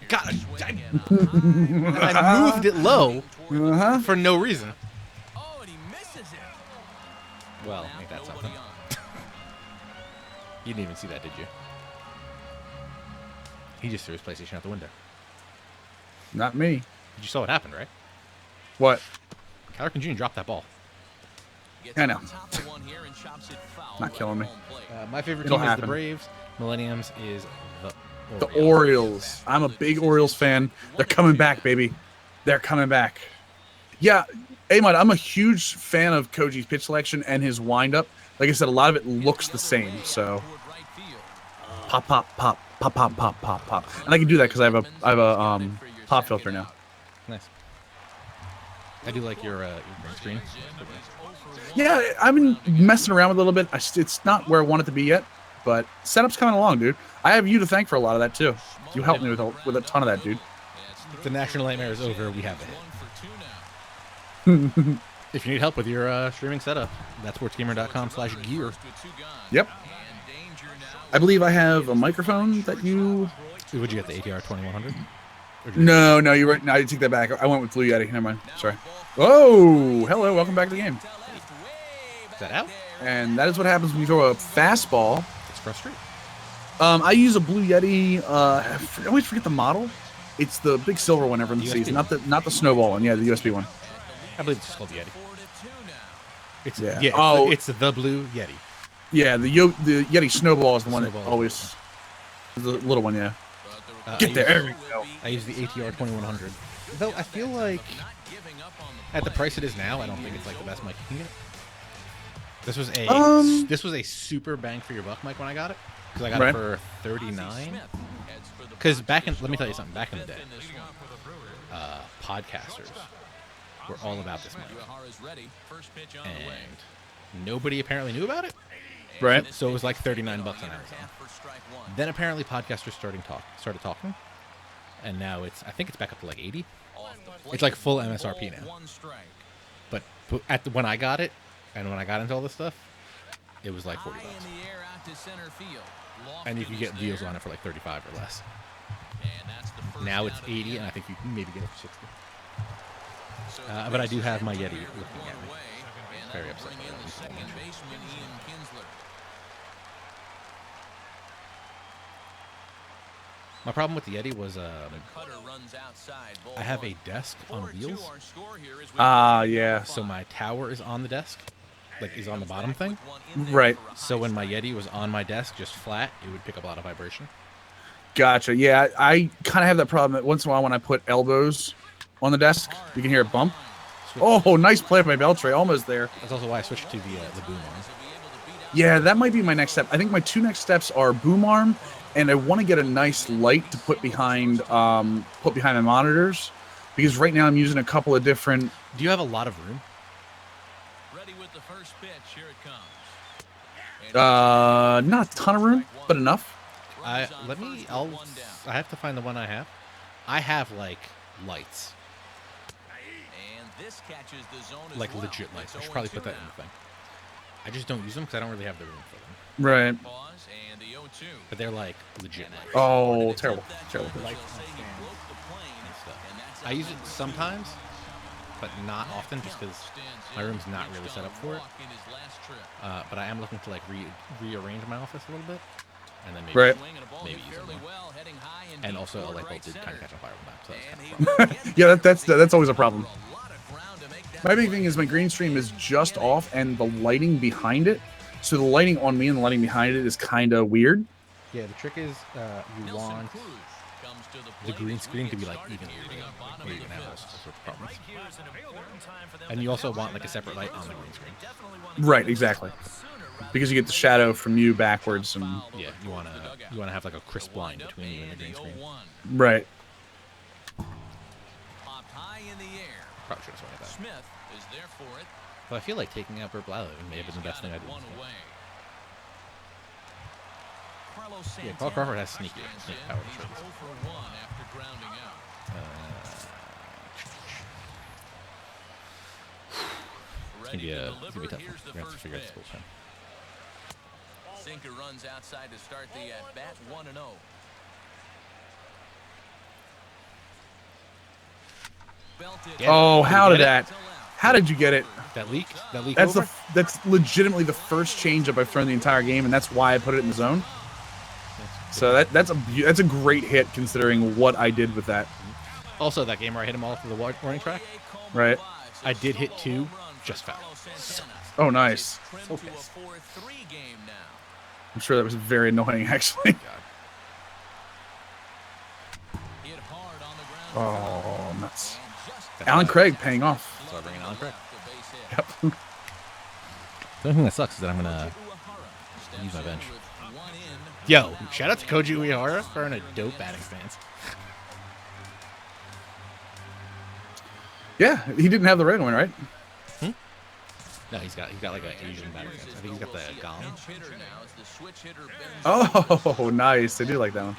God, I moved it low for no reason. Oh, and he misses it. Well, Now ain't that nobody something? on. You didn't even see that, did you? He just threw his PlayStation out the window. Not me. You saw what happened, right? What? Kyler Jr. dropped that ball. I know. Not killing me. My favorite It'll team is happen. the Braves. Millenniums is the The Orioles. I'm a big Orioles fan. They're coming back, baby. They're coming back. Yeah, Amon, I'm a huge fan of Koji's pitch selection and his windup. Like I said, a lot of it looks the same. So pop, pop, pop, pop, pop, pop, pop, pop, and I can do that because I have a pop filter now. Nice. I do like your green screen. Yeah, I've been messing around with it a little bit. It's not where I want it to be yet, but setup's coming along, dude. I have you to thank for a lot of that too. You helped me with a ton of that, dude. The national nightmare is over. We have a hit. If you need help with your streaming setup, thatsportsgamer.com/gear. Yep. I believe I have a microphone that you. Would you get the ATR 2100? No, you're right. No, I take that back. I went with Blue Yeti. Never mind. Sorry. Oh, hello. Welcome back to the game. Is that out? And that is what happens when you throw a fastball. It's frustrating. I use a Blue Yeti. I always forget the model. It's the big silver one everyone sees, not the snowball one. Yeah, the USB one. I believe it's just called the Yeti. It's, Yeah. It's the Blue Yeti. Yeah, the Yeti snowball is the one that always. The little one, yeah. Get there. There we go. I use the ATR 2100. Though I feel like at the price it is now, I don't think it's like the best mic you can get. This was a super bang for your buck mic when I got it, because I got it for $39. Because let me tell you something. Back in the day, podcasters were all about this mic, and nobody apparently knew about it. Right. So it was like $39 on Amazon. Then apparently podcasters started talking, and now I think it's back up to like 80. It's like full MSRP now. But when I got it, and when I got into all this stuff, it was like $40. And you can get deals on it for like 35 or less. Now it's 80, and I think you can maybe get it for 60. But I do have my Yeti looking at me. Very upset. My problem with the Yeti was I have a desk on wheels. Yeah. So my tower is on the desk, like is on the bottom thing. Right. So when my Yeti was on my desk, just flat, it would pick up a lot of vibration. Gotcha. Yeah, I kind of have that problem that once in a while when I put elbows on the desk, you can hear it bump. Oh, nice play by Beltray. Almost there. That's also why I switched to the boom arm. Yeah, that might be my next step. I think my two next steps are boom arm, and I want to get a nice light to put behind my monitors, because right now I'm using a couple of different. Do you have a lot of room? Ready with the first pitch. Here it comes. Not a ton of room, but enough. I have to find the one I have. I have like lights. And this catches the zone as Like well. legit lights. I should probably put that in the thing. I just don't use them because I don't really have the room for them. Right. Pause and the 0-2. But they're like legit lights. Oh, terrible. Terrible. Lights on stand and stuff. I use it sometimes, but not often, just because my room's not really set up for it. But I am looking to like rearrange my office a little bit, and then maybe use it more. And also, a light bulb did kind of catch on fire with that, so that's kind of a problem. Yeah, that's always a problem. My big thing is my green stream is just off, and the lighting behind it. So the lighting on me and the lighting behind it is kind of weird. Yeah, the trick is you want the green screen to be like even or you can have those sorts of problems. And you also want like a separate light on the green screen. Right, exactly. Because you get the shadow from you backwards, and yeah, you wanna have like a crisp line between you and the green screen. Right. Probably should have swung at that. Smith is there for it. But I feel like taking out Bert Blyleven may have been the best thing I did. Yeah, Paul Crawford has sneak power to show this. It's gonna be tough. We're gonna have to figure out this bullpen. Sinker runs outside to start the at bat 1-0. Oh, how did that? How did you get it? That leak? That's legitimately the first changeup I've thrown the entire game, and that's why I put it in the zone. So that's a great hit considering what I did with that. Also, that game where I hit him all through the warning track, Right. I did hit 2, just foul. Oh, nice. So pissed. I'm sure that was very annoying, actually. Oh, nuts. Alan Craig paying off. So I bring in Alan Craig. Yep. The only thing that sucks is that I'm going to use my bench. Yo, shout out to Koji Uehara for a dope batting stance. Yeah, he didn't have the red one, right? No, he's got like an Asian batting stance. I think he's got the gong. Oh, nice. I do like that one.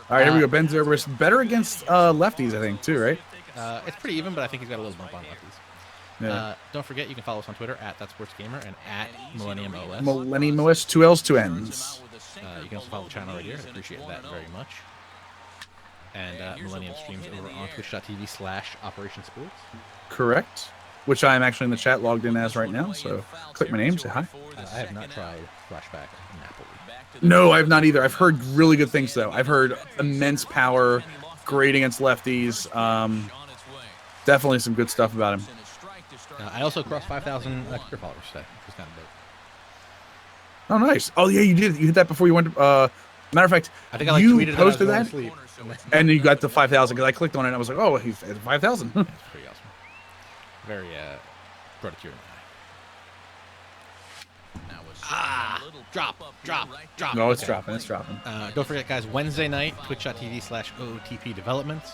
All right, here we go. Ben Zerber's better against lefties, I think, too, right? It's pretty even, but I think he's got a little bump on lefties. Yeah. Don't forget, you can follow us on Twitter at ThatSportsGamer and at MillenniumOS. Millennium OS, 2 L's, 2 N's. You can also follow the channel right here. I appreciate that very much. And Millennium streams over on twitch.tv/Operation Sports. Correct. Which I am actually in the chat logged in as right now. So click my name, say hi. I have not tried Flashback Napoli. No, I have not either. I've heard really good things, though. I've heard immense power, great against lefties. Definitely some good stuff about him. I also crossed 5,000 Twitter followers today, which is kind of dope. Oh, nice. Oh, yeah, you did. You hit that before you went to... matter of fact, I think I you tweeted posted that. that, and you got to 5,000 because I clicked on it and I was like, oh, he's at 5,000. That's pretty awesome. Very brought it to your eye. Drop. No, it's dropping. It's dropping. Don't forget, guys, Wednesday night, twitch.tv/OTP Developments.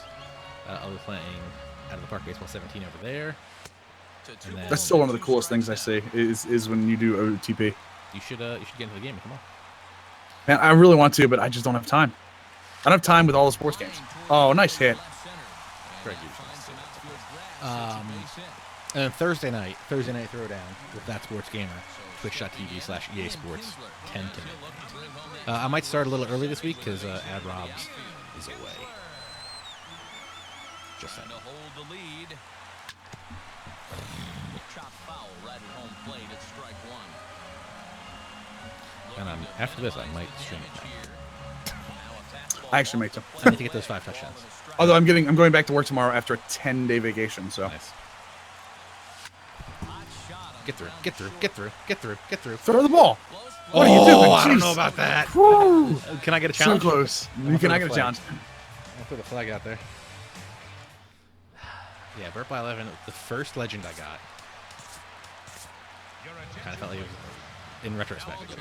I'll be playing Out of the Park Baseball 17 over there. And then, That's still one of the coolest things I see is when you do OTP. You should get into the game. Come on. Man, I really want to, but I just don't have time. I don't have time with all the sports games. Oh, nice hit. Greg and then Thursday night Throwdown with ThatSportsGamer, twitch.tv/EA Sports 10 to midnight. I might start a little early this week because Ad Robs is away. Just saying. And after this, I might stream it now. I actually make them. I need to get those 5 touchdowns. Although I'm going back to work tomorrow after a 10-day vacation, so. Nice. Get through. Throw the ball. What are you doing? I don't Jeez. know about that. Woo. Can I get a So challenge? close. You cannot get a challenge. I'll throw the flag out there. Yeah, Burt by 11, the first legend I got. Kind of felt like it was, in retrospect, a good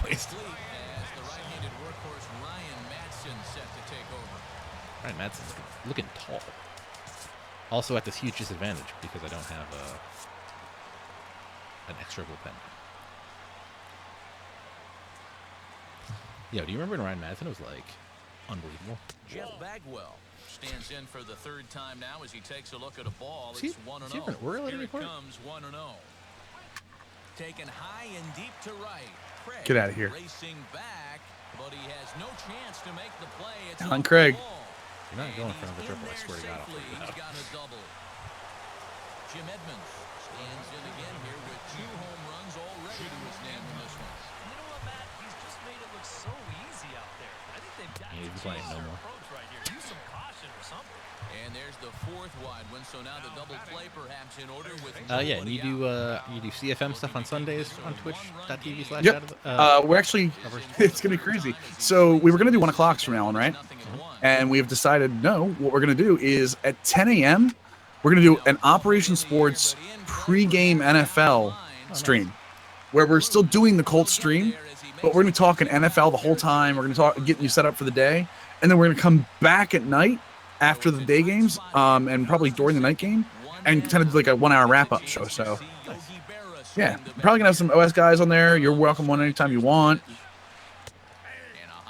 waste. Ryan Madsen's looking tall. Also at this huge disadvantage because I don't have an extra bullpen. Yo, do you remember when Ryan Madsen was like unbelievable? Jeff Bagwell stands in for the third time now as he takes a look at a ball. Is he It's 1-0. an Oriole Here it report? comes 1-0. Taken high and deep to right. Craig Get out of here. Racing back, but he has no chance to make the play. It's Alan off the Craig. ball. You're not And going for he's another in triple, I there swear to God. I'll safely. figure it He's out. got a double. Jim Edmonds stands in again here with 2 home runs already to his name in this one. You know what, Matt? He's just made it look so easy out there. I think they've got He's to playing change no their more. approach right here. Use some caution or something. And there's the 4th wide one, so now the double play perhaps in order with Yeah, and you do CFM stuff on Sundays on twitch.tv/. Yep. We're actually, it's going to be crazy. So we were going to do 1 o'clock from now on, right? And we've decided, no, what we're going to do is at 10 a.m., we're going to do an Operation Sports pregame NFL stream where we're still doing the Colts stream, but we're going to be talking NFL the whole time. We're going to talk, getting you set up for the day. And then we're going to come back at night after the day games and probably during the night game and kind of do like a 1-hour wrap-up show. So, yeah, probably going to have some OS guys on there. You're welcome on anytime you want.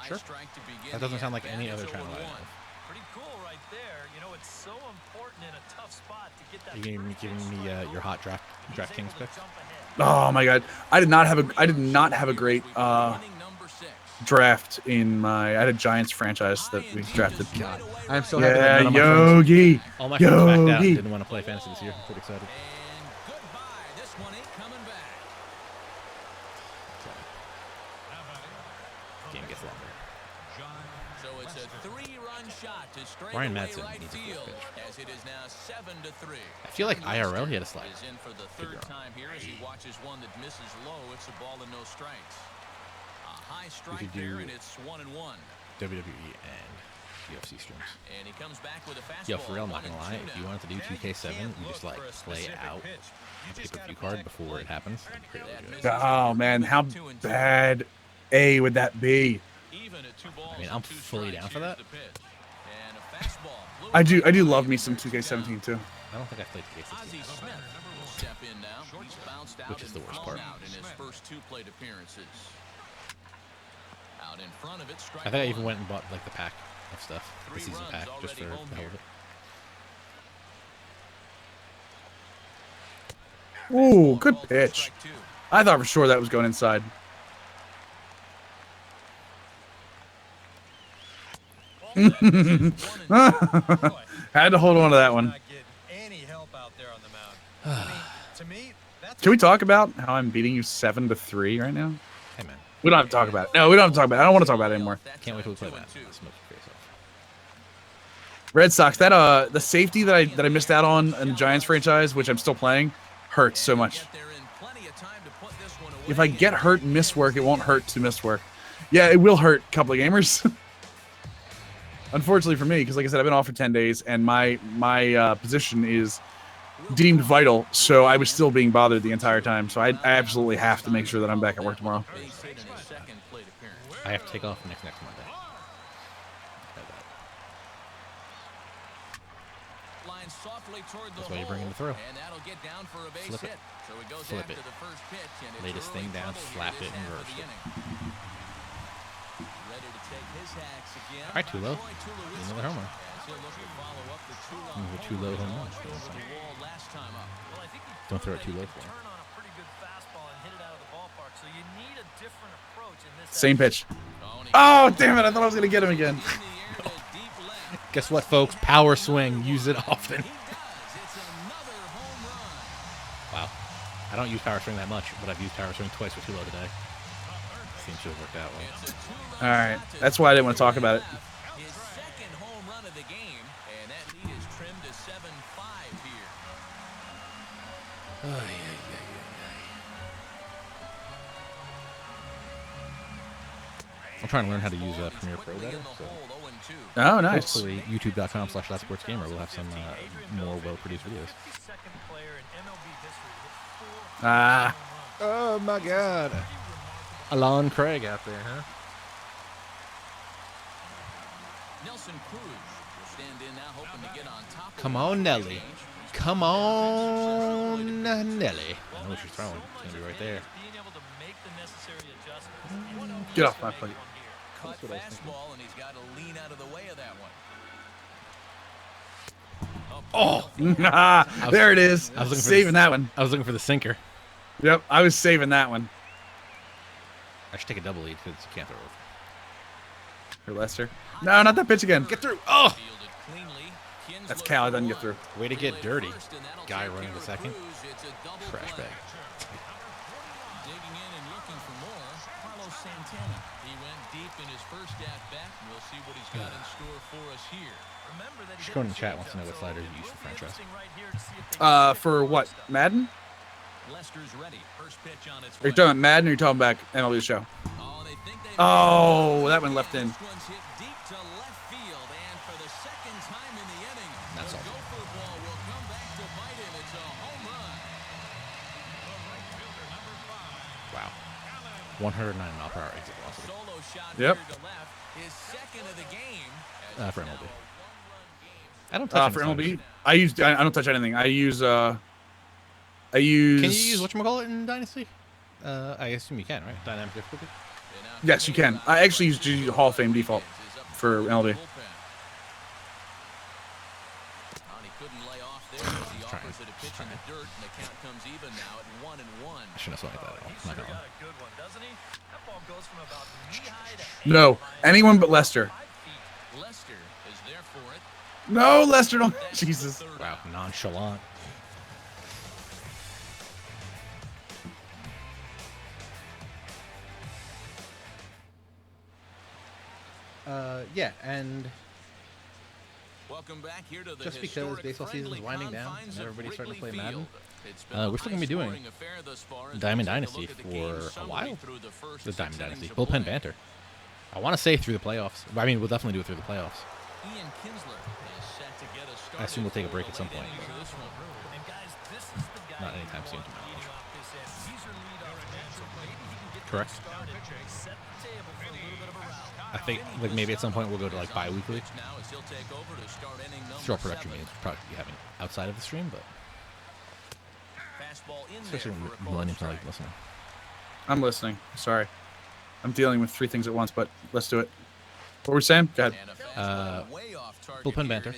Sure. That doesn't sound like any other channel I know. Pretty cool right there. You know, it's so important in a tough spot to get that. Are you giving me your hot DraftKings pick? Oh my God, I did not have a great draft in my. I had a Giants franchise that we drafted. God, I'm so Yeah, happy. That none of my friends- Yogi. All my friends backed out. Yogi. Didn't want to play fantasy this year. I'm pretty excited. And goodbye. This one ain't coming back. Game gets longer. So it's a 3-run shot to Ryan straightaway Madsen right needs a field, pitch. as it is now 7-3. I feel like IRL he had a slider. Is in for the third time here as he watches one that misses low. It's a ball and no strikes. A high strike there, and it's 1-1. WWE and UFC streams. And he comes back with a fastball. Yo, for real, I'm not gonna lie. If you wanted to do 2K7, you just like play out a pay-per-view card before it happens. Pretty legit. Oh man, how bad A would that be? I mean, I'm fully down for that. I do love me some 2K17 too. I don't think I've played 2K16, which is the worst part. In his first 2 plate appearances. Out in front of it, I think I even went and bought like the pack of stuff, the season pack, just for the hell of it. Ooh, good pitch. I thought for sure that was going inside. Had to hold on to that one. Can we talk about how I'm beating you 7-3 right now? Hey man, We don't have to talk about it. No, we don't have to talk about it. I don't want to talk about it anymore. can't wait till we play that. Smoke your face off. Red Sox, that the safety that I missed out on in the Giants franchise, which I'm still playing, hurts so much. If I get hurt and miss work, it won't hurt to miss work. Yeah, it will hurt a couple of gamers. Unfortunately for me, because like I said, I've been off for 10 days, and my position is deemed vital, so I was still being bothered the entire time. So I absolutely have to make sure that I'm back at work tomorrow. I have to take off next Monday. That's why you're bringing the throw. Flip it. Flip it. Latest thing down, slap it, and reverse it. All right, too low. Another home run. Too low home run. Don't throw it too low for him. Same pitch. Oh, damn it. I thought I was going to get him again. Guess what, folks? Power swing. Use it often. Wow. I don't use power swing that much, but I've used power swing twice with too low today. Seems to have worked out well. All right. That's why I didn't want to talk about it. His second home run of the game, and that lead is trimmed to 7-5 here. Oh, yeah. I'm trying to learn how to use Premiere Pro better. So. Oh, nice. Hopefully, youtube.com/ThatSportsGamer will have some more well-produced videos. Ah. Oh, my God. Alon Craig out there, huh? Nelson Cruz will stand in now, hoping to get on top. Come on, Nelly. Come on, Nelly. I know what you're throwing. It's going to be right there. Get off my plate. Cut fastball, and he's got to lean out of the way of that one. Oh! There it is. I was saving that one. I was looking for the sinker. Yep, I was saving that one. I should take a double lead because you can't throw over. For Lester. No, not that pitch again. Get through. Oh! That's Cal. I doesn't get through. Way to get dirty. Guy running the second. Trash bag. Digging in and looking for more. Carlos Santana. He went deep in his first at-bat, and we'll see what he's got in store for us here. Just go in the chat wants to know what slider you use for franchise. For what? Madden? Lester's ready. First pitch on its Are you talking about Madden or are you talking about MLB Show? Oh, that one left in. That's all. Wow. 109 mile per hour exit velocity. Yep. For MLB. I don't touch for MLB. I don't touch anything. I use. Can you use whatchamacallit in Dynasty? I assume you can, right? Dynamic difficulty? Yes, you can. I actually use G Hall of Fame default for MLB. I shouldn't have swung at that at all. Not gonna lie. No, anyone but Lester. No, Lester, don't. Jesus. Wow, nonchalant. Yeah, and Welcome back here to the just because baseball season is winding down and everybody's starting to play Madden, we're still going to be doing Diamond Dynasty for a while. The Diamond Dynasty. Bullpen Banter. I want to say through the playoffs. I mean, we'll definitely do it through the playoffs. I assume we'll take a break at some point. Not anytime soon, to my knowledge. Correct. I think like maybe at some point we'll go to like bi-weekly. Sure, production meetings we'll probably be having outside of the stream, but especially when Millennium's not like listening. I'm listening. Sorry. I'm dealing with 3 things at once, but let's do it. What were we saying? Go ahead. Bullpen Banter.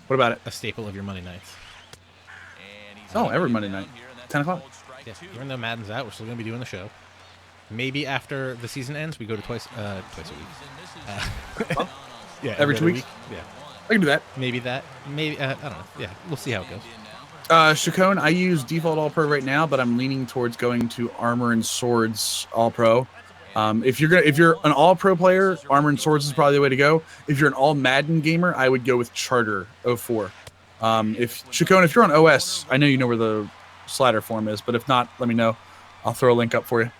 What about it? A staple of your Monday nights. Oh, every Monday night. 10 o'clock? Yeah, even though Madden's out, we're still going to be doing the show. Maybe after the season ends, we go to twice a week. Yeah, every 2 weeks? Yeah. I can do that. Maybe that. Maybe, I don't know. Yeah, we'll see how it goes. Chacon, I use default All-Pro right now, but I'm leaning towards going to Armor and Swords All-Pro. If you're an All-Pro player, Armor and Swords is probably the way to go. If you're an All Madden gamer, I would go with Charter 04. If you're on OS, I know you know where the slider form is, but if not, let me know. I'll throw a link up for you.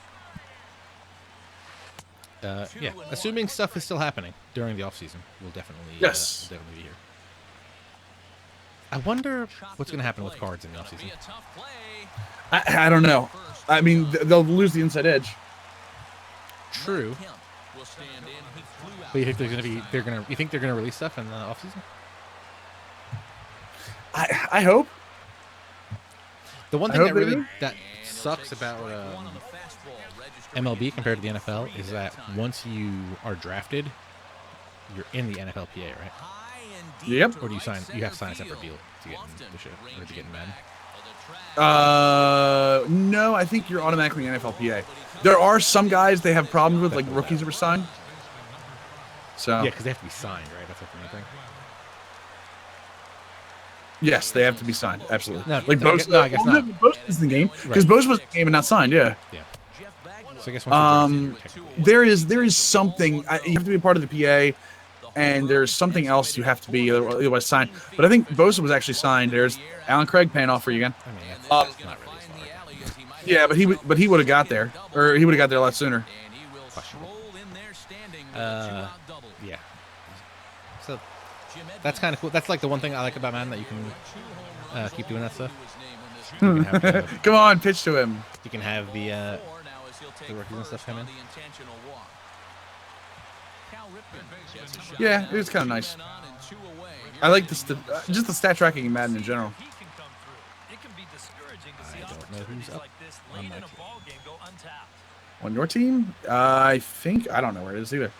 Yeah, assuming stuff is still happening during the off season, we'll definitely definitely be here. I wonder what's going to happen with cards in the off season. I don't know. I mean, they'll lose the inside edge. True. But you think you think they're gonna release stuff in the off season? I hope. The one thing that sucks about MLB compared to the NFL is that once you are drafted, you're in the NFLPA, right? Yep. Or do you sign? You have to sign a separate deal to get in the show or to get in Madden. No, I think you're automatically NFLPA. There are some guys they have problems with, like rookies that were signed. So yeah, because they have to be signed, right? That's the main thing. Yes, they have to be signed. Absolutely. No, like Bosa. No, I guess not. Bosa is in the game because Bosa was in the game and not signed. Yeah. Yeah. So I guess once there is something you have to be a part of the PA, and there's something else you have to be otherwise signed. But I think Bosa was actually signed. There's Alan Craig paying off for you again. I mean, that's not really smart. Yeah, but he would have got there, or he would have got there a lot sooner. Yeah. So that's kind of cool. That's like the one thing I like about Madden, that you can keep doing that stuff. You can have, come on, pitch to him. You can have the rookies and stuff come in. Yeah, it's kind of nice. I like just the stat tracking in Madden in general. I don't know who's up on my team. On your team? I don't know where it is either.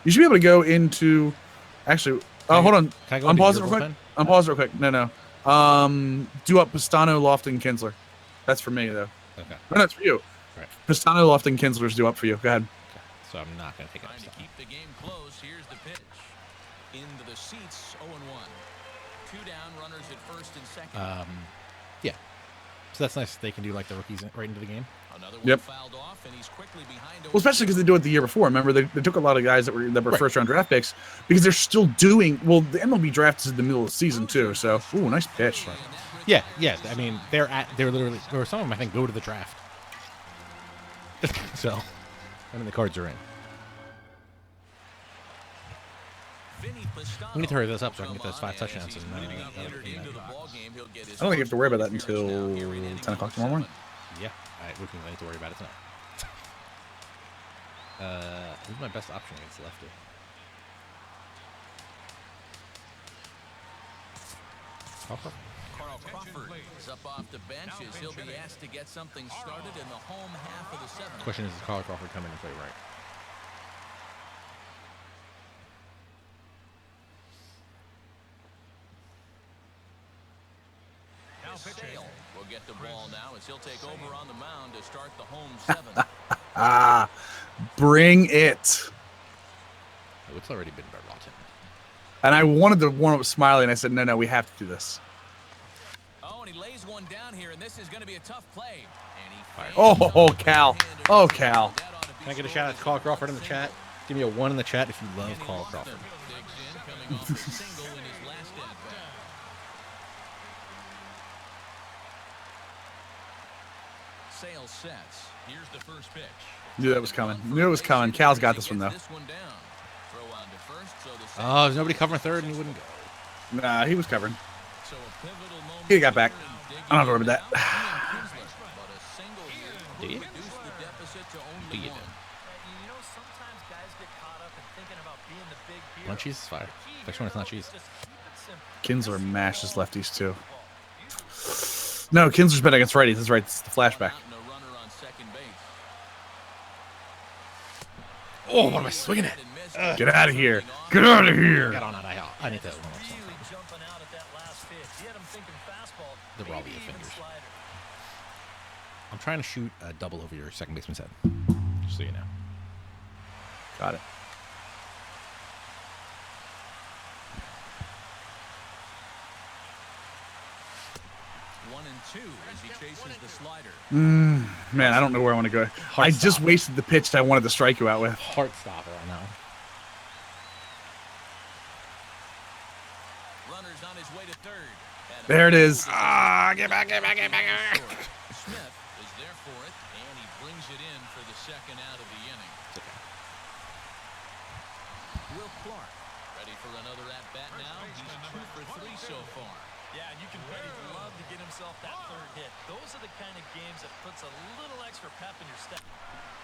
You should be able to go into. Actually, hold on. Unpause it real quick. Unpause real quick. No. Do up Pistano, Lofton, Kinsler. That's for me though. Okay. No, that's for you. Right. Pistano, Lofton, Kinsler's do up for you. Go ahead. Okay. So I'm not going to take it. To keep the game close, here's the pitch. Into the seats, 0-1. 2 down, runners at first and second. Yeah. So that's nice. They can do like the rookies right into the game. Yep. Well, especially because they do it the year before. Remember, they took a lot of guys that were right. First-round draft picks because they're still doing. Well, the MLB draft is in the middle of the season too. So, ooh, nice pitch. Right. Yeah. I mean, they're literally, or some of them I think go to the draft. So, I mean, the cards are in. We need to hurry this up so I can get those 5 touchdowns. And, I don't think you have to worry about that until 10 o'clock tomorrow morning. Yeah, we can need to worry about it tonight. Who's my best option against lefty? Carl Crawford is up off the bench as he'll be asked to get something started in the home half of the 7th. Question is Carl Crawford come in and play right? Sale will get the ball now as he'll take over on the mound to start the home 7th. Bring it. Oh, it's already been rotten. And I wanted to warm up Smiley, and I said, no, we have to do this. Oh, and he lays one down here, and this is going to be a tough play. And he Fire. Oh, Cal. Oh, Cal. Can I get a shout out to Carl Crawford in the chat? Give me a 1 in the chat if you love Carl Crawford. Sales sets. Here's the first pitch. Knew that was coming. Knew it was coming. Cal's got this one, though. Oh, there's nobody covering third and he wouldn't go. Nah, he was covering. He got back. I don't know about that. Do you? Do you do? Sometimes guys get caught up in thinking about being the big hero. One cheese is fire. Next one is not cheese. Kinsler mashes lefties, too. No, Kinsler's been against righties. That's right. It's the flashback. Oh, what am I swinging at? Get out of here. Get out of here. Got on that IL. I need that one. The Raleigh fingers. I'm trying to shoot a double over your second baseman's head. Just so you know. Got it. Man, I don't know where I want to go. I just wasted the pitch that I wanted to strike you out with. Heart stopper on that one. There it is. Ah, get back, get back, get back. Smith is there for it, and he brings it in for the second out of the inning. Will Clark ready for another at-bat now. He's 2 for 3 so far. Yeah, and you can bet he'd love to get himself that third hit. Those are the kind of games that puts a little extra pep in your step.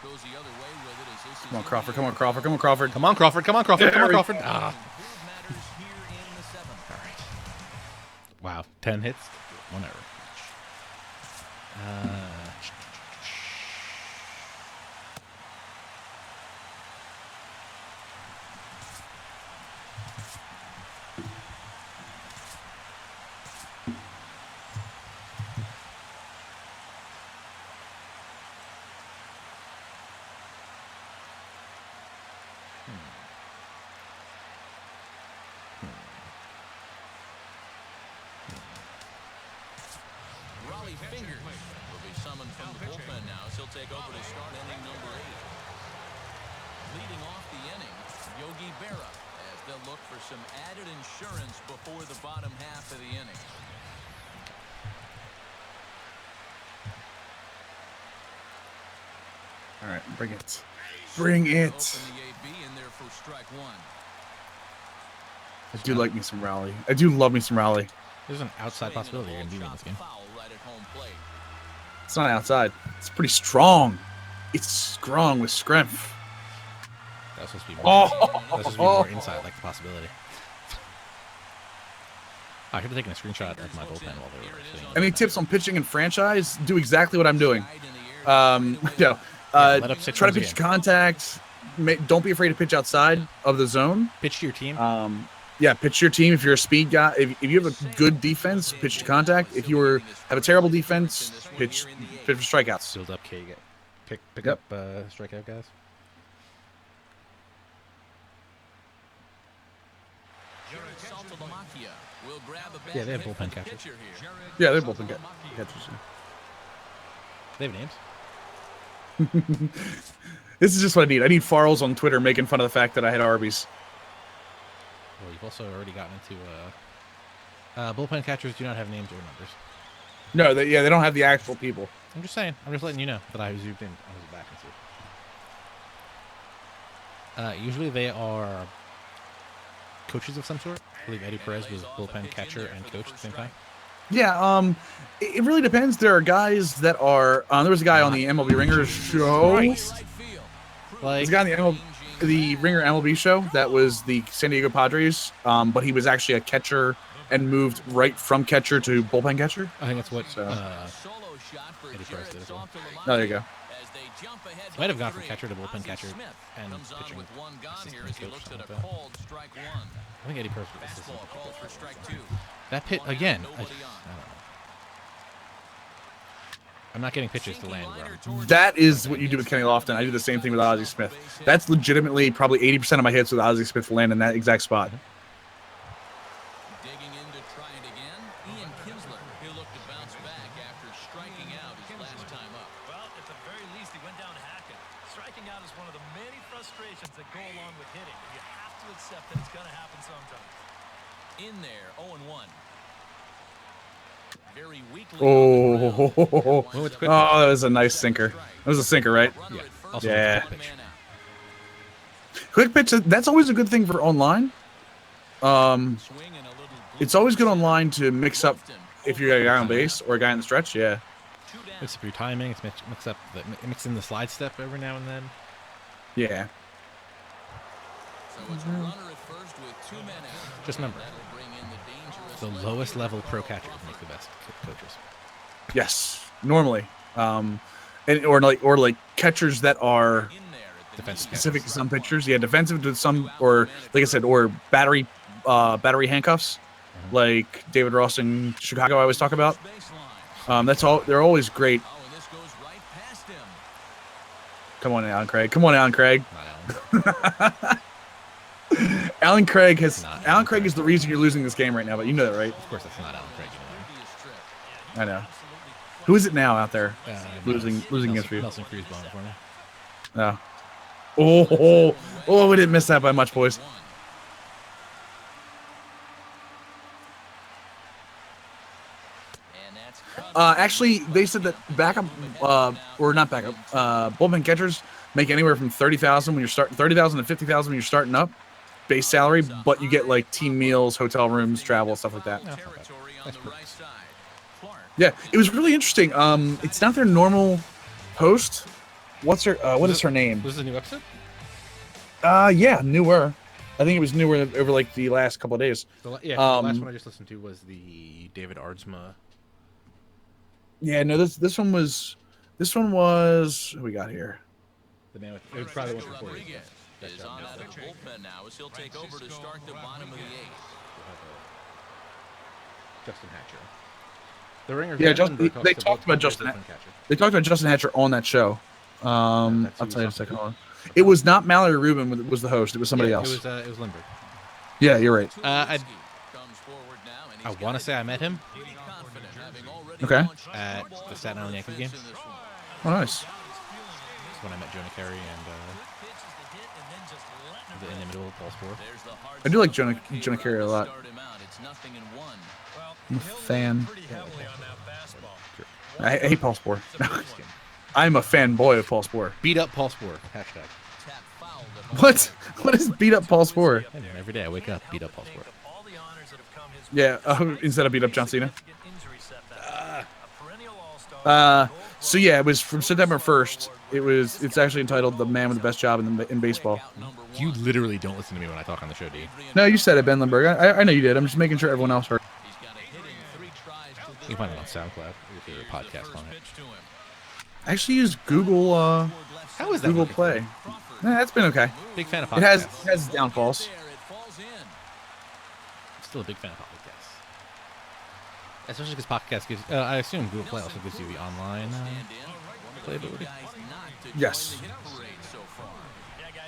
Goes the other way with it as this is Come on, Crawford. Come on, Crawford. Come on, Crawford. Come on, Crawford. Come on, Crawford. Come on, Crawford. Ah. matters here in the 7th. All right. Wow, 10 hits, 1 error. Fingers will be summoned from the bullpen now as he'll take over to start inning number 8. Leading off the inning, Yogi Berra, as they'll look for some added insurance before the bottom half of the inning. All right, bring it. Bring it. Open the AB in there for strike 1. I do like me some Raleigh. I do love me some Raleigh. There's an outside possibility you're going to beat me in this game. It's not outside. It's pretty strong. It's strong with strength. That was supposed to be more, that was supposed to be more inside, like the possibility. I should have taken a screenshot of my bullpen while they were sitting. Any tips on pitching in franchise? Do exactly what I'm doing. Let up 6 try to runs pitch again. contact. Don't be afraid to pitch outside of the zone. Pitch to your team. Yeah, pitch to your team. If you're a speed guy, if you have a good defense, pitch to contact. If you have a terrible defense, pitch for strikeouts. Build up K. Pick Yep. up strikeout guys. Yeah, they have bullpen catchers. Yeah, they're bullpen catchers. They have names. This is just what I need. I need Farrells on Twitter making fun of the fact that I had Arby's. Well, you've also already gotten into bullpen catchers do not have names or numbers. No, they don't have the actual people. I'm just saying. I'm just letting you know that I zoomed in on his back and see. Usually they are coaches of some sort. I believe Eddie Perez was bullpen catcher and coach at the same time. Yeah, it really depends. There are guys that are. There was a guy on the MLB Ringer show. Christ. There's a guy on the Ringer MLB show that was the San Diego Padres, but he was actually a catcher and moved right from catcher to bullpen catcher. I think that's what Eddie Perez did as well. Oh, there you go. He might have gone from catcher to bullpen catcher and pitching assistant coach, something like that. I think Eddie Perez was assistant coach. That pit again. I don't know. I'm not getting pitches to land. Bro. That is what you do with Kenny Lofton. I do the same thing with Ozzie Smith. That's legitimately probably 80% of my hits with Ozzie Smith land in that exact spot. digging in to try it again. Ian Kinsler, he'll look to bounce back after striking out his last time up. Well, at the very least, he went down hacking. Striking out is one of the many frustrations that go along with hitting. You have to accept that it's going to happen sometime. In there, 0-1. Very weakly. Oh, with quick that was a nice sinker. That was a sinker, right? Yeah. Also Yeah. with quick pitch. Quick pitch, that's always a good thing for online. It's always good online to mix up if you're a guy on base or a guy in the stretch. Yeah. Mix up your timing. It's mix in the slide step every now and then. Yeah. So it's a runner at first with 2 men out. Just remember, That'll bring in the dangerous the lowest level pro catchers make the best coaches. Yes. Normally. Or like catchers that are Defensive specific to some pitchers. Yeah, defensive to some, or like I said, or battery handcuffs, like David Ross in Chicago. I always talk about. That's all. They're always great. Oh, and this goes right past him. Come on, Alan Craig. Come on, Alan Craig. Not Alan. Alan Craig has. Not Alan Alan Craig is the reason you're losing this game right now. But you know that, right? Of course, that's not Alan Craig. I know. Who is it now out there losing Nelson, against you? Nelson Cruz bowling for me. No. We didn't miss that by much, boys. And that's cut. Actually, they said that backup, or not backup, bullpen catchers make anywhere from 30,000 when you're starting, 30,000 to 50,000 when you're starting up, base salary, but you get like team meals, hotel rooms, travel, stuff like that. Territory on the right side. Clark. Yeah, it was really interesting. It's not their normal host. What is her name? Was this a new episode? Yeah, newer. I think it was newer over like the last couple of days. The last one I just listened to was the David Ardsma. Yeah, no, this one was who we got here. The man with it was probably one from 40 years Rodriguez ago. is on out of the bullpen now as he'll take over to start the bottom of the 8th. Justin Hatcher. The Ringer. Yeah, they talked about Justin. They talked about Justin Hatcher on that show. I'll tell you in a second. Hold on. It was not Mallory Rubin was the host. It was somebody else. It was Lindbergh. Yeah, you're right. I want to say I met him Okay. at the Staten Island Yankees game. Oh, nice. That's when I met Jonah Carey and the inimitable Paul Spohr. I do like Jonah Carey a lot. I'm a fan. I hate Paul Spohr. I'm a fanboy of Paul Spohr. Beat up Paul Spohr. Hashtag. What? What is beat up Paul Spohr? I know, every day I wake up, beat up Paul Spohr. Yeah, instead of beat up John Cena. So yeah, it was from September 1st. It's actually entitled "The Man with the Best Job in Baseball." You literally don't listen to me when I talk on the show, D. No, you said it, Ben Lindbergh. I know you did. I'm just making sure everyone else heard. You can find it on SoundCloud if you're a podcast on it. I actually use Google. How is that Google working? Play. Nah, it's been okay. Big fan of It podcasts. has downfalls. Still a big fan of podcasts. Especially because podcast gives. I assume Google Play also gives you the online playability. Yes.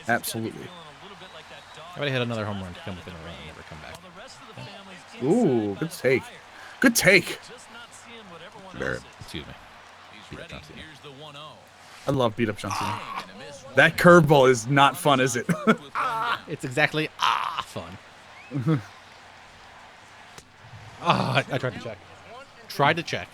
Absolutely. I already had another home run to come within a run and never come back. Ooh, good take. Good take. Barrett, excuse me. Beat up John Cena. I love beat up John Cena. That curveball is not fun, is it? It's exactly fun. I tried to check. Tried to check.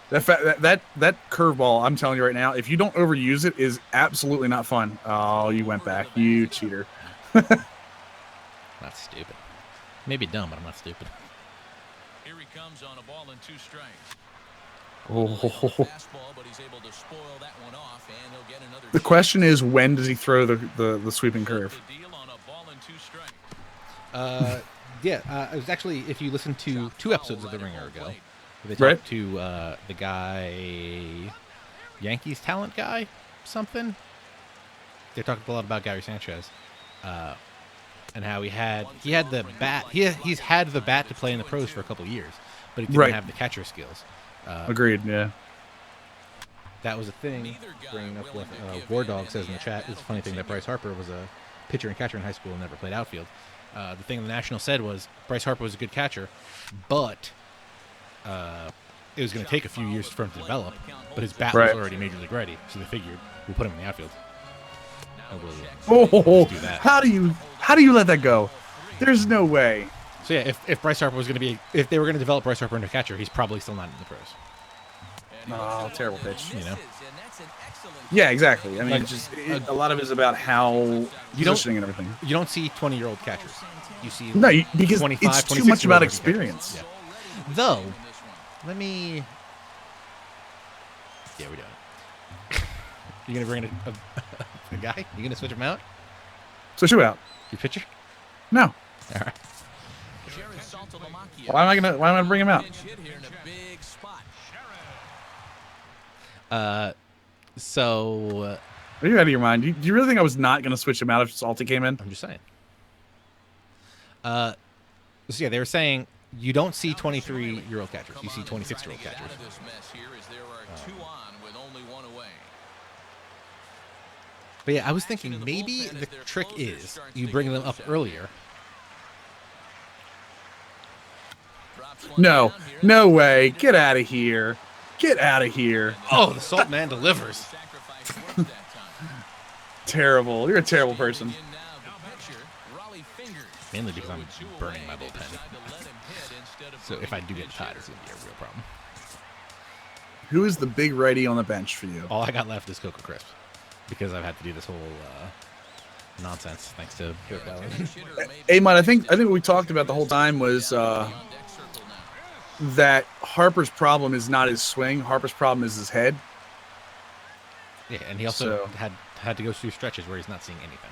That curveball, I'm telling you right now, if you don't overuse it, is absolutely not fun. Oh, you went back, you cheater. Not stupid. Maybe dumb, but I'm not stupid. Here he comes on a ball and 2 strikes. Oh. The question is, when does he throw the sweeping curve? It was actually, if you listen to 2 episodes of The Ringer ago, they talked Right. to the guy, Yankees talent guy, something. They talked a lot about Gary Sanchez, and how he had the bat. He's had the bat to play in the pros for a couple of years, but he didn't Right. have the catcher skills. Agreed. Yeah. That was a thing. Bringing up what War Dog says in the chat. It's a funny thing that Bryce Harper was a pitcher and catcher in high school and never played outfield. the thing the National said was Bryce Harper was a good catcher, but it was going to take a few years for him to develop. But his bat was already major league ready, so they figured we'll put him in the outfield. Oh, do that. how do you let that go? There's no way. So yeah, if Bryce Harper was going to be, if they were going to develop Bryce Harper into a catcher, he's probably still not in the pros. Oh, terrible pitch. You know. Yeah, exactly. I mean, Like, a lot of it is about how positioning and everything. You don't see 20-year-old catchers. You see because 25, it's too much 26-year-old about catchers. experience. Yeah. Though, let me. Yeah, we're doing it. You gonna bring in a guy? You gonna switch him out? Switch you out. Your pitcher? No. All right. Why am I gonna bring him out? So. Are you out of your mind? Do you really think I was not gonna switch him out if Salty came in? I'm just saying. So yeah, they were saying you don't see 23-year-old catchers. You see 26-year-old catchers. But yeah, I was thinking maybe the trick is you bring them up earlier. No way. Get out of here. Get out of here. Oh, the Salt Man delivers. Terrible. You're a terrible person. Mainly because I'm burning my bullpen. So if I do get tied, it's going to be a real problem. Who is the big righty on the bench for you? All I got left is Coco Crisp. Because I've had to do this whole nonsense thanks to Garrett Bauer. Hey, man, I think what we talked about the whole time was that Harper's problem is not his swing. Harper's problem is his head. Yeah, and he also had to go through stretches where he's not seeing anything.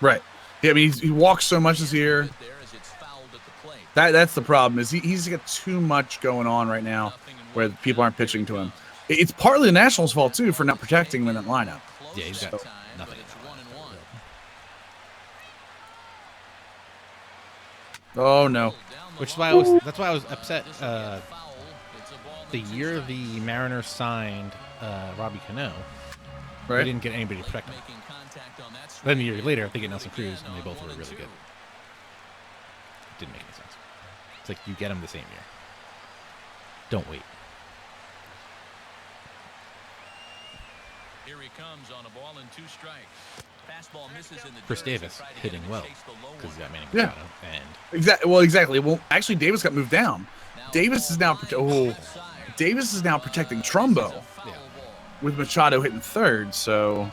Right. Yeah, I mean, he walks so much this year. That's the problem. Is he's got too much going on right now, where people aren't pitching to him. It's partly the Nationals' fault too for not protecting him in that lineup. Yeah, he's got nothing. Oh no. Which is why that's why I was upset. The year the Mariners signed Robbie Cano, Right. they didn't get anybody to protect him. Then a year later, they get Nelson Cruz, and they both were really good. It didn't make any sense. It's like you get him the same year. Don't wait. Here he comes on a ball and 2 strikes. Fastball misses in the Chris Davis hitting well because he's got Manny Yeah. Machado, and Exactly. Well, actually, Davis got moved down. Davis is now protecting Trumbo with Machado hitting third. So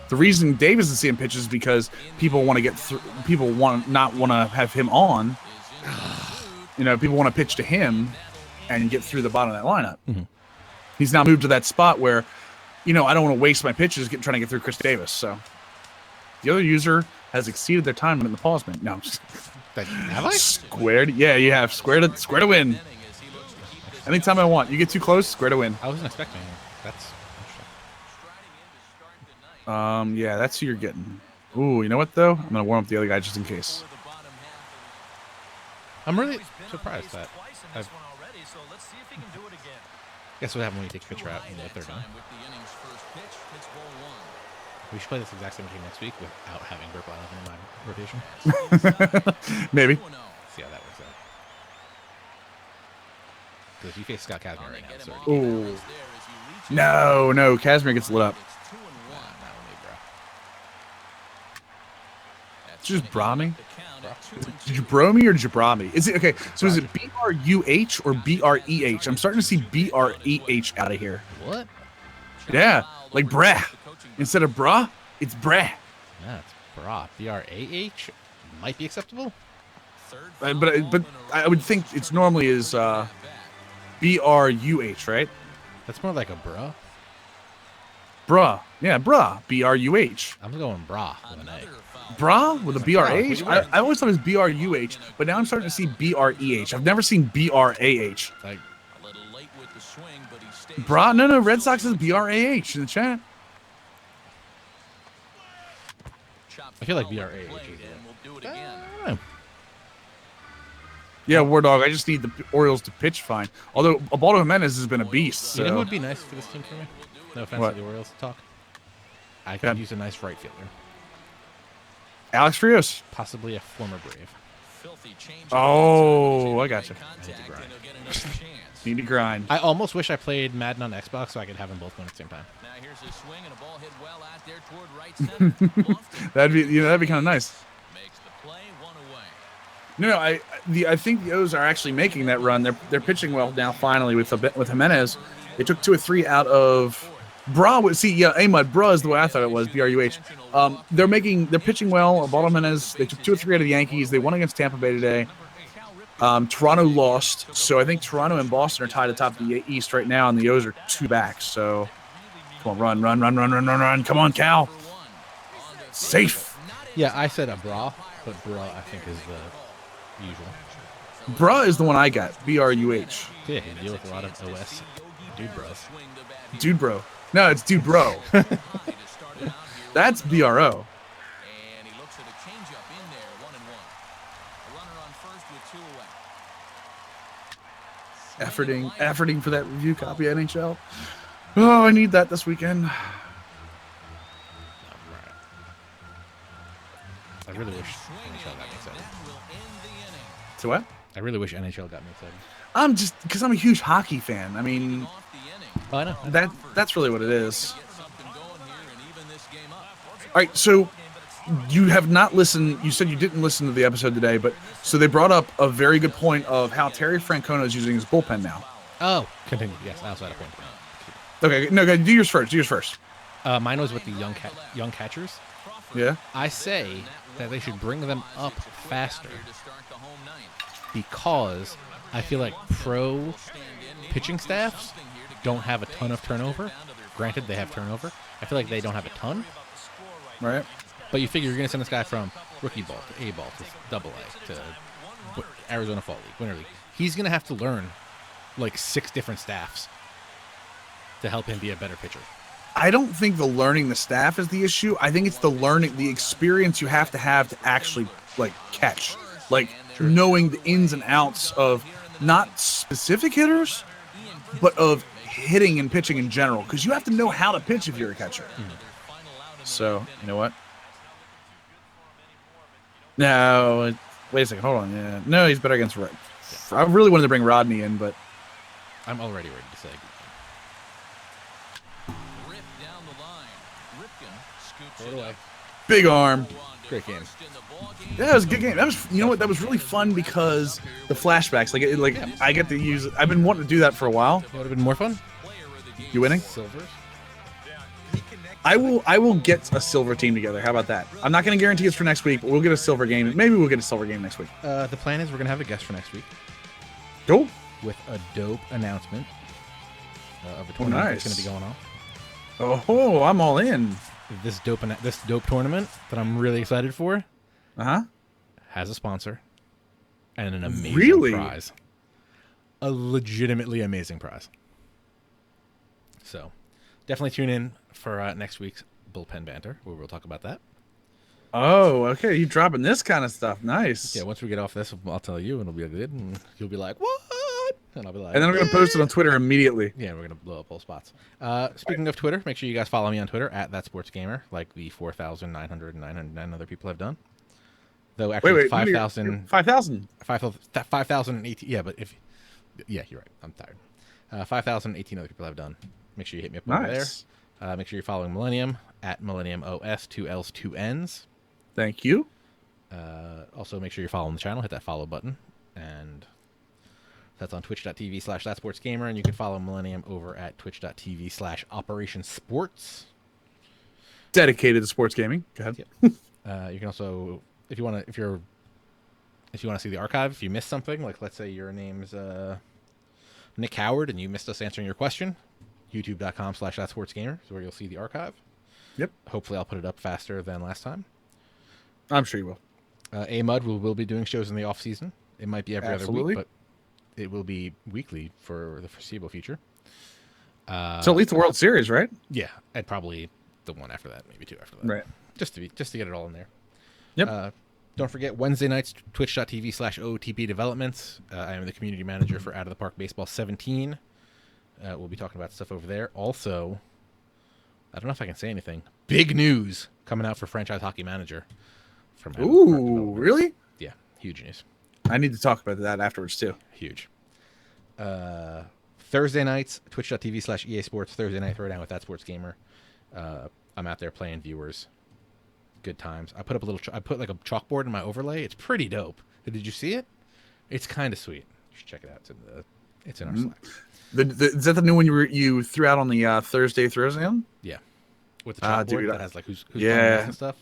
the reason Davis is seeing pitches is because people want to get through. People not want to have him on. People want to pitch to him and get through the bottom of that lineup. Mm-hmm. He's now moved to that spot where, I don't want to waste my pitches trying to get through Chris Davis. So the other user has exceeded their time in the pause minute. No, I'm just have I? squared. Yeah, you have square to win. Anytime I want. You get too close, square to win. I wasn't expecting it. That's interesting. Yeah, that's who you're getting. Ooh, you know what though? I'm gonna warm up the other guy just in case. I'm really surprised that. This one already, so let's see if he can do it again. Guess what happened when you take a pitcher out in the third inning? We should play this exact same game next week without having Burke Lyle in my rotation. Maybe. See how that works out. Because if you face Scott Kazmir right now, it's already Ooh. No, Kazmir gets lit up. Did you just bra me? Did you bro me or did you bra me? Is it okay? So is it BRUH or BREH? I'm starting to see BREH out of here. What? Yeah, like brah. Instead of bra, it's brah. Yeah, it's bra. BRAH might be acceptable. But I would think it's normally is BRUH, right? That's more like a bra. Bruh. Yeah, bruh. BRUH. I'm going bra with an A. Bra with a BRH? I always thought it was BRUH, but now I'm starting to see BREH. I've never seen BRAH. Like, Bra? No. Red Sox says BRAH in the chat. I feel like BRAH is Yeah, War Dog. I just need the Orioles to pitch fine. Although Ubaldo Jimenez has been a beast. So. You know what would be nice for this team for me? No offense What? to the Orioles talk. I could use a nice right fielder. Alex Frios. Possibly a former Brave. Filthy change. Oh, I gotcha. Need to grind. I almost wish I played Madden on Xbox so I could have them both going at the same time. Now here's a swing and a ball hit well out there toward right center. Lofted. That'd be kind of nice. Makes the play, one away. No, I think the O's are actually making that run. They're pitching well now. Finally, with Jimenez, they took 2 or 3 out of Bra. Ahmad Bra is the way I thought it was. BRUH. They're pitching well. Baldo Jimenez. They took 2 or 3 out of the Yankees. They won against Tampa Bay today. Toronto lost, so I think Toronto and Boston are tied atop the East right now, and the O's are 2 back. So, come on, run! Come on, Cal. Safe. Yeah, I said a Bra, but Bra I think is the usual. Bra is the one I got. BRUH. Yeah, you deal with a lot of OS dude bros. Dude bro. No, it's dude bro. That's BRO. And he looks at a changeup in there, 1-1. A runner on first with 2 away. Efforting for that review copy, NHL. Oh, I need that this weekend. I really wish NHL got me excited. So what? I really wish NHL got me excited. I'm just because I'm a huge hockey fan. I mean, Oh, I know. that's really what it is. All right, so you have not listened. You said you didn't listen to the episode today, but so they brought up a very good point of how Terry Francona is using his bullpen now. Oh, continue. Yes, I also had a point. Okay, no, do yours first. Mine was with the young catchers. Yeah. I say that they should bring them up faster because I feel like pro pitching staffs don't have a ton of turnover. Granted, they have turnover. I feel like they don't have a ton. Right. But you figure you're going to send this guy from rookie ball to A ball to double A to Arizona Fall League, Winter League. He's going to have to learn like 6 different staffs to help him be a better pitcher. I don't think the learning the staff is the issue. I think it's the experience you have to actually like catch, like knowing the ins and outs of not specific hitters, but of hitting and pitching in general. Because you have to know how to pitch if you're a catcher. So you know what? No, wait a second. Hold on. Yeah, no, he's better against. I really wanted to bring Rodney in, but I'm already ready to say. Big arm. Great game. Yeah, it was a good game. That was, you know what? That was really fun because the flashbacks. I get to use. I've been wanting to do that for a while. It would have been more fun. You winning? Silvers. I will get a silver team together. How about that? I'm not going to guarantee it's for next week, but we'll get a silver game. Maybe we'll get a silver game next week. The plan is we're gonna have a guest for next week. Cool. With a dope announcement of a tournament nice. that's gonna be going on. Oh, I'm all in. This dope tournament that I'm really excited for has a sponsor and an amazing prize. A legitimately amazing prize. So definitely tune in for next week's Bullpen Banter, where we'll talk about that. Oh, okay. You dropping this kind of stuff. Nice. Yeah, once we get off this, I'll tell you, and it'll be good, and you'll be like, what? And I'll be like, and then I'm going to post it on Twitter immediately. Yeah, we're going to blow up all spots. Speaking of Twitter, make sure you guys follow me on Twitter at ThatSportsGamer, like the 4,909 other people have done. Though actually 5,000. 5,018. Yeah, but you're right. I'm tired. 5,018 other people have done. Make sure you hit me up over there. Make sure you're following Millennium at Millennium OS, 2 L's, 2 N's. Thank you. Also, make sure you're following the channel. Hit that follow button. And that's on twitch.tv/ThatSportsGamer. And you can follow Millennium over at twitch.tv/Operation Sports. Dedicated to sports gaming. Go ahead. Yep. You can also, if you want to see the archive, if you missed something, like let's say your name's Nick Howard and you missed us answering your question, youtube.com/ThatSportsGamer is where you'll see the archive. Yep. Hopefully I'll put it up faster than last time. I'm sure you will. A-Mud will be doing shows in the off season. It might be every other week, but it will be weekly for the foreseeable future. So at least the World Series, right? Yeah, and probably the one after that, maybe 2 after that. Right. Just to get it all in there. Yep. Don't forget Wednesday nights, twitch.tv/OTP Developments. I am the community manager for Out of the Park Baseball 17. We'll be talking about stuff over there. Also, I don't know if I can say anything. Big news coming out for Franchise Hockey Manager. from Madden Ultimate Ooh, Development. really? Yeah, huge news. I need to talk about that afterwards too. Huge. Thursday nights, twitch.tv/EA Sports, Thursday night throwdown with ThatSportsGamer. I'm out there playing viewers. Good times. I put up I put like a chalkboard in my overlay. It's pretty dope. Did you see it? It's kind of sweet. You should check it out. It's in our Slack. Is that the new one you threw out on the Thursday Throwdown? Yeah. With the chalkboard dude, that has like who's yeah. and stuff.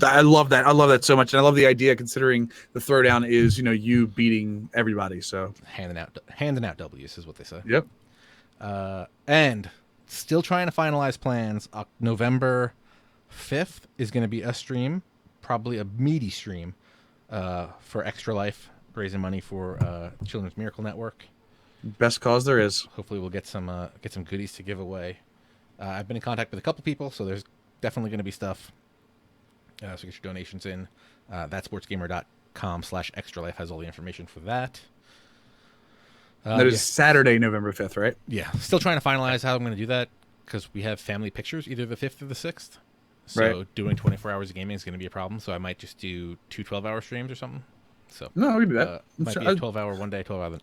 I love that. I love that so much, and I love the idea considering the throwdown is you beating everybody. So handing out W's is what they say. Yep. And still trying to finalize plans. November 5th is going to be a stream, probably a meaty stream, for Extra Life, raising money for Children's Miracle Network. Best cause there is. Hopefully, we'll get some goodies to give away. I've been in contact with a couple people, so there's definitely going to be stuff. So get your donations in. ThatSportsGamer.com/extralife has all the information for that. That is Saturday, November 5th, right? Yeah. Still trying to finalize how I'm going to do that because we have family pictures, either the 5th or the 6th. So doing 24 hours of gaming is going to be a problem. So I might just do 2 12-hour streams or something. So no, we can do that. Might be a 12-hour one day, 12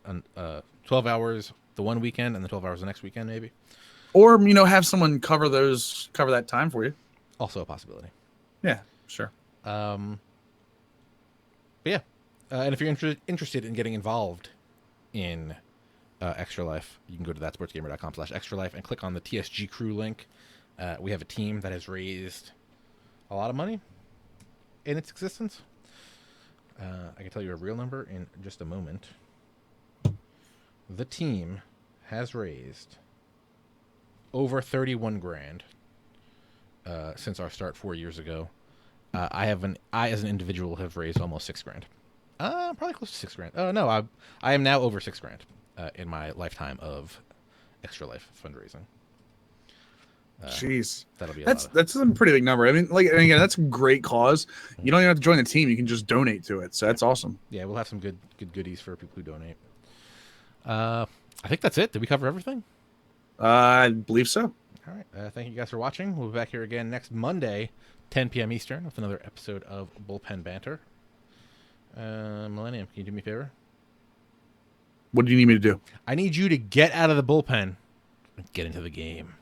hours the one weekend, and the 12 hours the next weekend, maybe. Or have someone cover that time for you. Also a possibility. Yeah, sure. But yeah, and if you're interested in getting involved in Extra Life, you can go to thatsportsgamer.com/extralife and click on the TSG crew link. We have a team that has raised a lot of money in its existence. I can tell you a real number in just a moment. The team has raised over 31 grand since our start 4 years ago. I as an individual have raised almost 6 grand. Probably close to 6 grand. No, I am now over 6 grand in my lifetime of Extra Life fundraising. Jeez, that'll be that's a pretty big number. I mean, and again, that's a great cause. You don't even have to join the team; you can just donate to it. So that's awesome. Yeah, we'll have some good goodies for people who donate. I think that's it. Did we cover everything? I believe so. All right. Thank you guys for watching. We'll be back here again next Monday, 10 p.m. Eastern, with another episode of Bullpen Banter. Millennium, can you do me a favor? What do you need me to do? I need you to get out of the bullpen and get into the game.